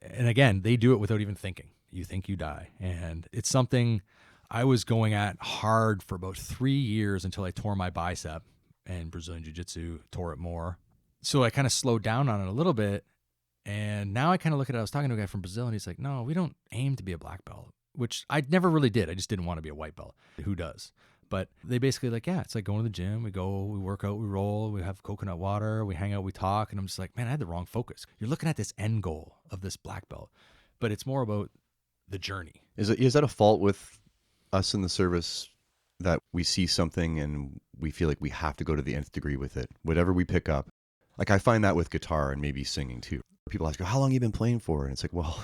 and again, they do it without even thinking. You think you die. And it's something I was going at hard for about 3 years until I tore my bicep, and Brazilian Jiu-Jitsu tore it more. So I kind of slowed down on it a little bit. And now I kind of look at it. I was talking to a guy from Brazil and he's like, no, we don't aim to be a black belt, which I never really did. I just didn't want to be a white belt. Who does? But they basically like, yeah, it's like going to the gym. We go, we work out, we roll, we have coconut water, we hang out, we talk. And I'm just like, man, I had the wrong focus. You're looking at this end goal of this black belt, but it's more about the journey. Is that a fault with us in the service that we see something and we feel like we have to go to the nth degree with it, whatever we pick up? Like I find that with guitar and maybe singing too. People ask, how long have you been playing for? And it's like, well,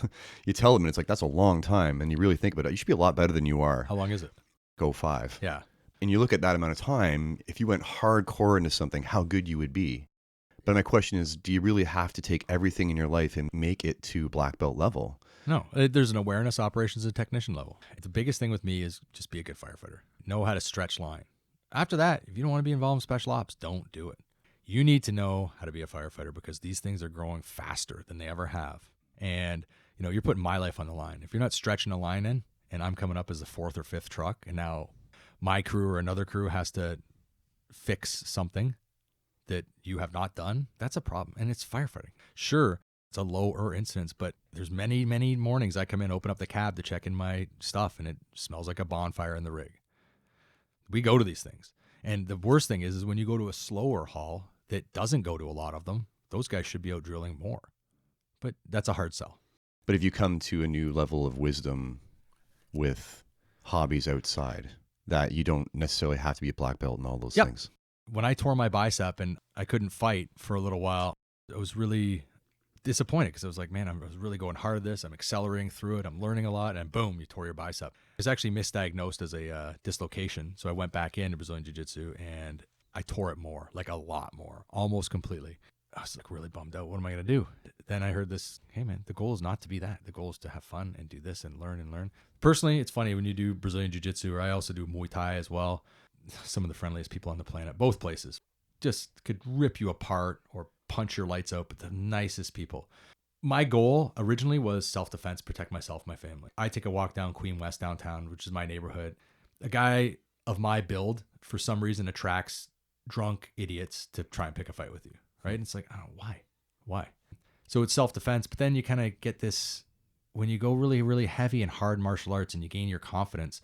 you tell them and it's like, that's a long time. And you really think about it. You should be a lot better than you are. How long is it? Go 5. Yeah. And you look at that amount of time, if you went hardcore into something, how good you would be. But my question is, do you really have to take everything in your life and make it to black belt level? No, there's an awareness operations at technician level. The biggest thing with me is just be a good firefighter. Know how to stretch line. After that, if you don't want to be involved in special ops, don't do it. You need to know how to be a firefighter because these things are growing faster than they ever have. And, you know, you're putting my life on the line. If you're not stretching a line in and I'm coming up as the 4th or 5th truck and now my crew or another crew has to fix something that you have not done, that's a problem. And it's firefighting. Sure, it's a lower incidence, but there's many, many mornings I come in, open up the cab to check in my stuff and it smells like a bonfire in the rig. We go to these things. And the worst thing is when you go to a slower haul that doesn't go to a lot of them, those guys should be out drilling more. But that's a hard sell. But if you come to a new level of wisdom with hobbies outside, that you don't necessarily have to be a black belt and all those things. When I tore my bicep and I couldn't fight for a little while, I was really disappointed because I was like, man, I was really going hard at this. I'm accelerating through it. I'm learning a lot. And boom, you tore your bicep. It's actually misdiagnosed as a dislocation. So I went back into Brazilian Jiu-Jitsu and I tore it more, like a lot more, almost completely. I was like really bummed out. What am I going to do? Then I heard this, hey man, the goal is not to be that. The goal is to have fun and do this and learn and learn. Personally, it's funny when you do Brazilian Jiu-Jitsu, or I also do Muay Thai as well. Some of the friendliest people on the planet, both places, just could rip you apart or punch your lights out, but the nicest people. My goal originally was self-defense, protect myself, my family. I take a walk down Queen West downtown, which is my neighborhood. A guy of my build, for some reason, attracts drunk idiots to try and pick a fight with you, right? And it's like, I don't know, why? So it's self-defense, but then you kind of get this, when you go really, really heavy and hard martial arts and you gain your confidence,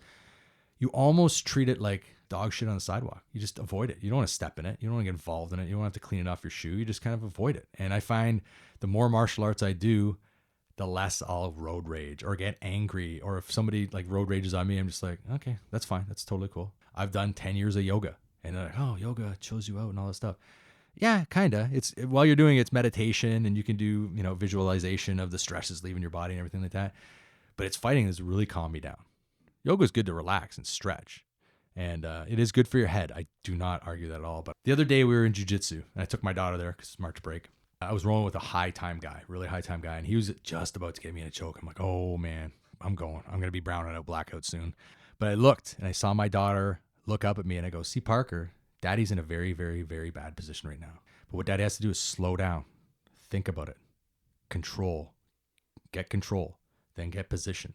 you almost treat it like dog shit on the sidewalk. You just avoid it. You don't want to step in it. You don't want to get involved in it. You don't have to clean it off your shoe. You just kind of avoid it. And I find the more martial arts I do, the less I'll road rage or get angry. Or if somebody like road rages on me, I'm just like, okay, that's fine. That's totally cool. I've done 10 years of yoga and they're like, oh, yoga chills you out and all this stuff. Yeah, kind of. It's while you're doing it's meditation and you can do, you know, visualization of the stresses leaving your body and everything like that. But it's fighting that's really calm me down. Yoga is good to relax and stretch. And it is good for your head. I do not argue that at all. But the other day we were in jiu-jitsu and I took my daughter there because it's March break. I was rolling with a high time guy, really high time guy. And he was just about to get me in a choke. I'm like, oh man, I'm going to be browning out blackout soon. But I looked and I saw my daughter look up at me and I go, see Parker, daddy's in a very, very, very bad position right now. But what daddy has to do is slow down, think about it, control, then get position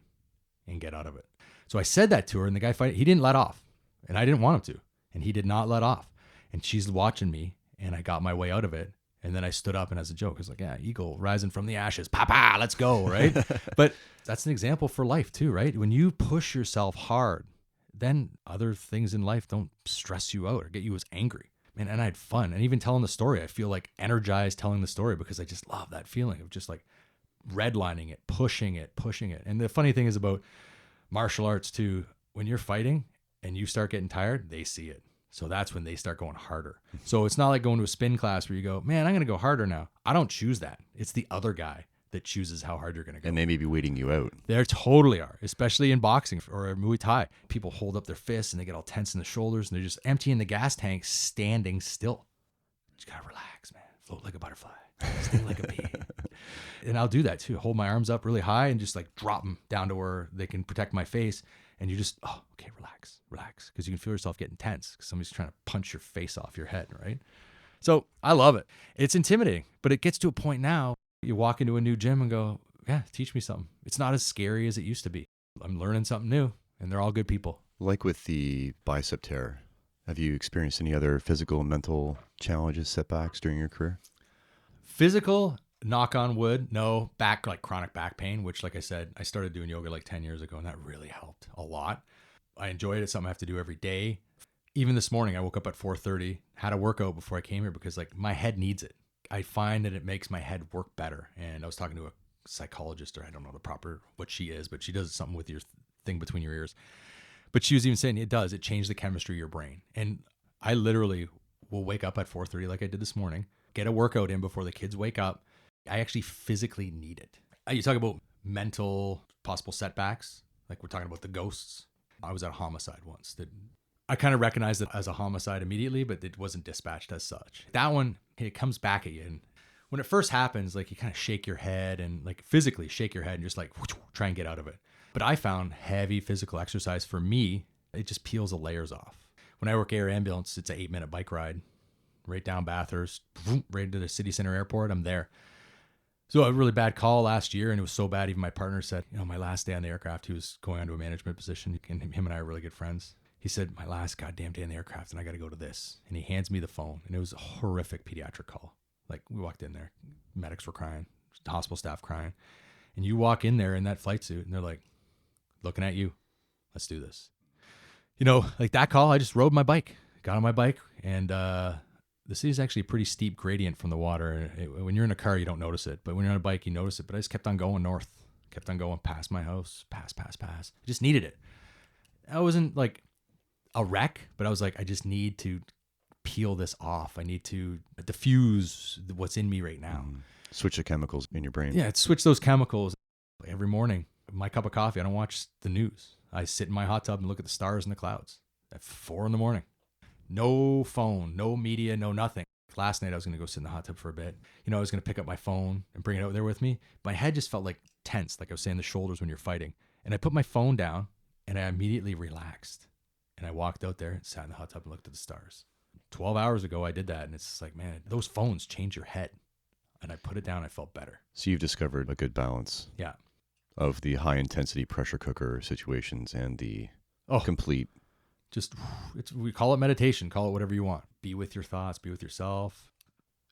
and get out of it. So I said that to her and the guy he didn't let off. And I didn't want him to. And he did not let off. And she's watching me. And I got my way out of it. And then I stood up and as a joke, I was like, yeah, eagle rising from the ashes. Papa, let's go, right? But that's an example for life too, right? When you push yourself hard, then other things in life don't stress you out or get you as angry. Man, and I had fun. And even telling the story, I feel like energized telling the story because I just love that feeling of just like redlining it, pushing it. And the funny thing is about martial arts too, when you're fighting, and you start getting tired, they see it. So that's when they start going harder. So it's not like going to a spin class where you go, man, I'm going to go harder now. I don't choose that. It's the other guy that chooses how hard you're going to go. And they may be waiting you out. They totally are, especially in boxing or Muay Thai. People hold up their fists and they get all tense in the shoulders and they're just emptying the gas tank standing still. You just got to relax, man. Float like a butterfly. Sting like a bee. And I'll do that too. Hold my arms up really high and just like drop them down to where they can protect my face. And you just, oh, okay, relax. Because you can feel yourself getting tense because somebody's trying to punch your face off your head, right? So I love it. It's intimidating, but it gets to a point now, you walk into a new gym and go, yeah, teach me something. It's not as scary as it used to be. I'm learning something new, and they're all good people. Like with the bicep tear, have you experienced any other physical and mental challenges, setbacks during your career? Physical, knock on wood, no. Back, like chronic back pain, which, like I said, I started doing yoga like 10 years ago, and that really helped a lot. I enjoy it. It's something I have to do every day. Even this morning, I woke up at 4:30, had a workout before I came here because like my head needs it. I find that it makes my head work better. And I was talking to a psychologist, or I don't know what she is, but she does something with your thing between your ears. But she was even saying it changed the chemistry of your brain. And I literally will wake up at 4:30 like I did this morning, get a workout in before the kids wake up. I actually physically need it. You talk about mental possible setbacks, like we're talking about the ghosts. I was at a homicide once that I kind of recognized it as a homicide immediately, but it wasn't dispatched as such. That one, it comes back at you. And when it first happens, like you kind of shake your head and like physically shake your head and just like try and get out of it. But I found heavy physical exercise for me, it just peels the layers off. When I work air ambulance, it's an 8-minute bike ride right down Bathurst, right to the city center airport. I'm there. So a really bad call last year, and it was so bad, even my partner said, my last day on the aircraft, he was going on to a management position, and him and I are really good friends. He said, my last goddamn day on the aircraft, and I got to go to this. And he hands me the phone, and it was a horrific pediatric call. Like, we walked in there, medics were crying, hospital staff crying. And you walk in there in that flight suit, and they're like, looking at you, let's do this. Like that call, I just rode my bike, got on my bike, and the city is actually a pretty steep gradient from the water. When you're in a car, you don't notice it, but when you're on a bike, you notice it. But I just kept on going north, kept on going past my house, pass. I just needed it. I wasn't like a wreck, but I was like, I just need to peel this off. I need to diffuse what's in me right now. Switch the chemicals in your brain. Yeah, switch those chemicals. Every morning, my cup of coffee, I don't watch the news. I sit in my hot tub and look at the stars and the clouds at 4 a.m. No phone, no media, no nothing. Last night I was going to go sit in the hot tub for a bit. I was going to pick up my phone and bring it out there with me. My head just felt like tense, like I was saying the shoulders when you're fighting. And I put my phone down and I immediately relaxed. And I walked out there and sat in the hot tub and looked at the stars. 12 hours ago I did that, and it's just like, man, those phones change your head. And I put it down, I felt better. So you've discovered a good balance. Yeah. Of the high intensity pressure cooker situations and the complete. We call it meditation, call it whatever you want. Be with your thoughts, be with yourself.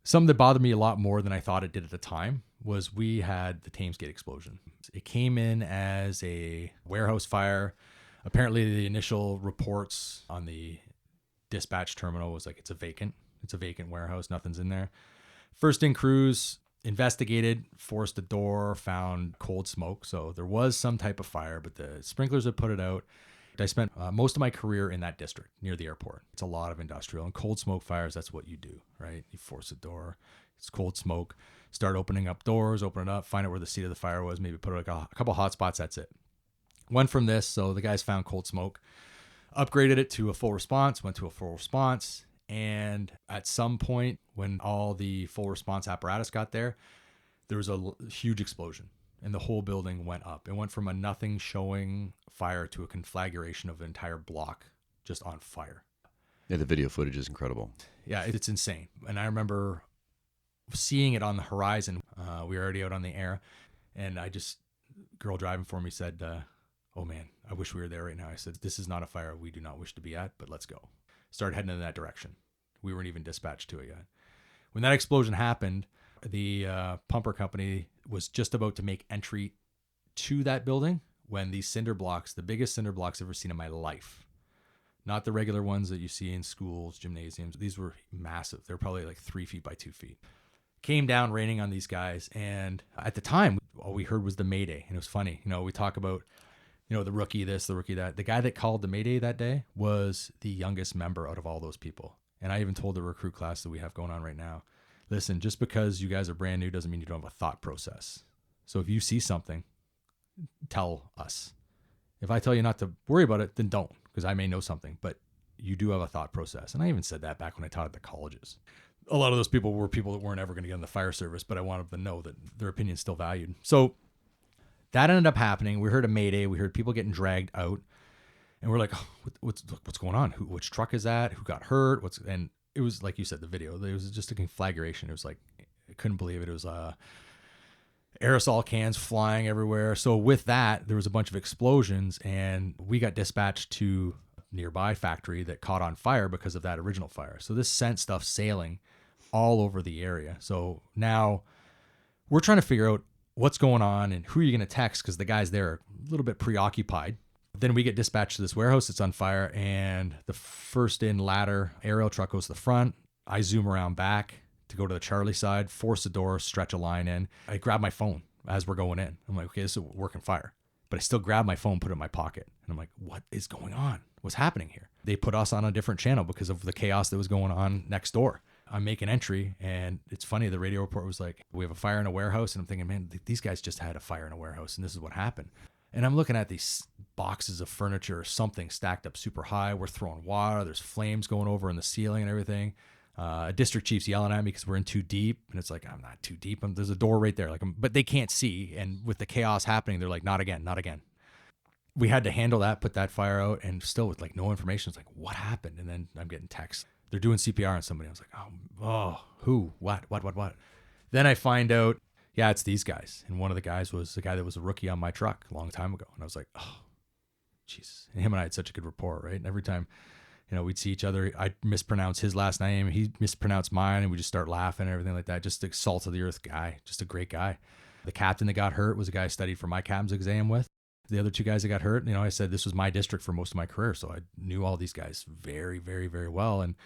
Something that bothered me a lot more than I thought it did at the time was we had the Thames Gate explosion. It came in as a warehouse fire. Apparently the initial reports on the dispatch terminal was like, it's a vacant warehouse, nothing's in there. First in crews investigated, forced the door, found cold smoke. So there was some type of fire, but the sprinklers had put it out. I spent most of my career in that district near the airport. It's a lot of industrial and cold smoke fires. That's what you do, right? You force the door. It's cold smoke. Start opening up doors, open it up, find out where the seat of the fire was, maybe put like a couple hot spots. That's it. Went from this. So the guys found cold smoke, upgraded it to a full response, went to a full response. And at some point when all the full response apparatus got there was a huge explosion. And the whole building went up. It went from a nothing showing fire to a conflagration of an entire block just on fire. Yeah, the video footage is incredible. Yeah, it's insane. And I remember seeing it on the horizon. We were already out on the air. And girl driving for me said, oh man, I wish we were there right now. I said, this is not a fire we do not wish to be at, but let's go. Started heading in that direction. We weren't even dispatched to it yet. When that explosion happened, the pumper company was just about to make entry to that building when these cinder blocks, the biggest cinder blocks I've ever seen in my life, not the regular ones that you see in schools, gymnasiums. These were massive. They're probably like 3 feet by 2 feet. Came down raining on these guys. And at the time, all we heard was the Mayday. And it was funny. We talk about, the rookie this, the rookie that. The guy that called the Mayday that day was the youngest member out of all those people. And I even told the recruit class that we have going on right now, listen, just because you guys are brand new doesn't mean you don't have a thought process. So if you see something, tell us. If I tell you not to worry about it, then don't, because I may know something, but you do have a thought process. And I even said that back when I taught at the colleges. A lot of those people were people that weren't ever going to get in the fire service, but I wanted them to know that their opinion is still valued. So that ended up happening. We heard a Mayday. We heard people getting dragged out. And we're like, oh, what's going on? Which truck is that? Who got hurt? And it was like you said, the video, it was just a conflagration. It was like, I couldn't believe it. It was aerosol cans flying everywhere. So with that, there was a bunch of explosions, and we got dispatched to a nearby factory that caught on fire because of that original fire. So this sent stuff sailing all over the area. So now we're trying to figure out what's going on and who are you going to text, because the guys there are a little bit preoccupied. Then we get dispatched to this warehouse that's on fire, and the first in ladder aerial truck goes to the front. I zoom around back to go to the Charlie side, force the door, stretch a line in. I grab my phone as we're going in. I'm like, okay, this is a working fire. But I still grab my phone, put it in my pocket. And I'm like, what is going on? What's happening here? They put us on a different channel because of the chaos that was going on next door. I make an entry, and it's funny, the radio report was like, we have a fire in a warehouse. And I'm thinking, man, these guys just had a fire in a warehouse, and this is what happened. And I'm looking at these boxes of furniture or something stacked up super high. We're throwing water. There's flames going over in the ceiling and everything. A district chief's yelling at me because we're in too deep. And it's like, I'm not too deep. There's a door right there. But they can't see. And with the chaos happening, they're like, not again, not again. We had to handle that, put that fire out, and still with like no information. It's like, what happened? And then I'm getting texts. They're doing CPR on somebody. I was like, oh, who, what? Then I find out, yeah, it's these guys. And one of the guys was the guy that was a rookie on my truck a long time ago. And I was like, oh, Jesus. And him and I had such a good rapport, right? And every time, we'd see each other, I'd mispronounce his last name, he mispronounced mine, and we just start laughing and everything like that. Just a salt of the earth guy, just a great guy. The captain that got hurt was a guy I studied for my captain's exam with. The other two guys that got hurt, I said this was my district for most of my career, so I knew all these guys very, very, very well. And,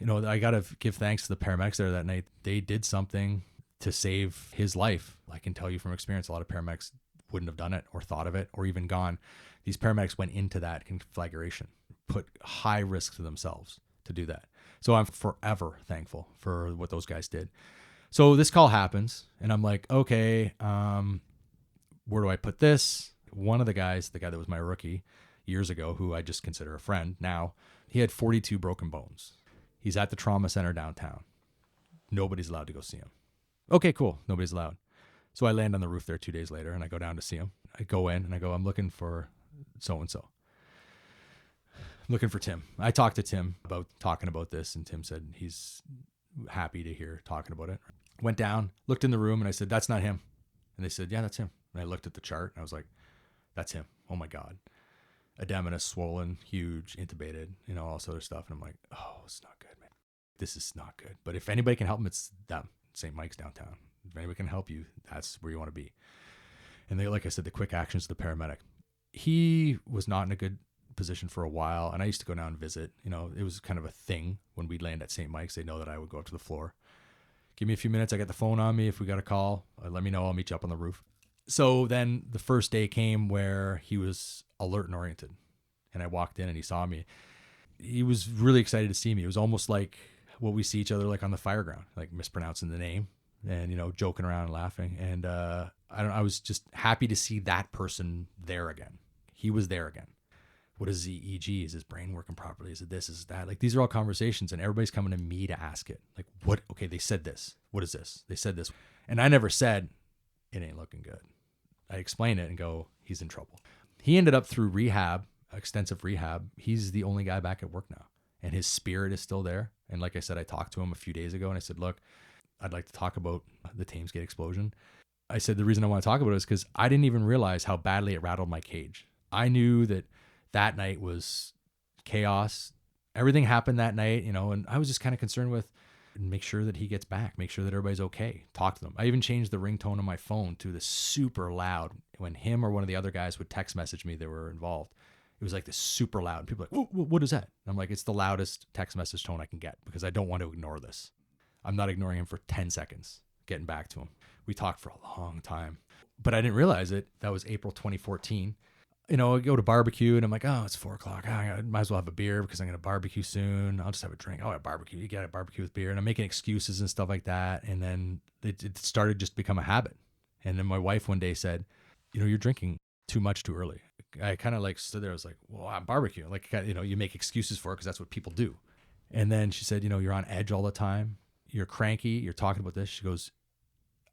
I got to give thanks to the paramedics there that night. They did something to save his life. I can tell you from experience, a lot of paramedics wouldn't have done it or thought of it or even gone. These paramedics went into that conflagration, put high risk to themselves to do that. So I'm forever thankful for what those guys did. So this call happens, and I'm like, okay, where do I put this? One of the guys, the guy that was my rookie years ago, who I just consider a friend now, he had 42 broken bones. He's at the trauma center downtown. Nobody's allowed to go see him. Okay, cool. Nobody's allowed. So I land on the roof there 2 days later, and I go down to see him. I go in and I go, I'm looking for so-and-so. I'm looking for Tim. I talked to Tim about talking about this, and Tim said he's happy to hear talking about it. Went down, looked in the room, and I said, that's not him. And they said, yeah, that's him. And I looked at the chart, and I was like, that's him. Oh my God. Edematous, swollen, huge, intubated, all sort of stuff. And I'm like, oh, it's not good, man. This is not good. But if anybody can help him, it's them. St. Mike's downtown. If anybody can help you, that's where you want to be. And they, like I said, the quick actions of the paramedic. He was not in a good position for a while. And I used to go down and visit. It was kind of a thing when we'd land at St. Mike's. They know that I would go up to the floor. Give me a few minutes. I got the phone on me. If we got a call, let me know. I'll meet you up on the roof. So then the first day came where he was alert and oriented. And I walked in and he saw me. He was really excited to see me. It was almost like what we see each other like on the fire ground, like mispronouncing the name and, joking around and laughing. And I was just happy to see that person there again. He was there again. What is the EEG? Is his brain working properly? Is it this? Is it that? Like, these are all conversations, and everybody's coming to me to ask it. Like, what? Okay, they said this. What is this? They said this. And I never said, it ain't looking good. I explain it and go, he's in trouble. He ended up through rehab, extensive rehab. He's the only guy back at work now, and his spirit is still there. And like I said, I talked to him a few days ago, and I said, look, I'd like to talk about the Thames Gate explosion. I said, the reason I want to talk about it is because I didn't even realize how badly it rattled my cage. I knew that night was chaos. Everything happened that night, and I was just kind of concerned with make sure that he gets back, make sure that everybody's okay. Talk to them. I even changed the ringtone on my phone to the super loud. When him or one of the other guys would text message me, they were involved. It was like this super loud. And people were like, what is that? And I'm like, it's the loudest text message tone I can get because I don't want to ignore this. I'm not ignoring him for 10 seconds, getting back to him. We talked for a long time, but I didn't realize it. That was April 2014. I go to barbecue and I'm like, oh, it's 4:00. I might as well have a beer because I'm going to barbecue soon. I'll just have a drink. Oh, I barbecue. You got to barbecue with beer. And I'm making excuses and stuff like that. And then it started just to become a habit. And then my wife one day said, you're drinking too much too early. I kind of like stood there. I was like, well, I'm barbecuing. Like, you make excuses for it because that's what people do. And then she said, you're on edge all the time. You're cranky. You're talking about this. She goes,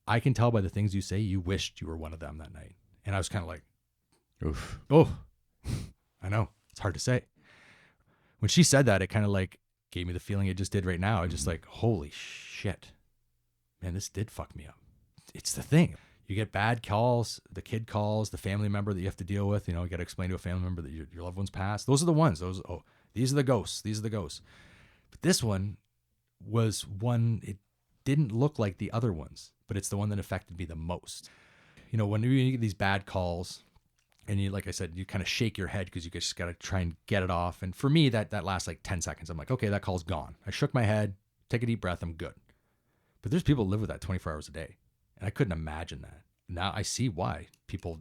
I can tell by the things you say, you wished you were one of them that night. And I was kind of like, oof. Oh, I know. It's hard to say. When she said that, it kind of like gave me the feeling it just did right now. I just like, holy shit, man, this did fuck me up. It's the thing. You get bad calls, the kid calls, the family member that you have to deal with. You know, you got to explain to a family member that your loved one's passed. Those are the ones. These are the ghosts. These are the ghosts. But this one was one, it didn't look like the other ones, but it's the one that affected me the most. You know, when you get these bad calls and you, like I said, you kind of shake your head because you just got to try and get it off. And for me, that lasts like 10 seconds. I'm like, okay, that call's gone. I shook my head, take a deep breath. I'm good. But there's people who live with that 24 hours a day. And I couldn't imagine that. Now I see why people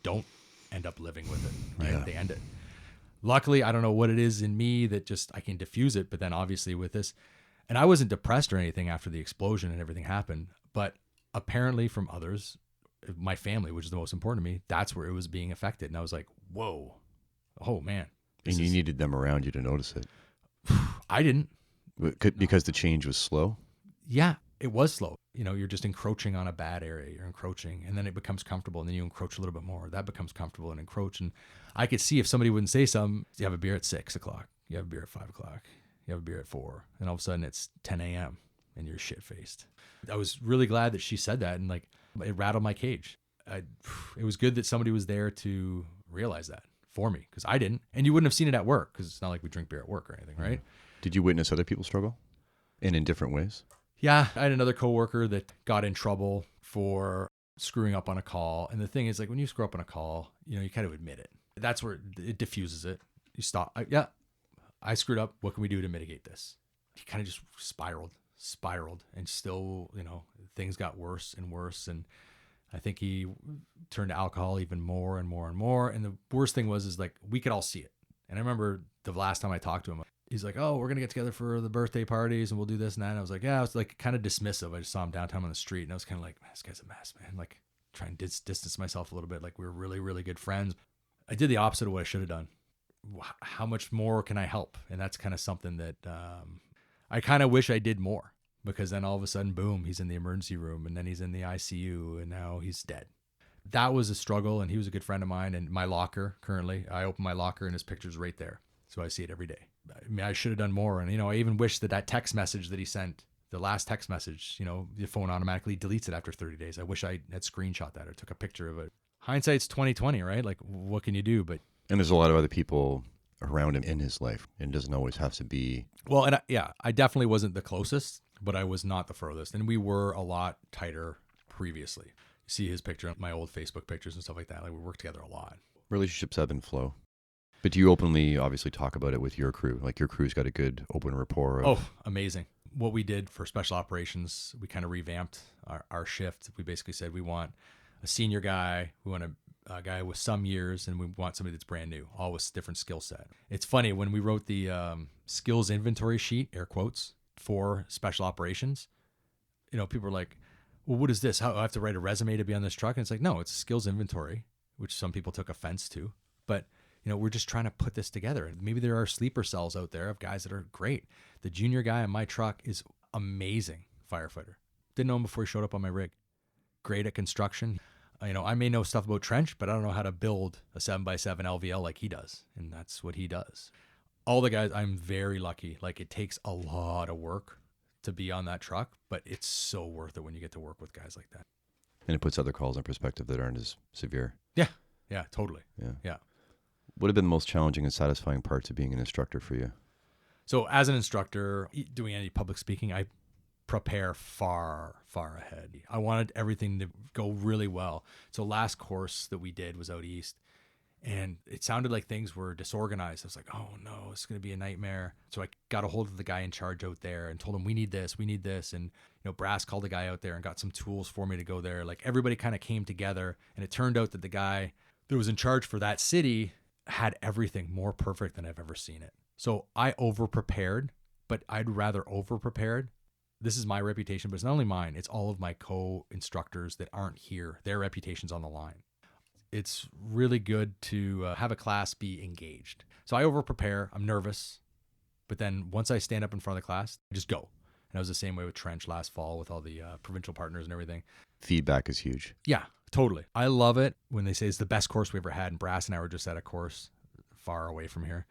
don't end up living with it, right? Yeah. They end it. Luckily, I don't know what it is in me that just, I can diffuse it. But then obviously with this, and I wasn't depressed or anything after the explosion and everything happened, but apparently from others, my family, which is the most important to me, that's where it was being affected. And I was like, whoa, oh man. And you needed them around you to notice it. I didn't. Because the change was slow? Yeah, it was slow. You know, you're just encroaching on a bad area. You're encroaching, and then it becomes comfortable, and then you encroach a little bit more. That becomes comfortable and encroach. And I could see if somebody wouldn't say something, you have a beer at 6 o'clock, you have a beer at 5 o'clock, you have a beer at 4, and all of a sudden it's 10 a.m. and you're shit-faced. I was really glad that she said that, and like it rattled my cage. It was good that somebody was there to realize that for me, because I didn't. And you wouldn't have seen it at work, because it's not like we drink beer at work or anything, right? Did you witness other people struggle? And in different ways? Yeah, I had another coworker that got in trouble for screwing up on a call. And the thing is, like, when you screw up on a call, you know, you kind of admit it. That's where it diffuses it. You stop. I screwed up. What can we do to mitigate this? He kind of just spiraled, and still, you know, things got worse and worse. And I think he turned to alcohol even more and more and more. And the worst thing is like, we could all see it. And I remember the last time I talked to him, he's like, oh, we're going to get together for the birthday parties and we'll do this and that. And I was like, yeah, I was like kind of dismissive. I just saw him downtown on the street and I was kind of like, man, this guy's a mess, man. Like trying to distance myself a little bit. Like we were really, really good friends. I did the opposite of what I should have done. How much more can I help? And that's kind of something that I kind of wish I did more, because then all of a sudden, boom, he's in the emergency room and then he's in the ICU and now he's dead. That was a struggle, and he was a good friend of mine. And my locker currently, I open my locker and his picture's right there. So I see it every day. I mean, I should have done more. And, you know, I even wish that text message that he sent, the last text message, you know, your phone automatically deletes it after 30 days. I wish I had screenshot that or took a picture of it. Hindsight's 20/20, right? Like, what can you do? But And there's a lot of other people around him in his life, and it doesn't always have to be. Well, and I definitely wasn't the closest, but I was not the furthest. And we were a lot tighter previously. You see his picture, my old Facebook pictures and stuff like that. Like, we worked together a lot. Relationships ebb and flow. But do you openly, obviously, talk about it with your crew? Like, your crew's got a good open rapport of... Oh, amazing. What we did for special operations, we kind of revamped our shift. We basically said we want a senior guy, we want a guy with some years, and we want somebody that's brand new, all with different skill set. It's funny, when we wrote the skills inventory sheet, air quotes, for special operations, you know, people are like, well, what is this? How I have to write a resume to be on this truck? And it's like, no, it's a skills inventory, which some people took offense to. But, you know, we're just trying to put this together. Maybe there are sleeper cells out there of guys that are great. The junior guy on my truck is amazing firefighter. Didn't know him before he showed up on my rig. Great at construction. You know, I may know stuff about trench, but I don't know how to build a 7x7 LVL like he does. And that's what he does. All the guys, I'm very lucky. Like, it takes a lot of work to be on that truck, but it's so worth it when you get to work with guys like that. And it puts other calls in perspective that aren't as severe. Yeah, totally. Yeah. What have been the most challenging and satisfying parts of being an instructor for you? So as an instructor, doing any public speaking, I prepare far, far ahead. I wanted everything to go really well. So last course that we did was out east, and it sounded like things were disorganized. I was like, oh no, it's going to be a nightmare. So I got a hold of the guy in charge out there and told him, we need this. And, you know, Brass called the guy out there and got some tools for me to go there. Like, everybody kind of came together, and it turned out that the guy that was in charge for that city had everything more perfect than I've ever seen it. So I over-prepared, but I'd rather over-prepared. This is my reputation, but it's not only mine. It's all of my co-instructors that aren't here. Their reputation's on the line. It's really good to have a class be engaged. So I over-prepare. I'm nervous. But then once I stand up in front of the class, I just go. And I was the same way with Trench last fall with all the provincial partners and everything. Feedback is huge. Yeah, totally. I love it when they say it's the best course we ever had. And Brass and I were just at a course far away from here.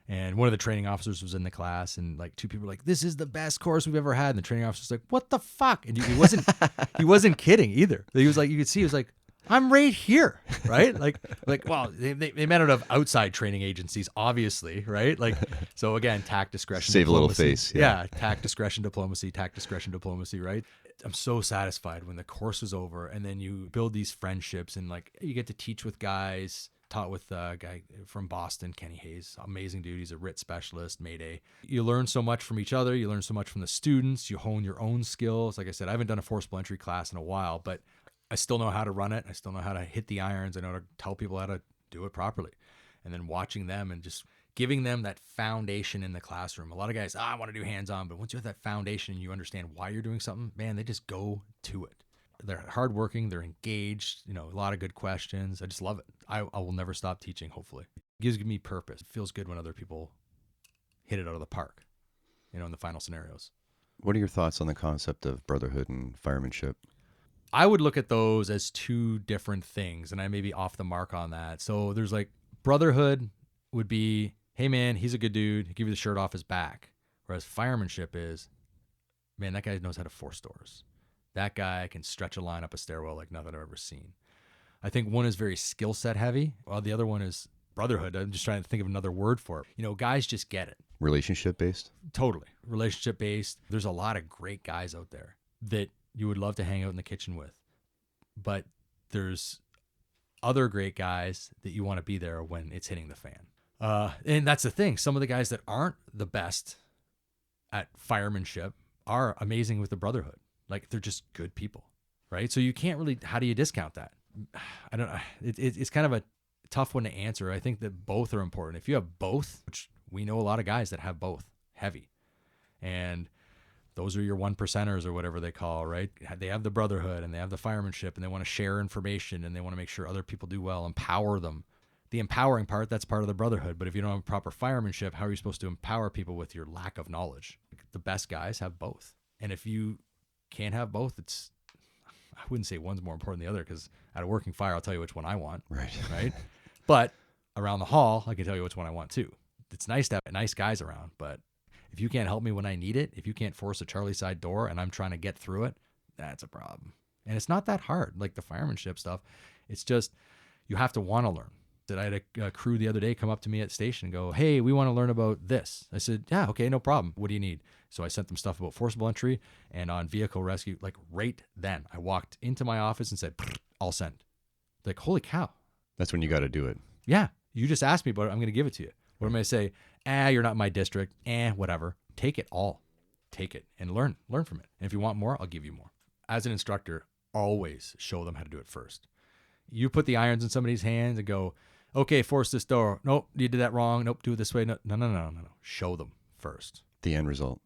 And one of the training officers was in the class, and like 2 people were like, "This is the best course we've ever had." And the training officer's like, "What the fuck?" And he wasn't kidding either. He was like, you could see, he was like, "I'm right here," right? Like, well, they met out of outside training agencies, obviously, right? Like, so again, tact, discretion, Save diplomacy. a little face. Yeah, tact, discretion, diplomacy, right? I'm so satisfied when the course is over, and then you build these friendships, and like you get to teach with guys. Taught with a guy from Boston, Kenny Hayes, amazing dude. He's a RIT specialist, Mayday. You learn so much from each other. You learn so much from the students. You hone your own skills. Like I said, I haven't done a forcible entry class in a while, but I still know how to run it. I still know how to hit the irons. I know how to tell people how to do it properly. And then watching them and just giving them that foundation in the classroom. A lot of guys, I want to do hands-on, but once you have that foundation and you understand why you're doing something, man, they just go to it. They're hardworking. They're engaged. A lot of good questions. I just love it. I will never stop teaching, hopefully. It gives me purpose. It feels good when other people hit it out of the park, in the final scenarios. What are your thoughts on the concept of brotherhood and firemanship? I would look at those as 2 different things, and I may be off the mark on that. So there's like brotherhood would be, hey, man, he's a good dude. He'll give you the shirt off his back. Whereas firemanship is, man, that guy knows how to force doors. That guy can stretch a line up a stairwell like nothing I've ever seen. I think one is very skill set heavy, while the other one is brotherhood. I'm just trying to think of another word for it. Guys just get it. Relationship based? Totally. Relationship based. There's a lot of great guys out there that you would love to hang out in the kitchen with. But there's other great guys that you want to be there when it's hitting the fan. And that's the thing. Some of the guys that aren't the best at firemanship are amazing with the brotherhood. Like, they're just good people, right? So you can't really, how do you discount that? I don't know. It's kind of a tough one to answer. I think that both are important. If you have both, which we know a lot of guys that have both, heavy. And those are your 1%ers or whatever they call, right? They have the brotherhood and they have the firemanship and they want to share information and they want to make sure other people do well, empower them. The empowering part, that's part of the brotherhood. But if you don't have proper firemanship, how are you supposed to empower people with your lack of knowledge? The best guys have both. And if you can't have both, I wouldn't say one's more important than the other, because at a working fire, I'll tell you which one I want. Right. But around the hall, I can tell you which one I want too. It's nice to have nice guys around, but if you can't help me when I need it, if you can't force a Charlie side door and I'm trying to get through it, that's a problem. And it's not that hard, like the firemanship stuff. It's just, you have to want to learn. I had a crew the other day come up to me at station and go, "Hey, we want to learn about this." I said, "Yeah, okay, no problem. What do you need?" So I sent them stuff about forcible entry and on vehicle rescue. Like right then, I walked into my office and said, "I'll send." Like, holy cow. That's when you got to do it. Yeah. You just asked me about it. I'm going to give it to you. What am I going to say? You're not in my district. Whatever. Take it all. Take it and learn from it. And if you want more, I'll give you more. As an instructor, always show them how to do it first. You put the irons in somebody's hands and go, "Okay, force this door. Nope, you did that wrong. Nope, do it this way." No. Show them first. The end result.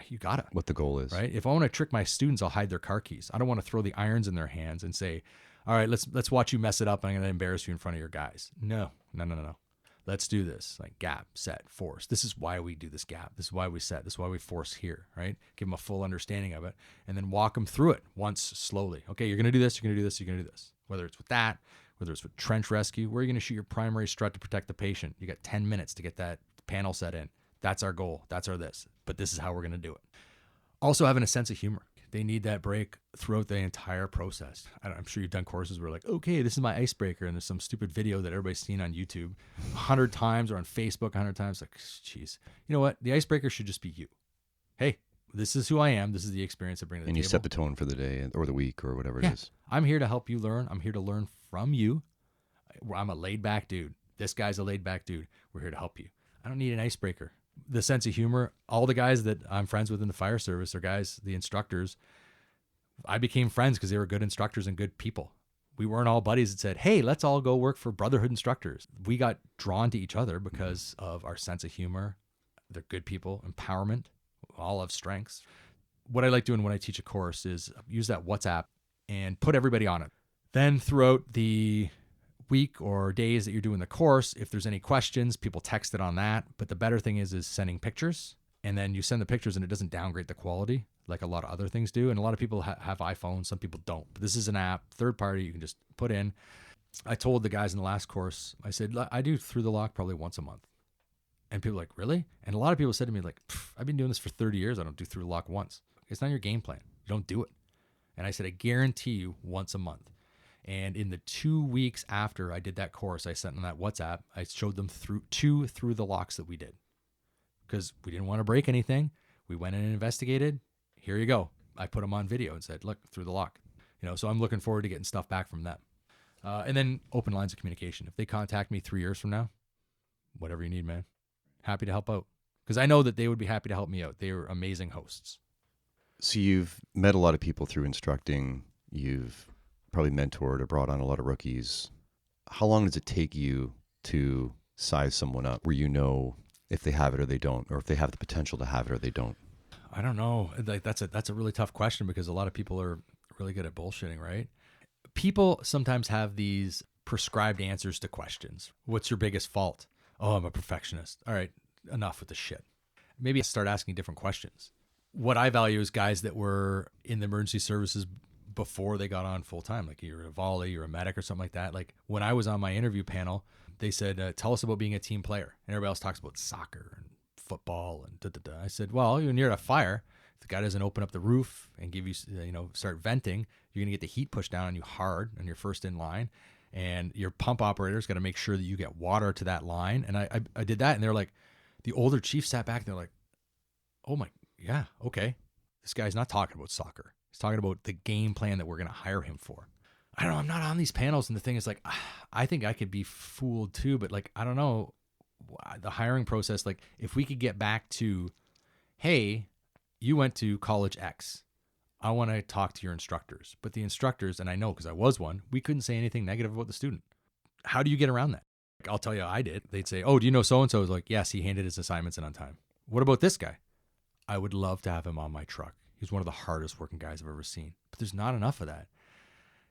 You got it. What the goal is. Right? If I want to trick my students, I'll hide their car keys. I don't want to throw the irons in their hands and say, "All right, let's watch you mess it up and I'm going to embarrass you in front of your guys." No. Let's do this. Like gap, set, force. This is why we do this gap. This is why we set. This is why we force here, right? Give them a full understanding of it and then walk them through it once slowly. Okay, you're going to do this, you're going to do this, you're going to do this. Whether it's with that, whether it's with trench rescue, where are you going to shoot your primary strut to protect the patient? You got 10 minutes to get that panel set in. That's our goal. That's our this. But this is how we're going to do it. Also having a sense of humor. They need that break throughout the entire process. I'm sure you've done courses where like, okay, this is my icebreaker. And there's some stupid video that everybody's seen on YouTube 100 times or on Facebook 100 times. Like, geez, you know what? The icebreaker should just be you. Hey, this is who I am. This is the experience I bring to the table. And you set the tone for the day or the week or whatever it is. I'm here to help you learn. I'm here to learn from you. I'm a laid back dude. This guy's a laid back dude. We're here to help you. I don't need an icebreaker. The sense of humor, all the guys that I'm friends with in the fire service are guys, the instructors, I became friends because they were good instructors and good people. We weren't all buddies that said, "Hey, let's all go work for Brotherhood Instructors." We got drawn to each other because of our sense of humor. They're good people, empowerment, all have strengths. What I like doing when I teach a course is use that WhatsApp and put everybody on it. Then throughout the week or days that you're doing the course, if there's any questions, people text it on that. But the better thing is sending pictures, and then you send the pictures and it doesn't downgrade the quality like a lot of other things do. And a lot of people have iPhones, some people don't. But this is an app, third party, you can just put in, I told the guys in the last course, I said, I do through the lock probably once a month. And people were like, really? And a lot of people said to me, like, I've been doing this for 30 years. I don't do through the lock once. It's not your game plan. You don't do it. And I said, I guarantee you once a month. And in the 2 weeks after I did that course, I sent them that WhatsApp. I showed them through the locks that we did because we didn't want to break anything. We went in and investigated. Here you go. I put them on video and said, look, through the lock. So I'm looking forward to getting stuff back from them. And then open lines of communication. If they contact me 3 years from now, whatever you need, man, happy to help out. Because I know that they would be happy to help me out. They are amazing hosts. So you've met a lot of people through instructing. You've probably mentored or brought on a lot of rookies. How long does it take you to size someone up where you know if they have it or they don't, or if they have the potential to have it or they don't? I don't know. Like that's a really tough question because a lot of people are really good at bullshitting, right? People sometimes have these prescribed answers to questions. What's your biggest fault? Oh, I'm a perfectionist. All right, enough with the shit. Maybe start asking different questions. What I value is guys that were in the emergency services before they got on full time. Like you're a volley, you're a medic or something like that. Like when I was on my interview panel, they said, tell us about being a team player. And everybody else talks about soccer and football and da-da-da. I said, well, when you're at a fire, if the guy doesn't open up the roof and give you, start venting, you're going to get the heat pushed down on you hard on your first in line. And your pump operator's got to make sure that you get water to that line. And I did that. And they're like, the older chief sat back and they're like, oh my, yeah, okay. This guy's not talking about soccer. He's talking about the game plan that we're going to hire him for. I don't know. I'm not on these panels. And the thing is like, I think I could be fooled too, but like, I don't know the hiring process. Like if we could get back to, hey, you went to college X. I want to talk to your instructors, but the instructors, and I know because I was one, we couldn't say anything negative about the student. How do you get around that? Like, I'll tell you, I did. They'd say, oh, do you know so-and-so? I was like, yes, he handed his assignments in on time. What about this guy? I would love to have him on my truck. He's one of the hardest working guys I've ever seen, but there's not enough of that.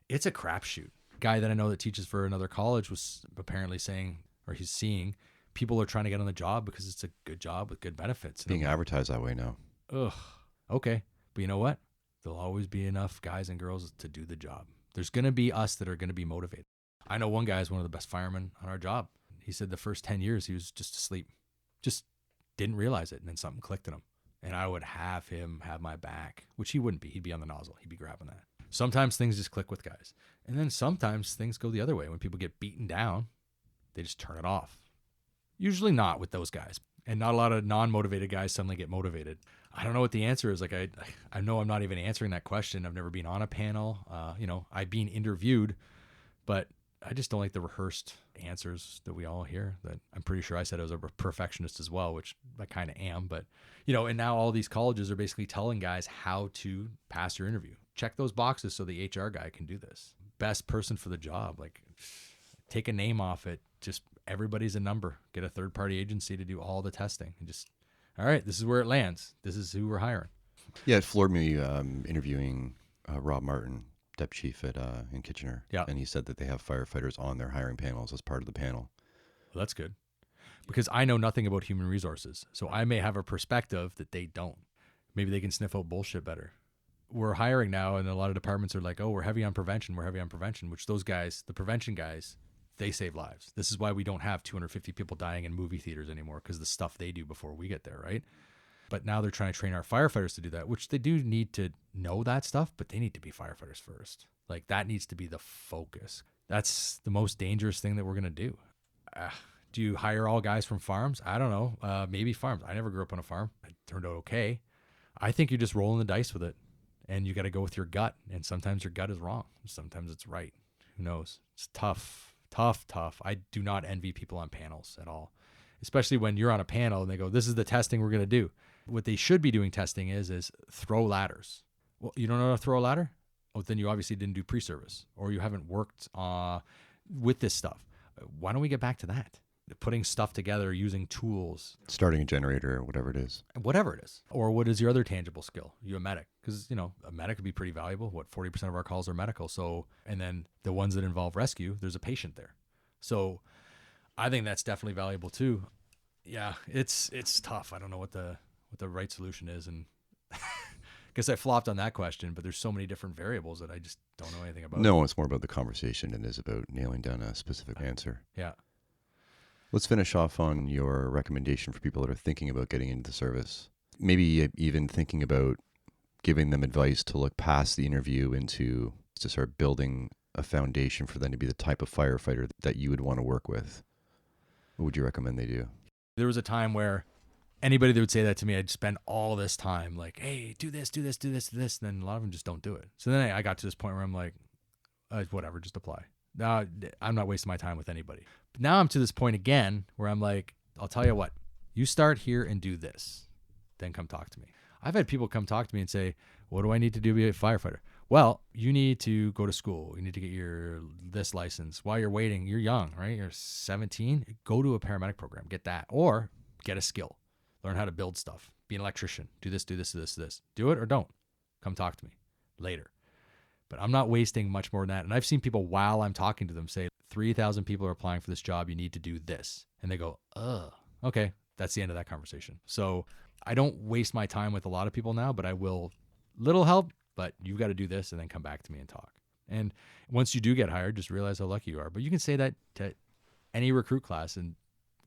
It's a crapshoot. Guy that I know that teaches for another college was apparently saying, or he's seeing, people are trying to get on the job because it's a good job with good benefits. Being advertised that way now. Ugh. Okay. But you know what? There'll always be enough guys and girls to do the job. There's going to be us that are going to be motivated. I know one guy is one of the best firemen on our job. He said the first 10 years he was just asleep. Just didn't realize it. And then something clicked in him. And I would have him have my back, which he wouldn't be. He'd be on the nozzle. He'd be grabbing that. Sometimes things just click with guys. And then sometimes things go the other way. When people get beaten down, they just turn it off. Usually not with those guys. And not a lot of non-motivated guys suddenly get motivated. I don't know what the answer is. Like I know I'm not even answering that question. I've never been on a panel. I've been interviewed, but I just don't like the rehearsed answers that we all hear. That I'm pretty sure I said I was a perfectionist as well, which I kind of am. But and now all these colleges are basically telling guys how to pass your interview. Check those boxes so the HR guy can do this. Best person for the job. Like take a name off it. Just everybody's a number. Get a third-party agency to do all the testing and just. All right, this is where it lands. This is who we're hiring. Yeah, it floored me interviewing Rob Martin, Dep Chief in Kitchener. Yeah. And he said that they have firefighters on their hiring panels as part of the panel. Well, that's good. Because I know nothing about human resources. So I may have a perspective that they don't. Maybe they can sniff out bullshit better. We're hiring now, and a lot of departments are like, oh, we're heavy on prevention, which those guys, the prevention guys, they save lives. This is why we don't have 250 people dying in movie theaters anymore, because the stuff they do before we get there, right? But now they're trying to train our firefighters to do that, which they do need to know that stuff, but they need to be firefighters first. Like that needs to be the focus. That's the most dangerous thing that we're going to do. Do you hire all guys from farms? I don't know. Maybe farms. I never grew up on a farm. It turned out okay. I think you're just rolling the dice with it, and you got to go with your gut. And sometimes your gut is wrong. Sometimes it's right. Who knows? It's tough. Tough. I do not envy people on panels at all, especially when you're on a panel and they go, this is the testing we're going to do. What they should be doing testing is throw ladders. Well, you don't know how to throw a ladder? Oh, then you obviously didn't do pre-service, or you haven't worked with this stuff. Why don't we get back to that? Putting stuff together, using tools. Starting a generator or whatever it is. Whatever it is. Or what is your other tangible skill? You a medic. Because, a medic would be pretty valuable. 40% of our calls are medical. So, and then the ones that involve rescue, there's a patient there. So I think that's definitely valuable too. Yeah, it's tough. I don't know what the right solution is. And guess I flopped on that question, but there's so many different variables that I just don't know anything about. No, it's more about the conversation than it is about nailing down a specific answer. Yeah. Let's finish off on your recommendation for people that are thinking about getting into the service. Maybe even thinking about giving them advice to look past the interview into to start building a foundation for them to be the type of firefighter that you would want to work with. What would you recommend they do? There was a time where anybody that would say that to me, I'd spend all this time like, hey, do this, do this, do this, do this. And then a lot of them just don't do it. So then I got to this point where I'm like, whatever, just apply. Now I'm not wasting my time with anybody. But now I'm to this point again where I'm like, I'll tell you what, you start here and do this, then come talk to me. I've had people come talk to me and say, what do I need to do to be a firefighter? Well, you need to go to school. You need to get this license. While you're waiting, you're young, right? You're 17. Go to a paramedic program. Get that. Or get a skill. Learn how to build stuff. Be an electrician. Do this, do this, do this, do this. Do it or don't. Come talk to me later. But I'm not wasting much more than that. And I've seen people while I'm talking to them say, 3,000 people are applying for this job. You need to do this. And they go, okay. That's the end of that conversation. So I don't waste my time with a lot of people now, but I will little help, but you've got to do this and then come back to me and talk. And once you do get hired, just realize how lucky you are. But you can say that to any recruit class and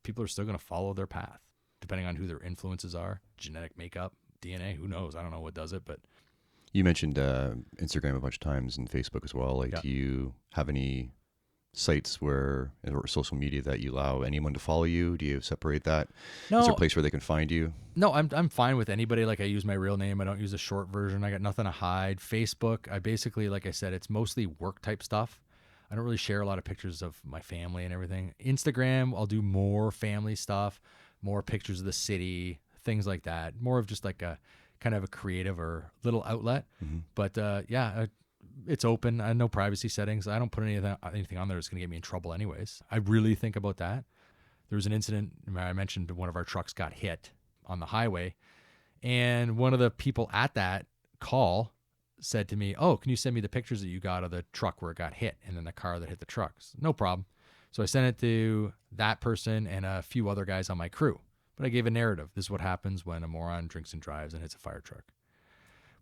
people are still going to follow their path, depending on who their influences are, genetic makeup, DNA, who knows? I don't know what does it, but. You mentioned Instagram a bunch of times and Facebook as well. Like, Yeah. Do you have any sites or social media that you allow anyone to follow you? Do you separate that? No. Is there a place where they can find you? No, I'm fine with anybody. Like, I use my real name. I don't use a short version. I got nothing to hide. Facebook, I basically, like I said, it's mostly work type stuff. I don't really share a lot of pictures of my family and everything. Instagram, I'll do more family stuff, more pictures of the city, things like that. More of just like a kind of a creative or little outlet. Mm-hmm. But it's open. No privacy settings. I don't put anything on there that's going to get me in trouble anyways. I really think about that. There was an incident where I mentioned one of our trucks got hit on the highway, and one of the people at that call said to me, oh, can you send me the pictures that you got of the truck where it got hit and then the car that hit the truck? No problem. So I sent it to that person and a few other guys on my crew. But I gave a narrative. This is what happens when a moron drinks and drives and hits a fire truck.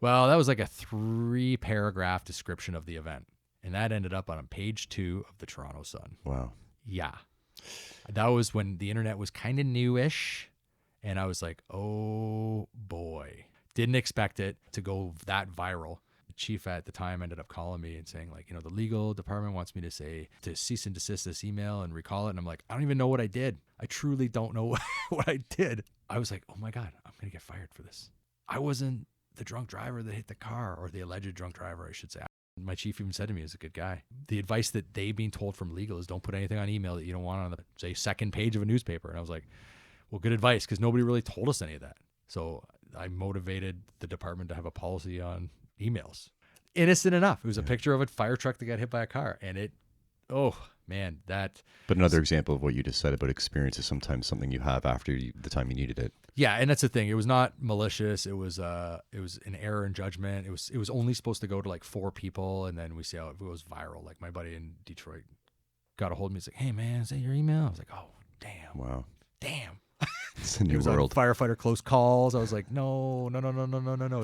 Well, that was like a 3-paragraph description of the event. And that ended up on page 2 of the Toronto Sun. Wow. Yeah. That was when the internet was kind of newish. And I was like, oh boy. Didn't expect it to go that viral. The chief at the time ended up calling me and saying, like, the legal department wants me to cease and desist this email and recall it. And I'm like, I don't even know what I did. I truly don't know what I did. I was like, oh my God, I'm going to get fired for this. I wasn't the drunk driver that hit the car, or the alleged drunk driver, I should say. My chief even said to me, he's a good guy. The advice that they've been told from legal is don't put anything on email that you don't want on the, say, second page of a newspaper. And I was like, well, good advice, because nobody really told us any of that. So I motivated the department to have a policy on emails. Innocent enough. It was a picture of a fire truck that got hit by a car. And oh man, that. But another example of what you just said about experience is sometimes something you have after the time you needed it. Yeah, and that's the thing. It was not malicious. It was an error in judgment. It was only supposed to go to like 4 people, and then we see how it goes viral. Like, my buddy in Detroit got a hold of me. He's like, "Hey man, is that your email?" I was like, "Oh damn, wow, damn." It's a new it was world. On firefighter close calls. I was like, no,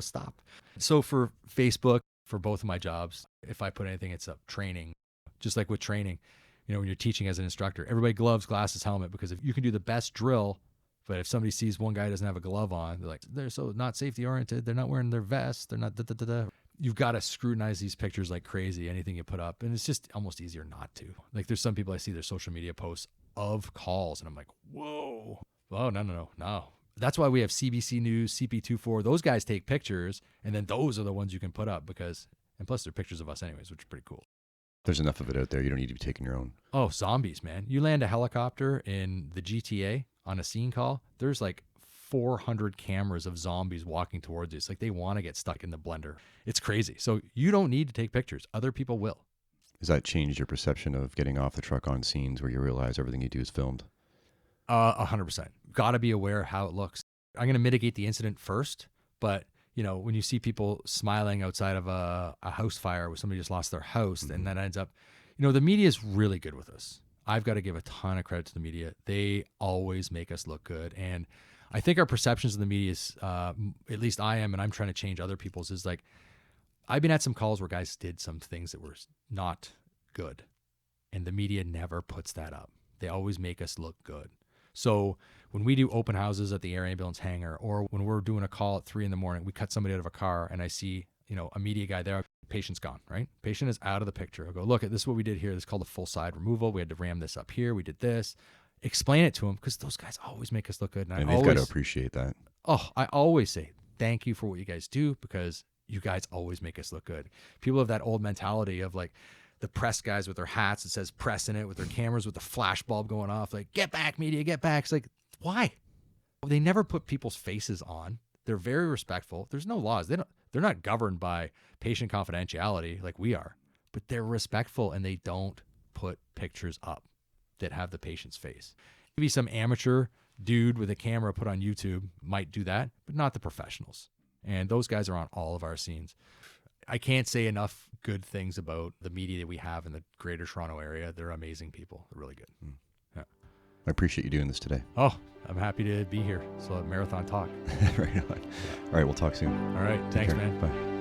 stop. So for Facebook, for both of my jobs, if I put anything, it's up training. Just like with training, when you're teaching as an instructor, everybody gloves, glasses, helmet, because if you can do the best drill, but if somebody sees one guy doesn't have a glove on, they're like, they're so not safety oriented. They're not wearing their vest. They're not da-da-da-da. You've got to scrutinize these pictures like crazy, anything you put up. And it's just almost easier not to. Like, there's some people I see their social media posts of calls, and I'm like, whoa. Oh, no. That's why we have CBC News, CP24. Those guys take pictures, and then those are the ones you can put up and plus they're pictures of us anyways, which is pretty cool. There's enough of it out there. You don't need to be taking your own. Oh, zombies, man. You land a helicopter in the GTA on a scene call, there's like 400 cameras of zombies walking towards you. It's like they want to get stuck in the blender. It's crazy. So you don't need to take pictures. Other people will. Has that changed your perception of getting off the truck on scenes where you realize everything you do is filmed? 100%. Got to be aware how it looks. I'm going to mitigate the incident first, but when you see people smiling outside of a house fire where somebody just lost their house, and that ends up, the media is really good with us. I've got to give a ton of credit to the media. They always make us look good. And I think our perceptions of the media is, at least I am, and I'm trying to change other people's, is like, I've been at some calls where guys did some things that were not good, and the media never puts that up. They always make us look good. So when we do open houses at the air ambulance hangar, or when we're doing a call at 3 a.m, we cut somebody out of a car and I see, a media guy there, patient's gone, right? Patient is out of the picture. I'll go, look, this is what we did here. This is called a full side removal. We had to ram this up here. We did this. Explain it to them, because those guys always make us look good. And they've got to appreciate that. Oh, I always say, thank you for what you guys do, because you guys always make us look good. People have that old mentality of like the press guys with their hats that says press in it, with their cameras with the flash bulb going off, like, get back, media, get back. It's like, why? They never put people's faces on. They're very respectful. There's no laws. They're not governed by patient confidentiality like we are, but they're respectful, and they don't put pictures up that have the patient's face. Maybe some amateur dude with a camera put on YouTube might do that, but not the professionals. And those guys are on all of our scenes. I can't say enough good things about the media that we have in the greater Toronto area. They're amazing people. They're really good. Yeah. I appreciate you doing this today. Oh, I'm happy to be here. So Marathon Talk. Right on. All right, we'll talk soon. All right. Take Thanks, care. man. Bye.